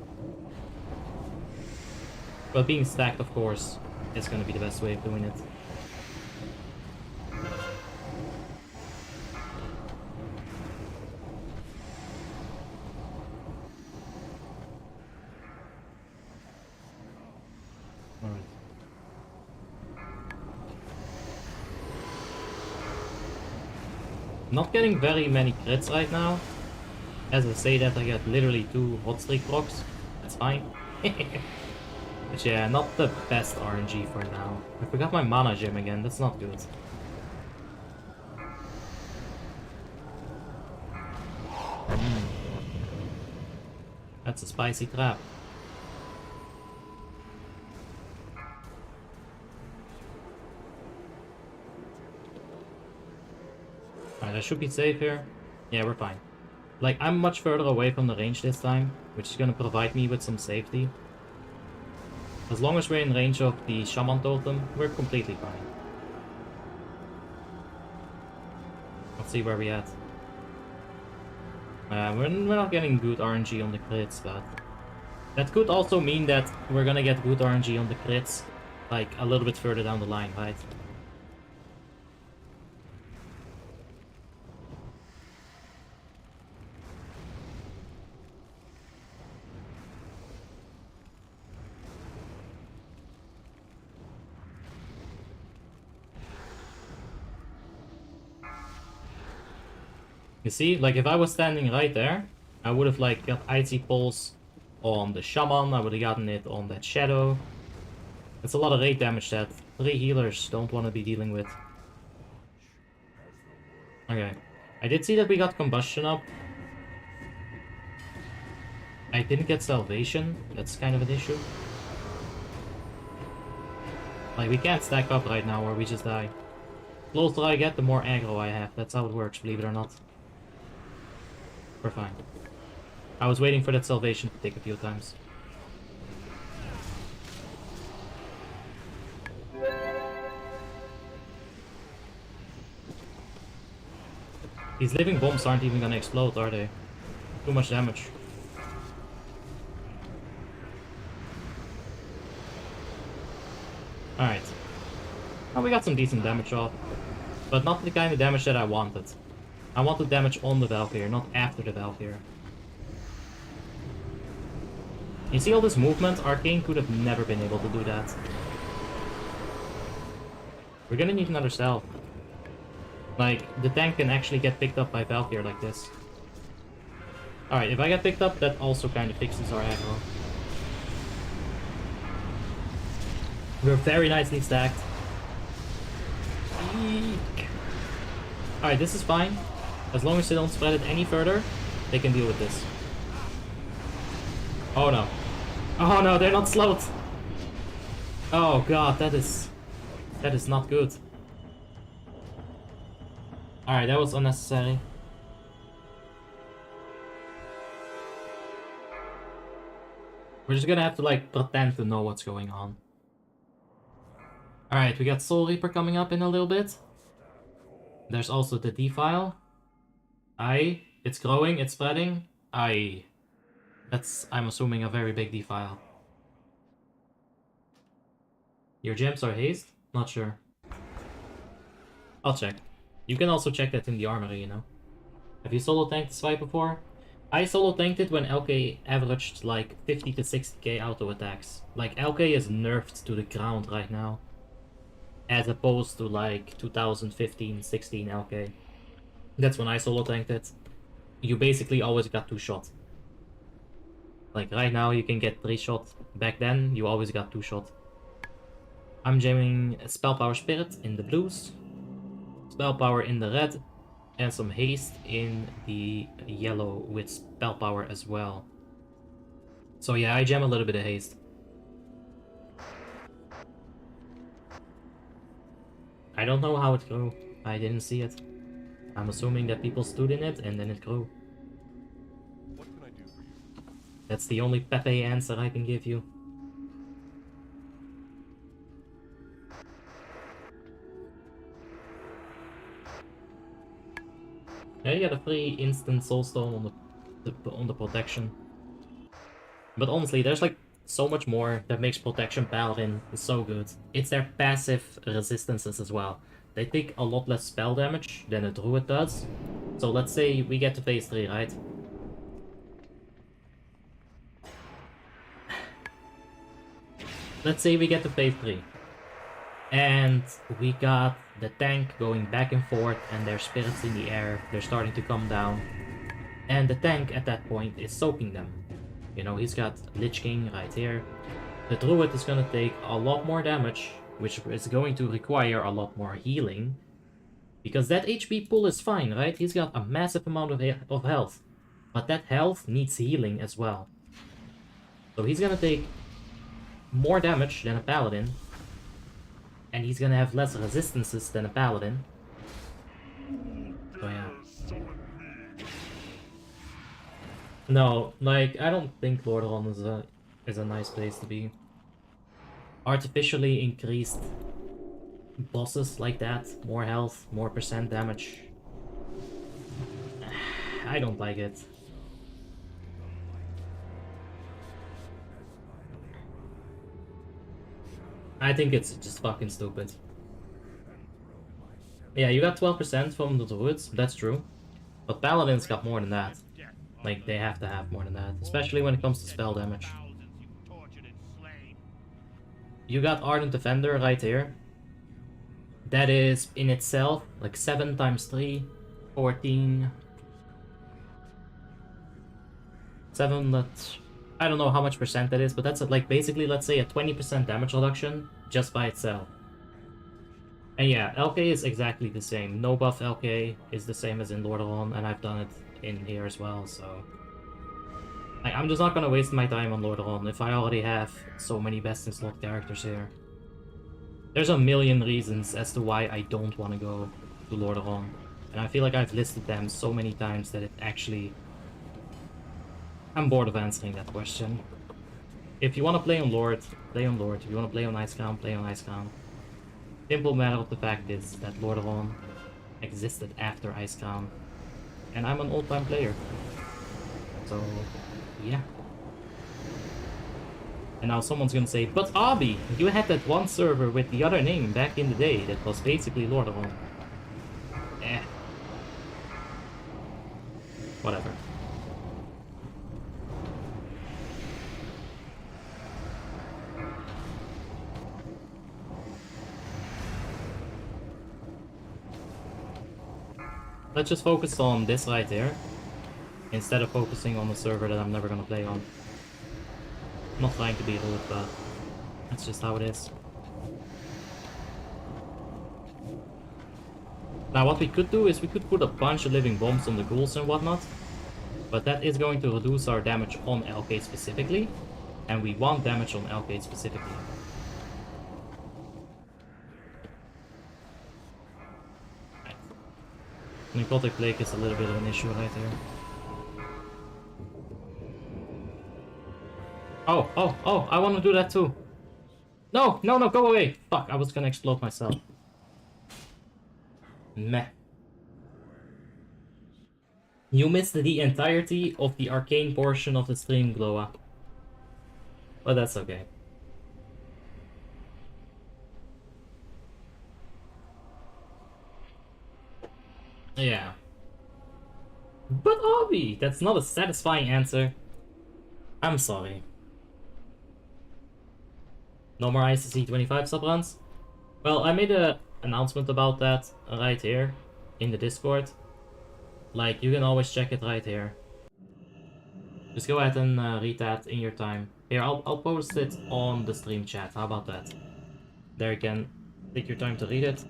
But being stacked, of course, is gonna be the best way of doing it. Alright. Not getting very many crits right now. As I say that, I get literally 2 hot streak procs. That's fine. But yeah, not the best RNG for now. I forgot my mana gem again, that's not good. That's a spicy trap. Alright, I should be safe here. Yeah, we're fine. Like, I'm much further away from the range this time, which is gonna provide me with some safety. As long as we're in range of the Shaman Totem, we're completely fine. Let's see where we're at. We're not getting good RNG on the crits, but... that could also mean that we're gonna get good RNG on the crits, like, a little bit further down the line, right? You see, like if I was standing right there, I would have like got Icy Pulse on the Shaman, I would have gotten it on that Shadow. It's a lot of rate damage that 3 healers don't want to be dealing with. Okay, I did see that we got Combustion up. I didn't get Salvation, that's kind of an issue. Like we can't stack up right now or we just die. The closer I get, the more aggro I have, that's how it works, believe it or not. We're fine. I was waiting for that salvation to take a few times. These living bombs aren't even gonna explode, are they? Too much damage. Alright. Well, we got some decent damage off. But not the kind of damage that I wanted. I want the damage on the Valkyrie, not after the Valkyrie. You see all this movement? Arcane could have never been able to do that. We're gonna need another cell. Like, the tank can actually get picked up by Valkyrie like this. Alright, if I get picked up, that also kind of fixes our aggro. We're very nicely stacked. Eek. Alright, this is fine. As long as they don't spread it any further, they can deal with this. Oh no. Oh no, they're not slowed! Oh god, that is not good. Alright, that was unnecessary. We're just gonna have to like pretend to know what's going on. Alright, we got Soul Reaper coming up in a little bit. There's also the Defile. Aye, it's growing, it's spreading. Aye. That's, I'm assuming, a very big Defile. Your gems are hazed? Not sure. I'll check. You can also check that in the Armory, you know. Have you solo tanked this fight before? I solo tanked it when LK averaged like 50 to 60k auto attacks. Like LK is nerfed to the ground right now. As opposed to like 2015-16 LK. That's when I solo tanked it. You basically always got 2 shots. Like right now you can get 3 shots. Back then you always got 2 shots. I'm jamming Spell Power Spirit in the blues. Spell Power in the red. And some haste in the yellow with Spell Power as well. So yeah, I jam a little bit of haste. I don't know how it grew. I didn't see it. I'm assuming that people stood in it and then it grew. What can I do for you? That's the only Pepe answer I can give you. Yeah, you get a free instant soulstone on the protection. But honestly, there's like so much more that makes Protection Paladin so good. It's their passive resistances as well. They take a lot less spell damage than a druid does. So let's say we get to phase 3, right? Let's say we get to phase 3. And we got the tank going back and forth and their spirits in the air. They're starting to come down. And the tank at that point is soaking them. You know, he's got Lich King right here. The druid is gonna take a lot more damage, which is going to require a lot more healing. Because that HP pool is fine, right? He's got a massive amount of health. But that health needs healing as well. So he's gonna take more damage than a paladin. And he's gonna have less resistances than a paladin. So yeah. No, like, I don't think Lordaeron is a nice place to be. Artificially increased bosses like that, more health, more percent damage. I don't like it. I think it's just fucking stupid. Yeah, you got 12% from the druids, that's true. But paladins got more than that. Like, they have to have more than that, especially when it comes to spell damage. You got Ardent Defender right here. That is, in itself, like 7 times 3, 14... 7, that's... I don't know how much percent that is, but that's like basically, let's say, a 20% damage reduction just by itself. And yeah, LK is exactly the same. No buff LK is the same as in Lordaeron, and I've done it in here as well, so... I'm just not gonna waste my time on Lordaeron if I already have so many best-in-slot characters here. There's a million reasons as to why I don't want to go to Lordaeron, and I feel like I've listed them so many times that it actually... I'm bored of answering that question. If you want to play on Lord, play on Lord. If you want to play on Icecrown, play on Icecrown. Simple matter of the fact is that Lordaeron existed after Icecrown, and I'm an old-time player. So, yeah. And now someone's gonna say, but Abi, you had that one server with the other name back in the day that was basically Lordaeron. Eh. Whatever. Let's just focus on this right here, instead of focusing on the server that I'm never gonna play on. I'm not trying to be rude, but that's just how it is. Now what we could do is we could put a bunch of living bombs on the ghouls and whatnot, but that is going to reduce our damage on LK specifically, and we want damage on LK specifically. Necrotic Plague is a little bit of an issue right here. Oh, I want to do that too. No, go away. Fuck, I was gonna explode myself. Meh. You missed the entirety of the arcane portion of the stream, Gloa. But that's okay. Yeah. But Obi, that's not a satisfying answer. I'm sorry. No more ICC 25 subruns? Well, I made an announcement about that right here in the Discord. Like, you can always check it right here. Just go ahead and read that in your time. Here, I'll post it on the stream chat. How about that? There you can take your time to read it.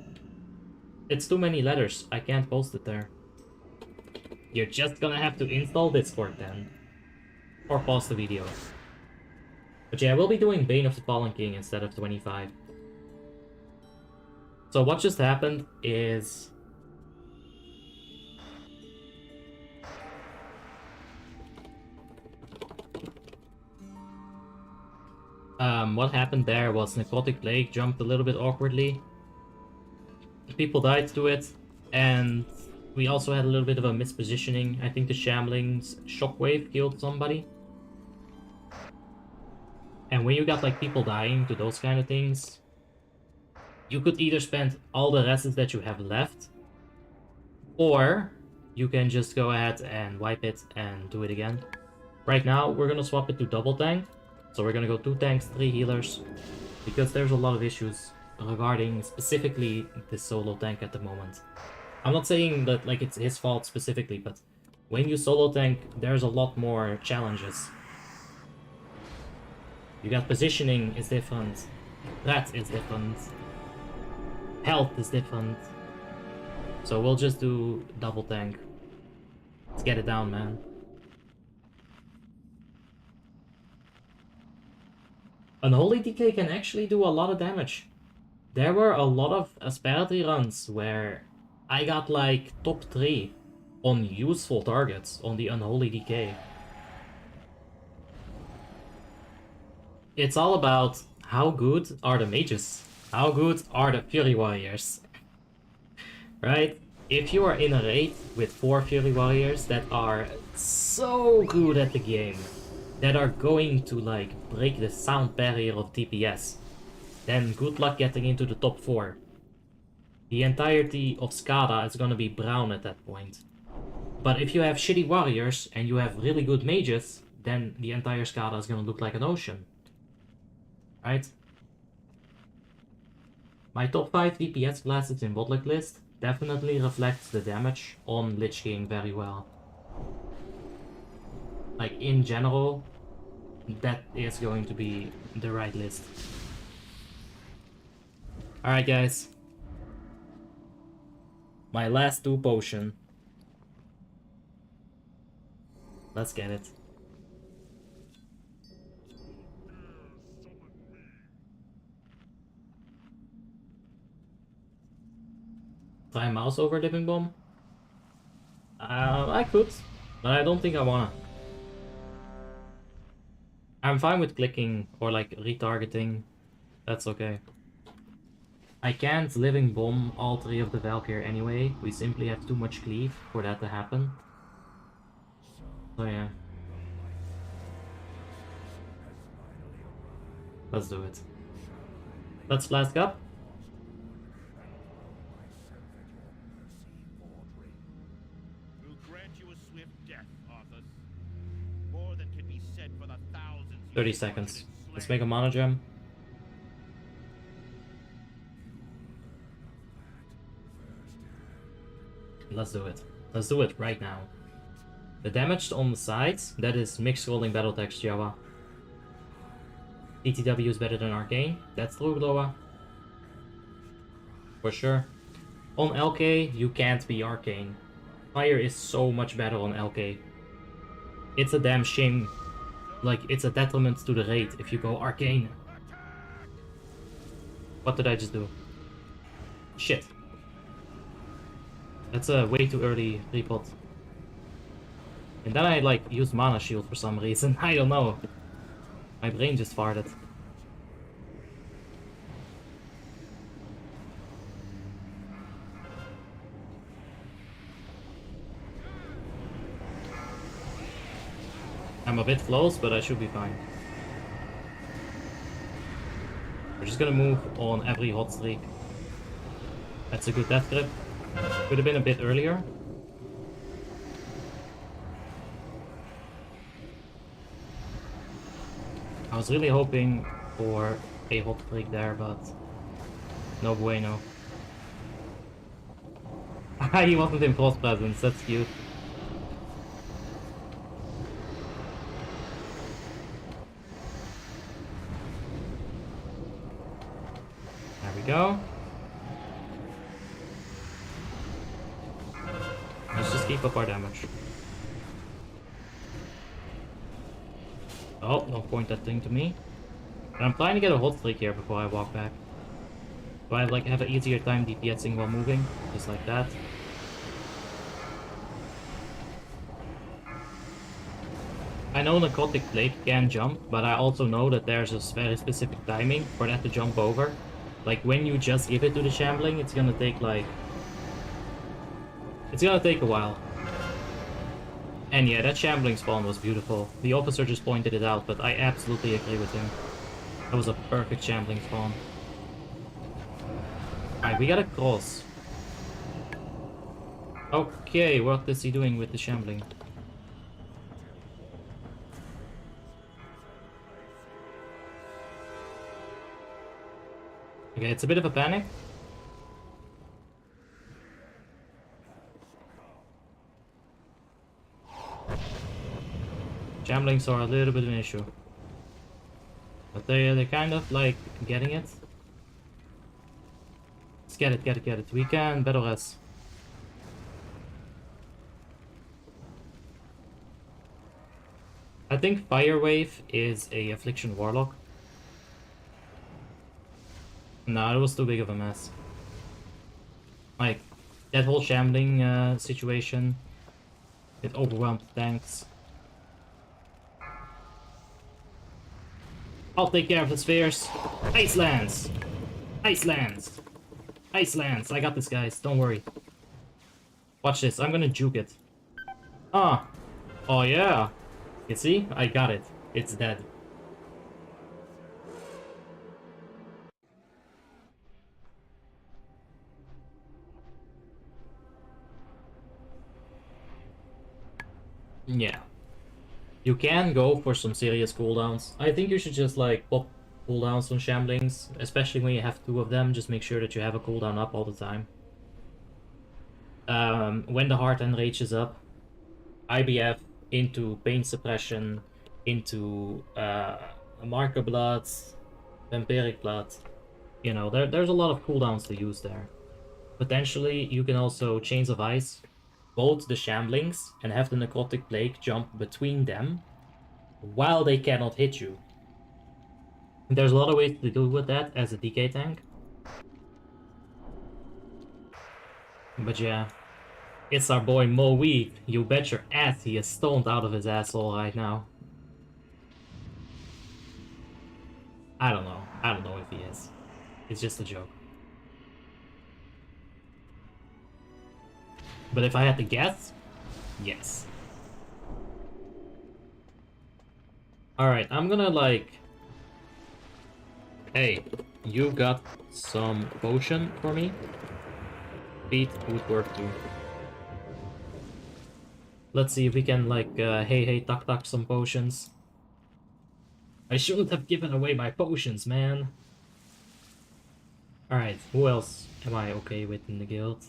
It's too many letters. I can't post it there. You're just gonna have to install Discord then. Or pause the video. But yeah, we'll be doing Bane of the Fallen King instead of 25. So what just happened is... What happened there was Necrotic Plague jumped a little bit awkwardly. People died to it, and we also had a little bit of a mispositioning. I think the Shambling's Shockwave killed somebody. And when you got like people dying to those kind of things, you could either spend all the rests that you have left, or you can just go ahead and wipe it and do it again. Right now, we're gonna swap it to double tank. So we're gonna go 2 tanks, 3 healers, because there's a lot of issues regarding specifically this solo tank at the moment. I'm not saying that like it's his fault specifically, but when you solo tank, there's a lot more challenges. You got positioning is different, threat is different, health is different. So we'll just do double tank. Let's get it down, man. Unholy Decay can actually do a lot of damage. There were a lot of Asperity runs where I got like top 3 on useful targets on the Unholy Decay. It's all about how good are the mages, how good are the Fury Warriors. Right? If you are in a raid with 4 Fury Warriors that are so good at the game, that are going to like break the sound barrier of DPS, then good luck getting into the top 4. The entirety of Skada is gonna be brown at that point. But if you have shitty warriors and you have really good mages, then the entire Skada is gonna look like an ocean. Right? My top 5 DPS classes in WoTLK list definitely reflects the damage on Lich King very well. Like, in general, that is going to be the right list. Alright, guys. My last 2 potion. Let's get it. Try mouse over Dipping Bomb? I could, but I don't think I wanna. I'm fine with clicking or like retargeting. That's okay. I can't Living Bomb all 3 of the Valkyr anyway. We simply have too much cleave for that to happen. So yeah. Let's do it. Let's flask up. We'll grant you a swift death, Arthas. More than can be said for the thousands you 30 have seconds. slain. Let's make a mana gem. Let's do it. Let's do it right now. The damage on the sides, that is mixed rolling battle text Java. ETW is better than Arcane. That's true, Gloa. For sure. On LK, you can't be Arcane. Fire is so much better on LK. It's a damn shame. Like, it's a detriment to the raid if you go Arcane. What did I just do? Shit. That's a way too early repot. And then I like used Mana Shield for some reason. I don't know. My brain just farted. I'm a bit close, but I should be fine. We're just gonna move on every hot streak. That's a good death grip. Could have been a bit earlier. I was really hoping for a hot streak there, but no bueno. He wasn't in Frost Presence, that's cute. There we go. Let's just keep up our damage. Oh, don't point that thing to me. But I'm trying to get a hot streak here before I walk back. So I like have an easier time DPSing while moving, just like that. I know Necrotic Blade can jump, but I also know that there's a very specific timing for that to jump over. Like, when you just give it to the Shambling, it's gonna take, like... It's gonna take a while. And yeah, that Shambling spawn was beautiful. The officer just pointed it out, but I absolutely agree with him. That was a perfect Shambling spawn. Alright, we gotta cross. Okay, what is he doing with the Shambling? Okay, it's a bit of a panic. Shamblings are a little bit of an issue. But they're kind of like getting it. Let's get it. We can battle us. I think Fire Wave is a Affliction Warlock. No, it was too big of a mess. Like, that whole Shambling situation, it overwhelmed the tanks. I'll take care of the spheres. Icelands! Icelands! Icelands! I got this, guys, don't worry. Watch this, I'm gonna juke it. Ah! Oh yeah! You see? I got it. It's dead. Yeah. You can go for some serious cooldowns. I think you should just like pop cooldowns on Shamblings, especially when you have two of them. Just make sure that you have a cooldown up all the time. When the Heart and Rage is up, IBF into Pain Suppression, into Marker Blood, Vampiric Blood. You know, there's a lot of cooldowns to use there. Potentially, you can also Chains of Ice both the Shamblings and have the Necrotic Plague jump between them while they cannot hit you. There's a lot of ways to deal with that as a DK tank. But yeah, it's our boy Mo Weed. You bet your ass he is stoned out of his asshole right now. I don't know. I don't know if he is. It's just a joke. But if I had to guess, yes. Alright, I'm gonna like... Hey, you got some potion for me? Feet would work too. Let's see if we can like, hey, tuck some potions. I shouldn't have given away my potions, man. Alright, who else am I okay with in the guild?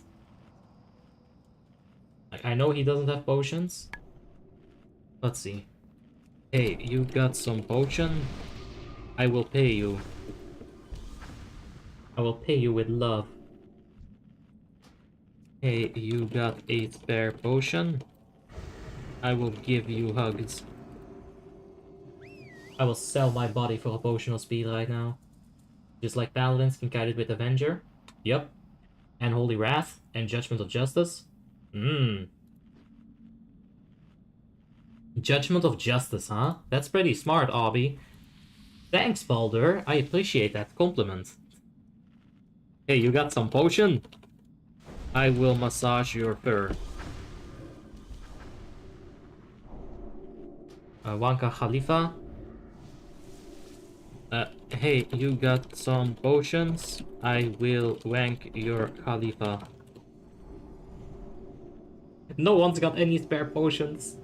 Like, I know he doesn't have potions. Let's see. Hey, you got some potion? I will pay you. I will pay you with love. Hey, you got a spare potion? I will give you hugs. I will sell my body for a potion of speed right now. Just like Paladins can guide it with Avenger. Yep. And Holy Wrath and Judgment of Justice. Judgment of Justice, huh? That's pretty smart, Obby. Thanks, Baldur. I appreciate that compliment. Hey, you got some potion? I will massage your fur. Wanka Khalifa. Hey, you got some potions? I will wank your Khalifa. No one's got any spare potions.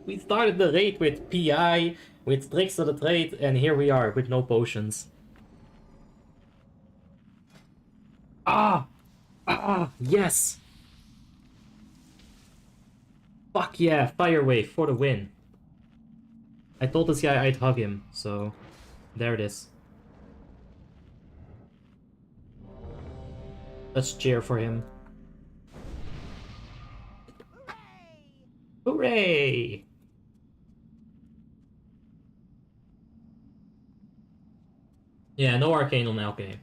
We started the raid with PI, with Trickster the Trade, and here we are with no potions. Yes! Fuck yeah, Fire Wave for the win. I told this guy I'd hug him, so there it is. Let's cheer for him. Hooray! Yeah, no Arcane on LK.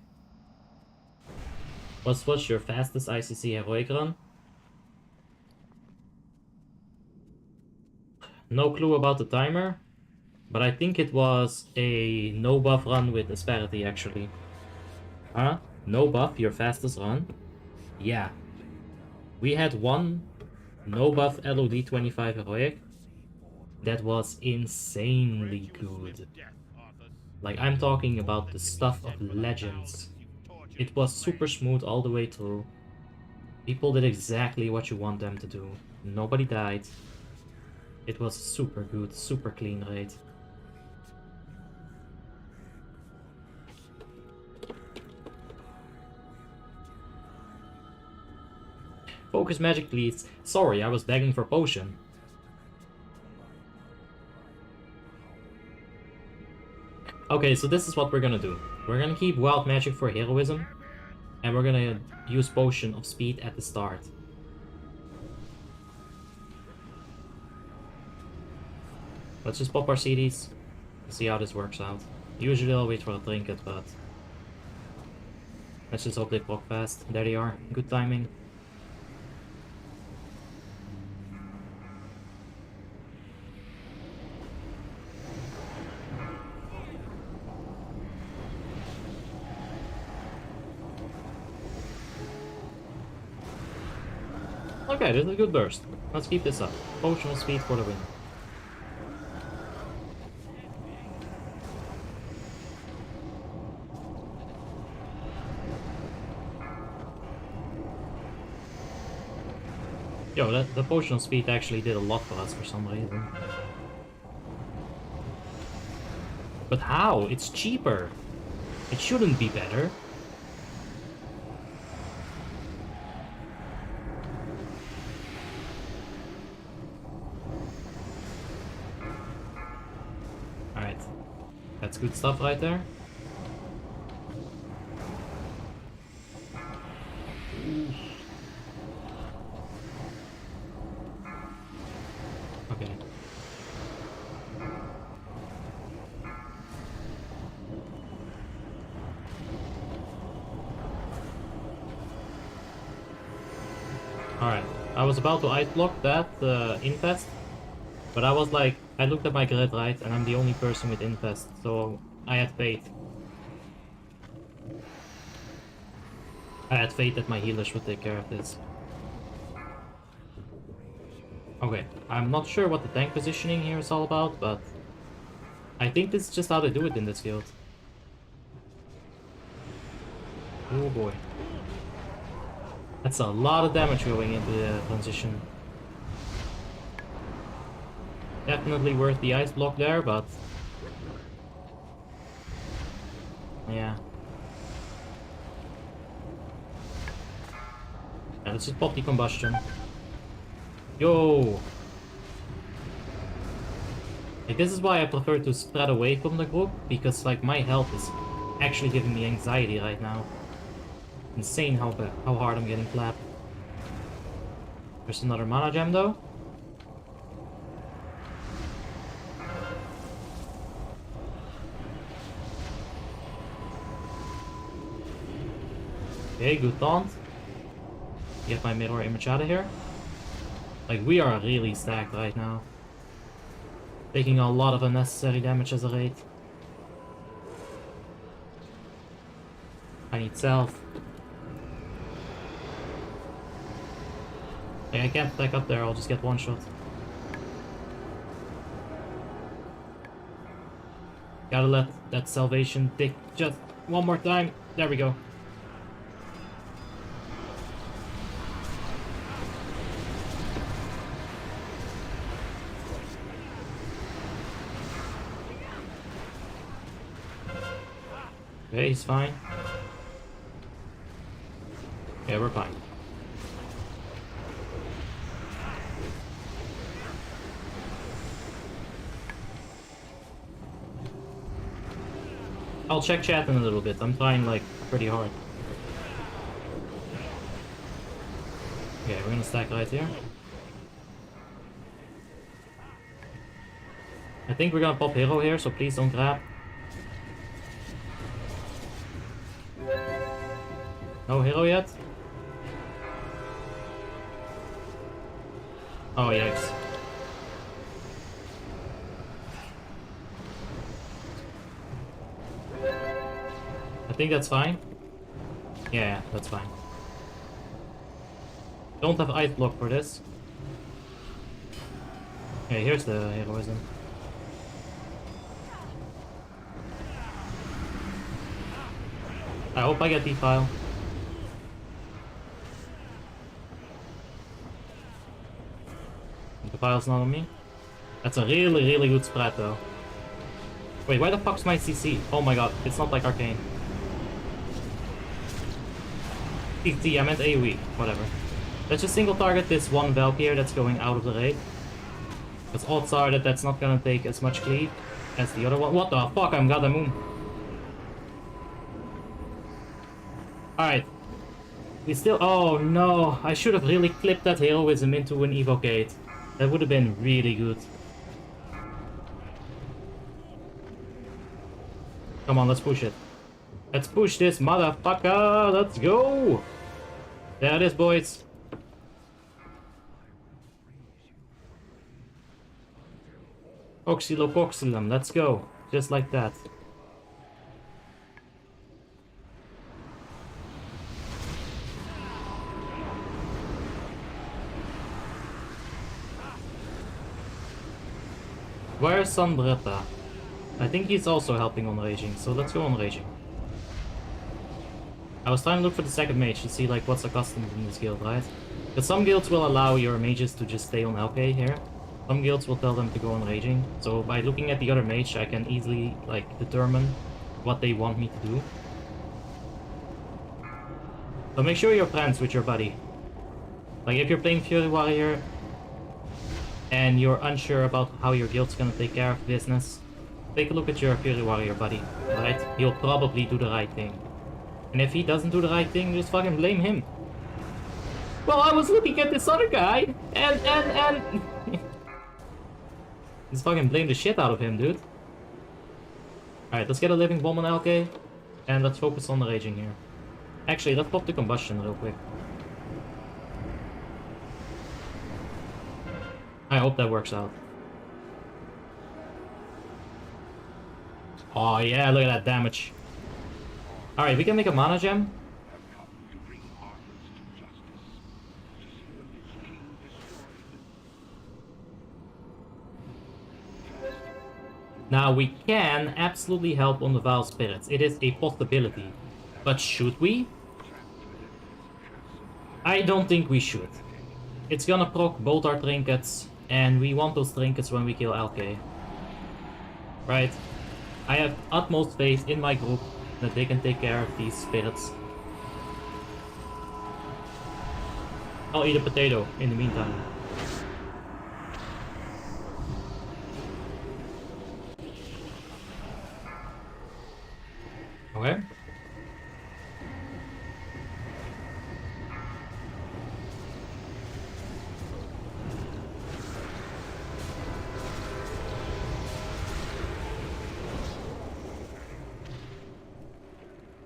What's your fastest ICC heroic run? No clue about the timer. But I think it was a no buff run with Asperity actually. Huh? No buff, your fastest run? Yeah. We had one no buff LOD 25 heroic that was insanely good. Like, I'm talking about the stuff of legends. It was super smooth all the way through. People did exactly what you want them to do. Nobody died. It was super good, super clean raid. Focus magic, please. Sorry, I was begging for potion. Okay, so this is what we're gonna do. We're gonna keep wild magic for heroism, and we're gonna use potion of speed at the start. Let's just pop our CDs, see how this works out. Usually I'll wait for a trinket, but let's just hope they proc fast. There they are. Good timing. Okay, this is a good burst. Let's keep this up. Potion of speed for the win. Yo, the potion of speed actually did a lot for us for some reason. But how? It's cheaper. It shouldn't be better. Alright. That's good stuff right there. Okay. Alright, I was about to ice block that infest, but I was like, I looked at my grid right, and I'm the only person with infest, so I had faith. I had faith that my healers would take care of this. Okay, I'm not sure what the tank positioning here is all about, but I think this is just how they do it in this guild. Oh boy. That's a lot of damage going into the transition. Definitely worth the ice block there, but yeah. Let's just pop the combustion. Yo! Like, this is why I prefer to spread away from the group, because like my health is actually giving me anxiety right now. Insane how hard I'm getting clapped. There's another mana gem though. Okay, good taunt. Get my mirror image out of here. Like, we are really stacked right now. Taking a lot of unnecessary damage as a raid. I need self. Like, I can't attack up there, I'll just get one shot. Gotta let that salvation take just one more time. There we go. Okay, he's fine. Yeah, we're fine. I'll check chat in a little bit. I'm trying like pretty hard. Okay, we're gonna stack right here. I think we're gonna pop hero here, so please don't grab. No hero yet? Oh, yikes. I think that's fine. Yeah, that's fine. Don't have ice block for this. Okay, here's the heroism. I hope I get defile. The file's not on me. That's a really, really good spread though. Wait, why the fuck's my CC? Oh my god, it's not like Arcane. CC, I meant AoE, whatever. Let's just single target this one Valkyrie that's going out of the raid. Because odds are that that's not gonna take as much cleave as the other one. What the fuck, I'm got a moon. Alright. We still... Oh no, I should have really clipped that heroism into an evocate. That would have been really good. Come on, let's push it. Let's push this motherfucker! Let's go! There it is, boys. Oxylocoxylum, let's go. Just like that. Where's Sambretta? I think he's also helping on raging, so let's go on raging. I was trying to look for the second mage to see like what's accustomed in this guild, right? Because some guilds will allow your mages to just stay on LK here. Some guilds will tell them to go on raging. So by looking at the other mage, I can easily like determine what they want me to do. So make sure you're friends with your buddy. Like if you're playing Fury Warrior and you're unsure about how your guild's gonna take care of business, take a look at your Fury Warrior buddy, right? He'll probably do the right thing. And if he doesn't do the right thing, just fucking blame him. Well, I was looking at this other guy, and... Just fucking blame the shit out of him, dude. Alright, let's get a living bomb on LK, and let's focus on the raging here. Actually, let's pop the combustion real quick. I hope that works out. Oh yeah, look at that damage. Alright, we can make a mana gem. Now we can absolutely help on the Vile Spirits. It is a possibility. But should we? I don't think we should. It's gonna proc both our trinkets, and we want those trinkets when we kill LK. Right? I have utmost faith in my group that they can take care of these spirits. I'll eat a potato in the meantime. Okay.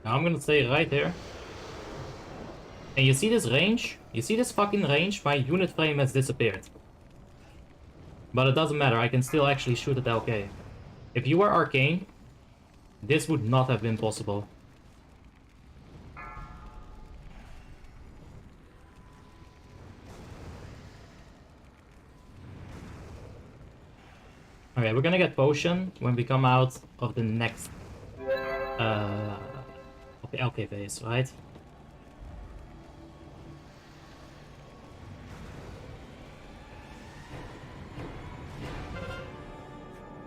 Now I'm gonna stay right here. And you see this range? You see this fucking range? My unit frame has disappeared. But it doesn't matter, I can still actually shoot at LK. If you were Arcane, this would not have been possible. Okay, we're gonna get potion when we come out of the next of the LK phase, right?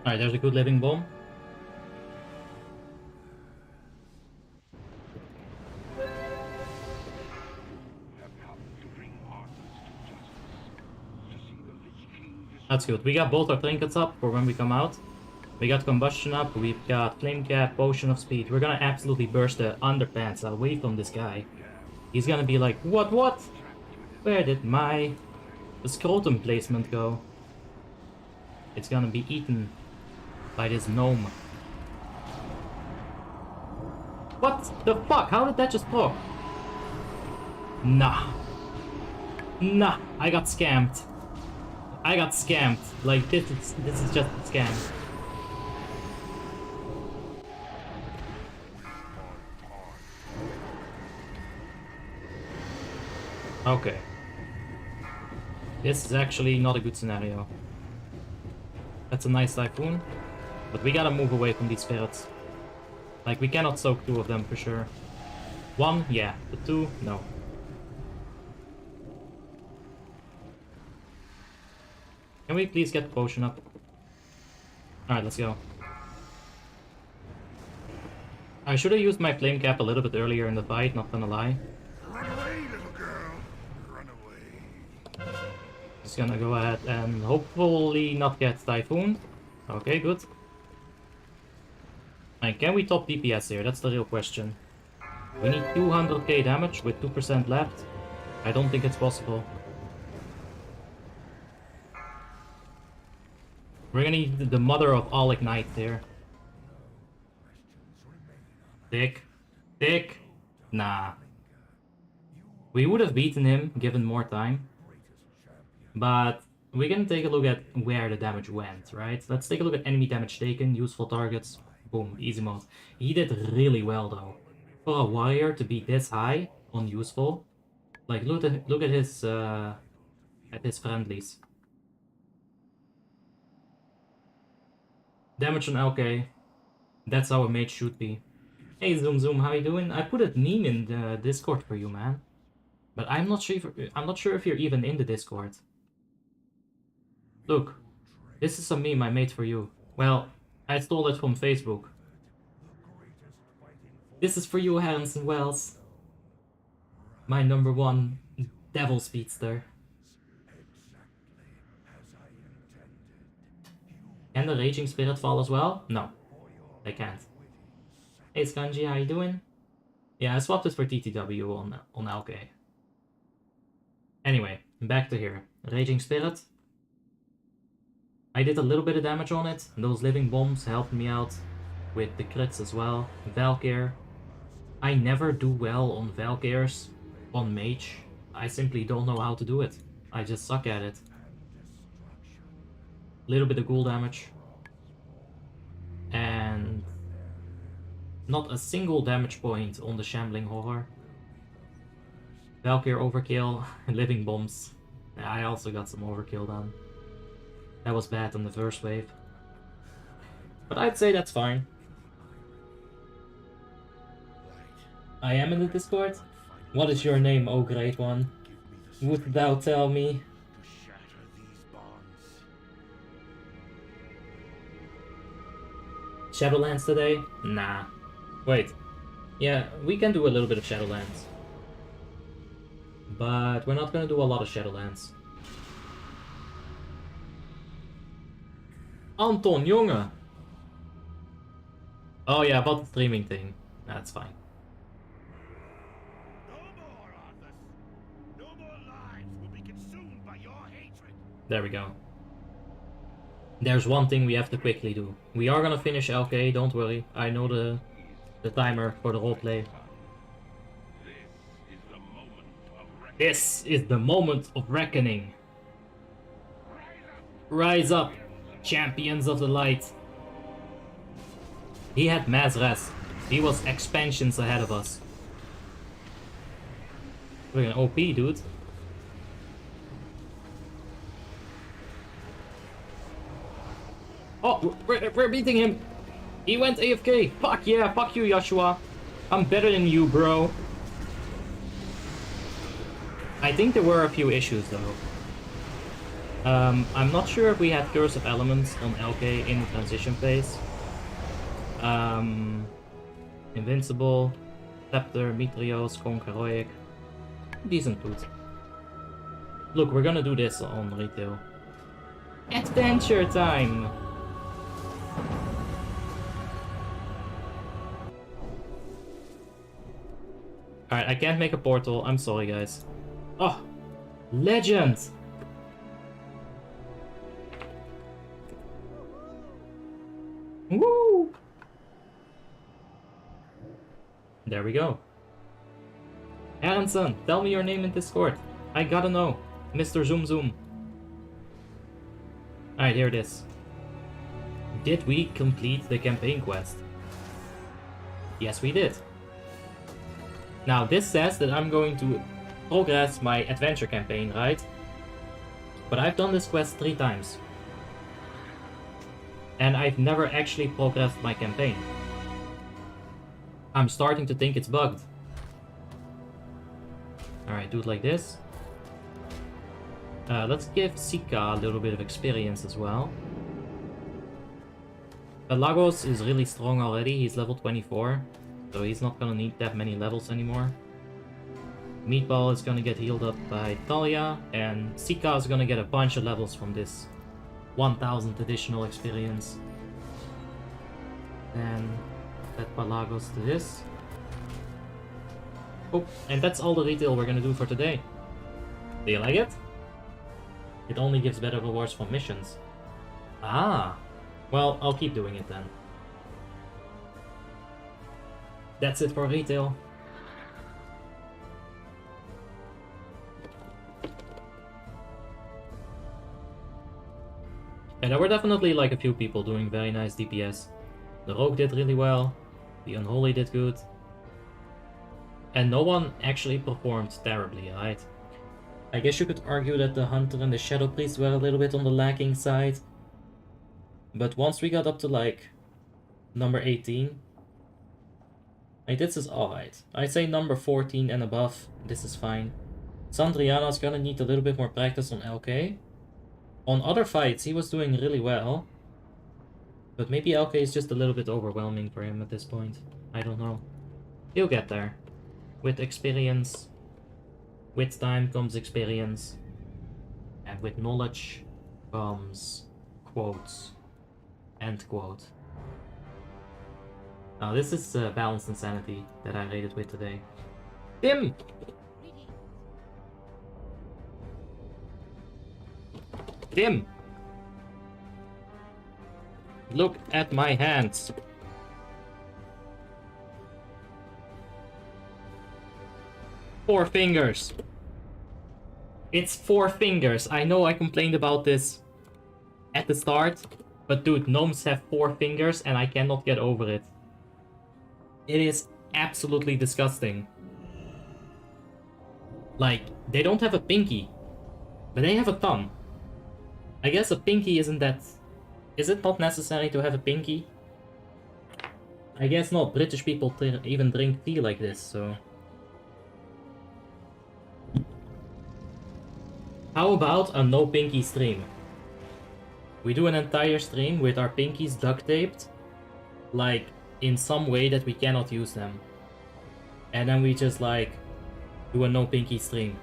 Alright, there's a good living bomb. That's good. We got both our trinkets up for when we come out. We got combustion up, we've got flame cap, potion of speed. We're gonna absolutely burst the underpants away from this guy. He's gonna be like, what? Where did my scrotum placement go? It's gonna be eaten by this gnome. What the fuck? How did that just proc? Nah, I got scammed. I got scammed. Like this is just a scam. Okay. This is actually not a good scenario. That's a nice typhoon, but we gotta move away from these spirits. Like, we cannot soak 2 of them for sure. 1, yeah, but 2, no. Can we please get the potion up? Alright, let's go. I should have used my flame cap a little bit earlier in the fight, not gonna lie. Run away, little girl. Run away. Just gonna go ahead and hopefully not get typhooned. Okay, good. And can we top DPS here? That's the real question. We need 200k damage with 2% left. I don't think it's possible. We're gonna need the mother of all ignite there. Thick. Thick. Nah. We would have beaten him given more time. But we can take a look at where the damage went, right? Let's take a look at enemy damage taken, useful targets. Boom, easy mode. He did really well though. For a warrior to be this high on useful. Like look at his friendlies. Damage on LK. That's how a mage should be. Hey Zoom Zoom, how you doing? I put a meme in the Discord for you, man. But I'm not sure if you're even in the Discord. Look, this is a meme I made for you. Well, I stole it from Facebook. This is for you, Harrison Wells. My #1 devil speedster. Can the Raging Spirit fall as well? No, they can't. Hey Skanji, how you doing? Yeah, I swapped it for TTW on LK. Anyway, back to here. Raging Spirit. I did a little bit of damage on it. Those living bombs helped me out with the crits as well. Valkyr. I never do well on Valkyrs on Mage. I simply don't know how to do it. I just suck at it. Little bit of ghoul damage. And not a single damage point on the Shambling Horror. Valkyr overkill, living bombs. I also got some overkill done. That was bad on the first wave. But I'd say that's fine. I am in the Discord? What is your name, oh great one? Would thou tell me? Shadowlands today? Nah. Wait. Yeah, we can do a little bit of Shadowlands. But we're not gonna do a lot of Shadowlands. Anton, jongen! Oh yeah, about the streaming thing. That's fine. No more, Arthas. No more lives will be consumed by your hatred. There we go. There's one thing we have to quickly do. We are gonna finish LK, don't worry. I know the timer for the roleplay. This is the moment of reckoning. Rise up, champions of the light. He had mass res. He was expansions ahead of us. We're an OP, dude. Oh, we're beating him. He went AFK. Fuck yeah, fuck you, Joshua. I'm better than you, bro. I think there were a few issues though. I'm not sure if we had Curse of Elements on LK in the transition phase. Invincible, Scepter, Mitrios, Conk, Heroic. Decent loot. Look, we're gonna do this on retail. Adventure time! Alright, I can't make a portal. I'm sorry, guys. Oh! Legend! Woo! There we go. Aronson, tell me your name in Discord. I gotta know. Mr. Zoom Zoom. Alright, here it is. Did we complete the campaign quest? Yes, we did. Now, this says that I'm going to progress my adventure campaign, right? But I've done this quest 3 times. And I've never actually progressed my campaign. I'm starting to think it's bugged. Alright, do it like this. Let's give Sika a little bit of experience as well. Lagos is really strong already, he's level 24. So he's not gonna need that many levels anymore. Meatball is gonna get healed up by Talia, and Sika is gonna get a bunch of levels from this 1000 additional experience. And that Palagos to this. Oh, and that's all the retail we're gonna do for today. Do you like it? It only gives better rewards from missions. Ah, well, I'll keep doing it then. That's it for retail. And there were definitely like a few people doing very nice DPS. The Rogue did really well, the Unholy did good. And no one actually performed terribly, right? I guess you could argue that the Hunter and the Shadow Priest were a little bit on the lacking side. But once we got up to like number 18, like this is alright. I'd say number 14 and above, this is fine. Sandriana's gonna need a little bit more practice on LK. On other fights, he was doing really well. But maybe LK is just a little bit overwhelming for him at this point. I don't know. He'll get there. With experience. With time comes experience. And with knowledge comes quotes. End quote. Now this is Balanced Insanity that I rated with today. Tim! Tim! Look at my hands. Four fingers. It's 4 fingers. I know I complained about this at the start, but dude, gnomes have 4 fingers and I cannot get over it. It is absolutely disgusting. Like, they don't have a pinky, but they have a thumb. I guess a pinky isn't that... Is it not necessary to have a pinky? I guess not. British people even drink tea like this, so... How about a no pinky stream? We do an entire stream with our pinkies duct taped, like, in some way that we cannot use them. And then we just, like, do a no pinky stream.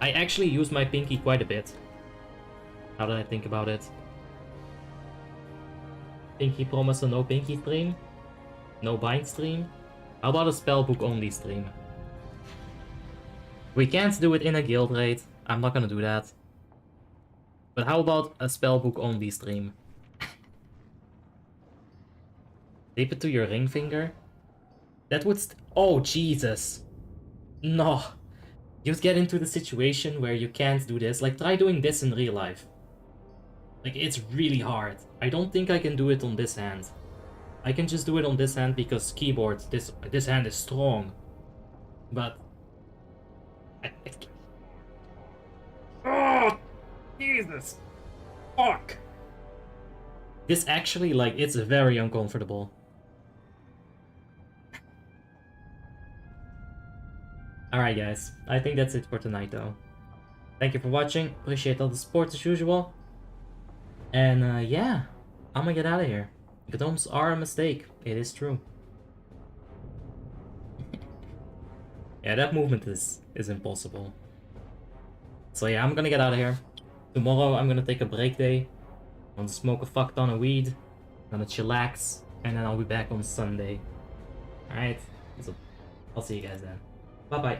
I actually use my pinky quite a bit. Now that I think about it. Pinky promise a no pinky stream? No bind stream? How about a spellbook only stream? We can't do it in a guild raid. I'm not gonna do that. But how about a spellbook only stream? Tape it to your ring finger? That would oh Jesus! No! You'd get into the situation where you can't do this. Like, try doing this in real life. Like, it's really hard. I don't think I can do it on this hand. I can just do it on this hand because keyboard, this hand is strong. But... Oh! Jesus! Fuck! This actually, like, it's very uncomfortable. Alright guys, I think that's it for tonight though. Thank you for watching, appreciate all the support as usual. And yeah, I'm gonna get out of here. Gnomes are a mistake, it is true. Yeah, that movement is impossible. So yeah, I'm gonna get out of here. Tomorrow I'm gonna take a break day. I'm gonna smoke a fuck ton of weed. I'm gonna chillax, and then I'll be back on Sunday. Alright, so I'll see you guys then. Bye bye.